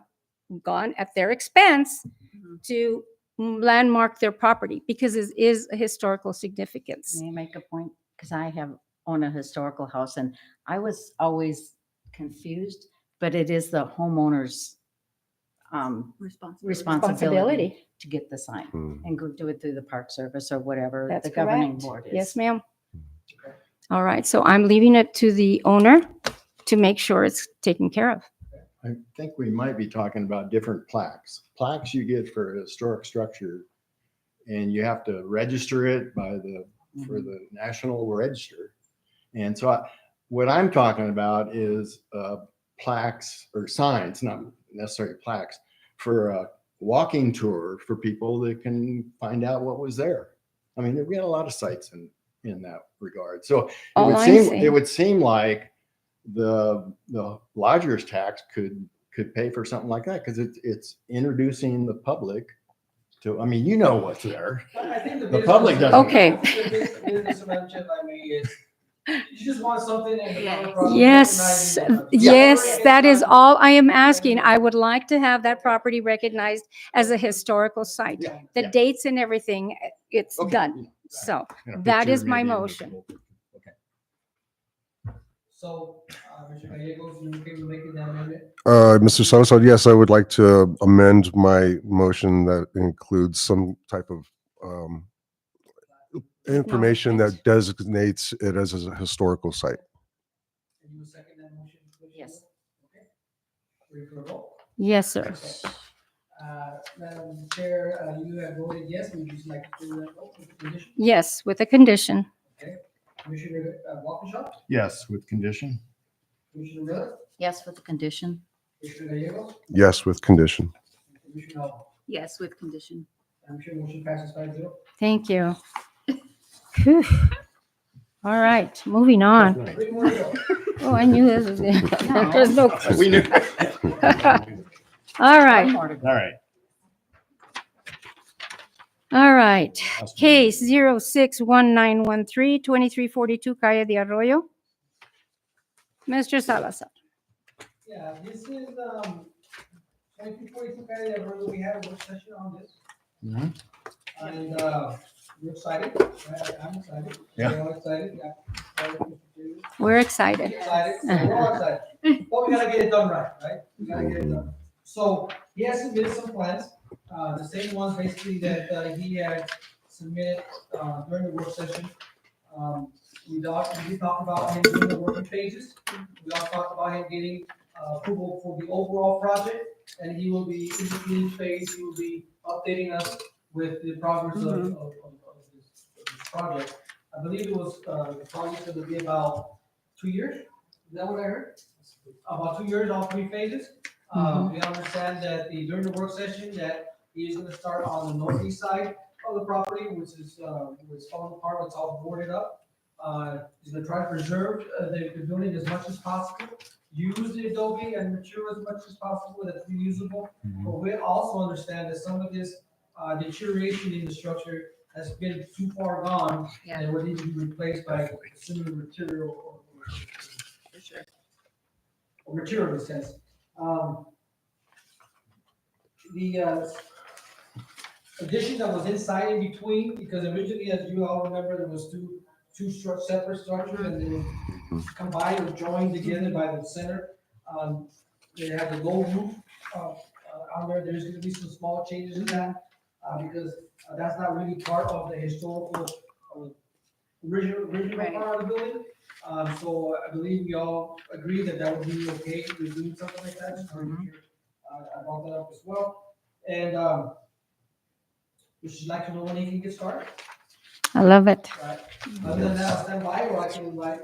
gone at their expense to landmark their property because it is a historical significance. May I make a point? Because I have owned a historical house and I was always confused, but it is the homeowner's responsibility to get the sign and go do it through the Park Service or whatever That's the governing correct. board is. Yes, ma'am. All right, so I'm leaving it to the owner to make sure it's taken care of. I think we might be talking about different plaques. Plaques you get for a historic structure, and you have to register it for the National Register. And so what I'm talking about is plaques or signs, not necessarily plaques, for a walking tour for people that can find out what was there. I mean, we got a lot of sites in that regard. So it would seem like the lodger's tax could pay for something like that because it's introducing the public to, I mean, you know what's there. I think The public doesn't. Okay. The business, Madam Chair, if I may, is You just want something and. Yes. Yes, yes, that is all I am asking. I would like to have that property recognized as a historical site. Yeah, The yeah. dates and everything, it's Okay, done. yeah. So And a that picture is my maybe of the motion. whole picture. Okay. So, Mr. Gallegos, you okay with making that amendment? Mr. Salazar, yes, I would like to amend my motion that includes some type of information that designates it as a historical site. And you will second that motion? Commissioner? Yes. Okay. Ready for a vote? Yes, sir. Madam Chair, you have voted yes. Would you just like to do that vote with the condition? Yes, with a condition. Okay. Commissioner Walkinshaw, Yes, with condition. Commissioner Miller, Yes, with the condition. Commissioner Gallegos, Yes, with condition. and Commissioner Alba. Yes, with condition. I'm sure motion passes 5-0. Thank you. Whew. All right, moving on. Three more to go. Oh, I knew this was it. There's no We knew. All right, All right. all right. Last one. Case 061913, 2342 Calle de Arroyo. Mr. Salazar. Yeah, this is, 2242 Calle de Arroyo. We had a work session on this. Mhm. And, we're excited. I'm excited. Yeah. We're all excited. Yeah. We're excited. Excited. So we're all excited. But we gotta get it done right? We gotta get it done. So he has submitted some plans, the same ones basically that he had submitted during the work session. We did talk about him doing the working phases. We also talked about him getting approval for the overall project, and he will be in between phase. He will be updating us with the progress of this project. I believe it was the project going to be about 2 years. Is that what I heard? About 2 years, all three phases. We understand that during the work session that he is gonna start on the northeast side of the property, which is falling apart, it's all boarded up. He's gonna try to preserve the building as much as possible, use the adobe and material as much as possible that's reusable. But we also understand that some of this deterioration in the structure has been too far gone and would need to be replaced by similar material For sure. or material in a sense. The addition that was inside in between, because originally, as you all remember, there was two separate structures and they were combined or joined together by the center. They had the low roof on there. There's gonna be some small changes in that because that's not really part of the historical original part of the building. So I believe we all agree that that would be okay if we're doing something like that. Just wanted to make sure, I brought that up as well. And would you like to know when he can get started? I love it. Right. Other than that, I'll stand by or I can invite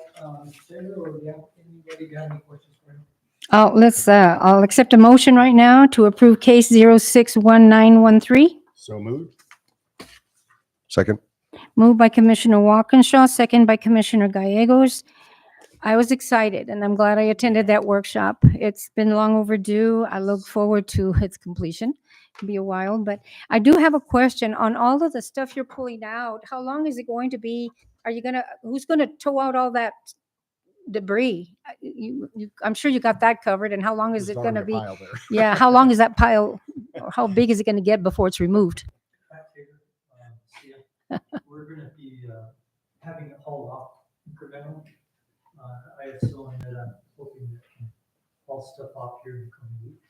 Taylor or the applicant, anybody got any questions for him? Oh, I'll accept a motion right now to approve case 061913. So moved. Second. Moved by Commissioner Walkinshaw, second by Commissioner Gallegos. I was excited and I'm glad I attended that workshop. It's been long overdue. I look forward to its completion. It'll be a while, but I do have a question on all of the stuff you're pulling out. How long is it going to be? Who's gonna tow out all that debris? I'm sure you got that covered. And how long is it gonna be? Yeah, how long is that pile? Or how big is it gonna get before it's removed? We're gonna be having it hauled off incrementally. I assume that I'm hoping that we can haul stuff off here in the coming weeks.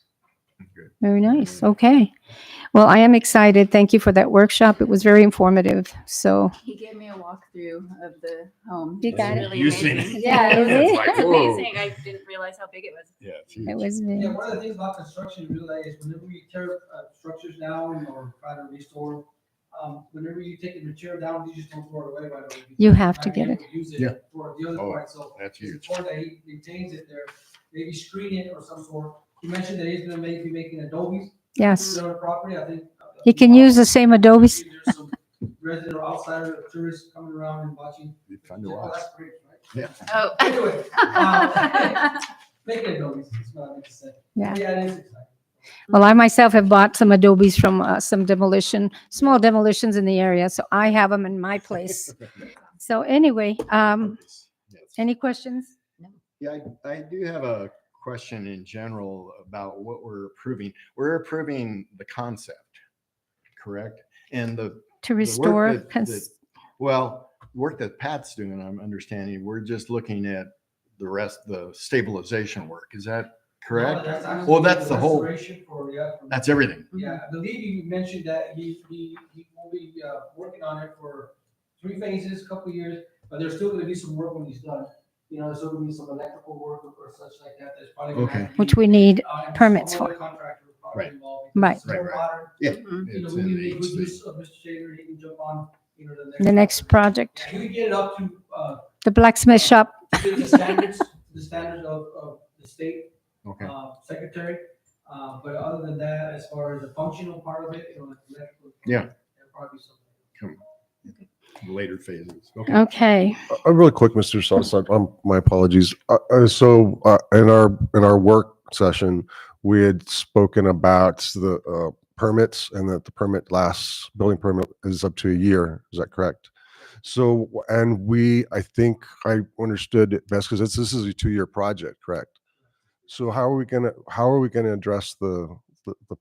Very nice. Okay. Well, I am excited. Thank you for that workshop. It was very informative. So He gave me a walkthrough of the home. You got it. Really You've seen amazing. it. Yeah, it It's is. like, It's whoa. amazing. I didn't realize how big it was. Yeah, it's huge. it was Yeah, very, one of the things about construction really is whenever you tear structures down or try to restore, whenever you take the material down, you just don't throw it away right away. You have to might be get able to Use Yeah. it for the other Oh, part, so. that's It's huge. important that he maintains it there, maybe screen it or some sort. You mentioned that he's gonna be making adobes. yes. On the property, I think. You can use the same adobes. There's some resident or outsider tourists coming around and watching. Be fun to Oh, watch. that's great, right? Yeah. Oh. Anyway, making adobes is what I meant to say. Yeah. Yeah, it is exciting. Well, I myself have bought some adobes from some small demolitions in the area. So I have them in my place. So anyway, Any questions? Yeah, I do have a question in general about what we're approving. We're approving the concept, correct? And the To work restore, well, work that Pat's doing, I'm understanding, we're just looking at the rest, the stabilization work. Is that correct? No, actually Well, that's the whole, restoration for, yeah. that's everything. Yeah, I believe you mentioned that he will be working on it for 3 phases, couple years, but there's still gonna be some work when he's done. You know, there's still gonna be some electrical work or such like that. There's probably gonna have to be, which we need and permits some other for. contractor will probably Right. involved Right. because it's more Right. modern. Yeah. You know, It's we in need the a good HC. use of Mr. Taylor. He can jump on, you know, The next project, Yeah, he can get it up to the blacksmith shop. to the standards of the state Okay. secretary. But other than that, as far as the functional part of it, you know, like electrical. Yeah. There'll probably be something. Come later phases. Okay. Okay. Really quick, Mr. Sosa, my apologies. In our work session, we had spoken about the permits and that the building permit is up to a year. Is that correct? So, and I think I understood it best because this is a 2-year project, correct? So how are we gonna address the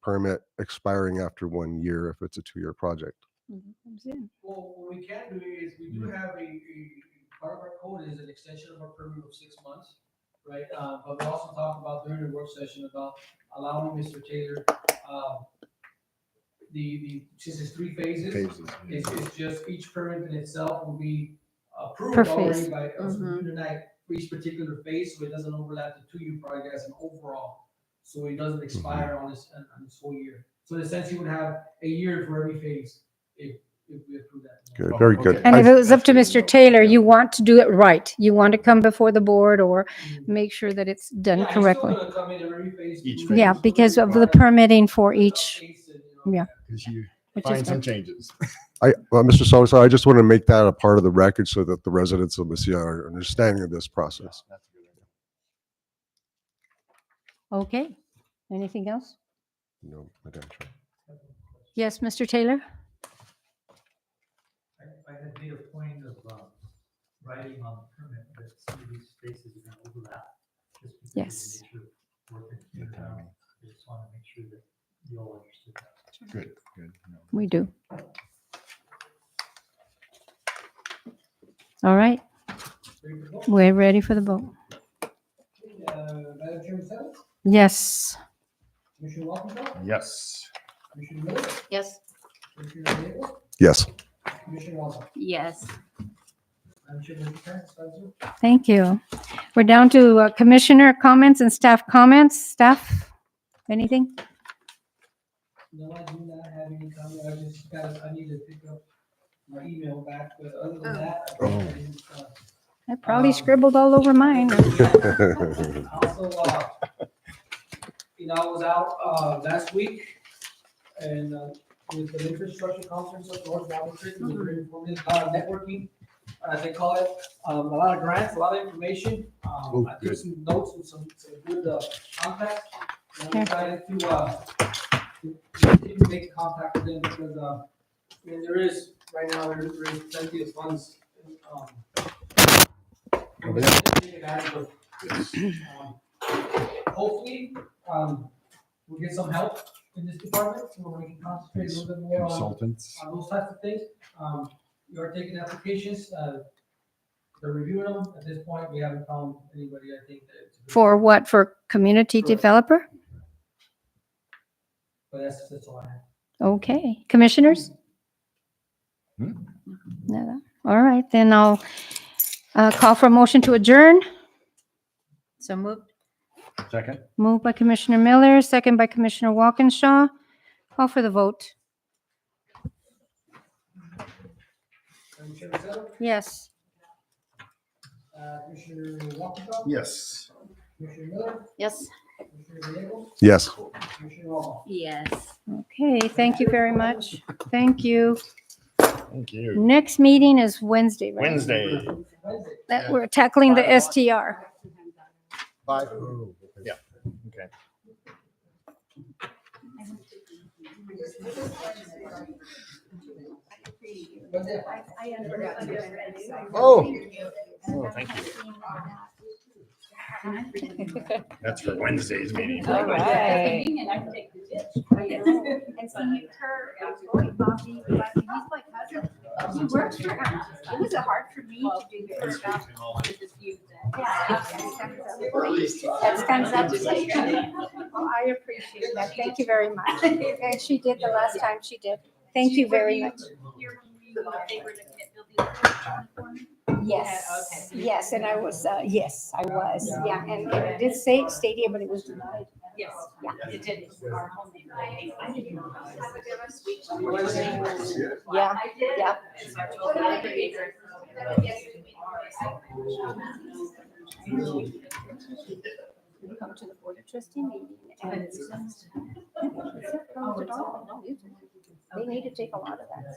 permit expiring after 1 year if it's a 2-year project? Well, what we can do is we do have a part of our code is an extension of our permit of 6 months, right? But we also talked about during the work session about allowing Mr. Taylor, since it's 3 phases, it's just each permit in itself will be approved Per already phase. by us tonight for each particular phase, so it doesn't overlap the 2-year project as an overall. So it doesn't expire on this whole year. So in a sense, you would have a year for every phase if we approve that. Good, very good. And if it was up to Mr. Taylor, you want to do it right. You want to come before the board or make sure that it's done Yeah, he's still correctly. gonna come in every phase. Each Yeah, phase. because of the permitting for each, yeah. Because you Which find is some good. changes. Mr. Sosa, I just want to make that a part of the record so that the residents of Mesilla are understanding of this process. That's a good idea. Okay. Anything else? No, Madam Chair. Yes, Mr. Taylor? I had made a point of writing on the permit that some of these spaces are gonna overlap. Just because of the Yes. nature of working here now. I just wanna make sure that you all understood that. Good, good. No. We do. All right. We're ready for the vote. Madam Chair, Marcelo? Yes. Commissioner Walkinshaw? Yes. Commissioner Miller? Yes. Commissioner Diego? Yes. Commissioner Walker? Yes. Madam Chair, motion passes 5-0. Thank you. We're down to commissioner comments and staff comments. Staff, anything? No, I do not have any comment. I need to pick up my email back, but other than that. I probably scribbled all over mine. Also, I was out last week and with the infrastructure conference of North Washington, it was very informative, a lot of networking, as they call it, a lot of grants, a lot of information. I took some notes and some good contacts. And I'm excited to make contact with them because there is right now there is plenty of funds. Take advantage of. Hopefully, we'll get some help in this department, so we can concentrate a little bit more Consultants. on those types of things. We are taking applications, they're reviewing them. At this point, we haven't found anybody, I think that. For what? For community Correct. developer? But that's all I have. Okay. Commissioners? No. All right, then I'll call for a motion to adjourn. So moved. Second. Moved by Commissioner Miller, second by Commissioner Walkinshaw. Call for the vote. Madam Chair, Marcelo? Yes. Commissioner Walkinshaw? Yes. Commissioner Miller? Yes. Commissioner Diego? Yes. Commissioner Walker? Yes. Okay, thank you very much. Thank you. Thank you. Next meeting is Wednesday, right? Wednesday. That we're tackling the STR. 5. Yeah. Okay. Oh. Oh, thank you. That's for Wednesday's meeting. All right. Convenient, I can take the ditch. And see, her employee, Bobby, he's my cousin. He works for her. It was hard for me to do this stuff. That's kind of well, I appreciate that. Thank you very much. And she did the last time she did. Thank you very much. Yes, yes, and I was, yes, I was, yeah, and it did say stadium, but it was denied. Yes, Yeah. it did. Our home name. Yeah, I did. yeah. So I told We come to the board of trustee meeting and it's just. They need to take a lot of that.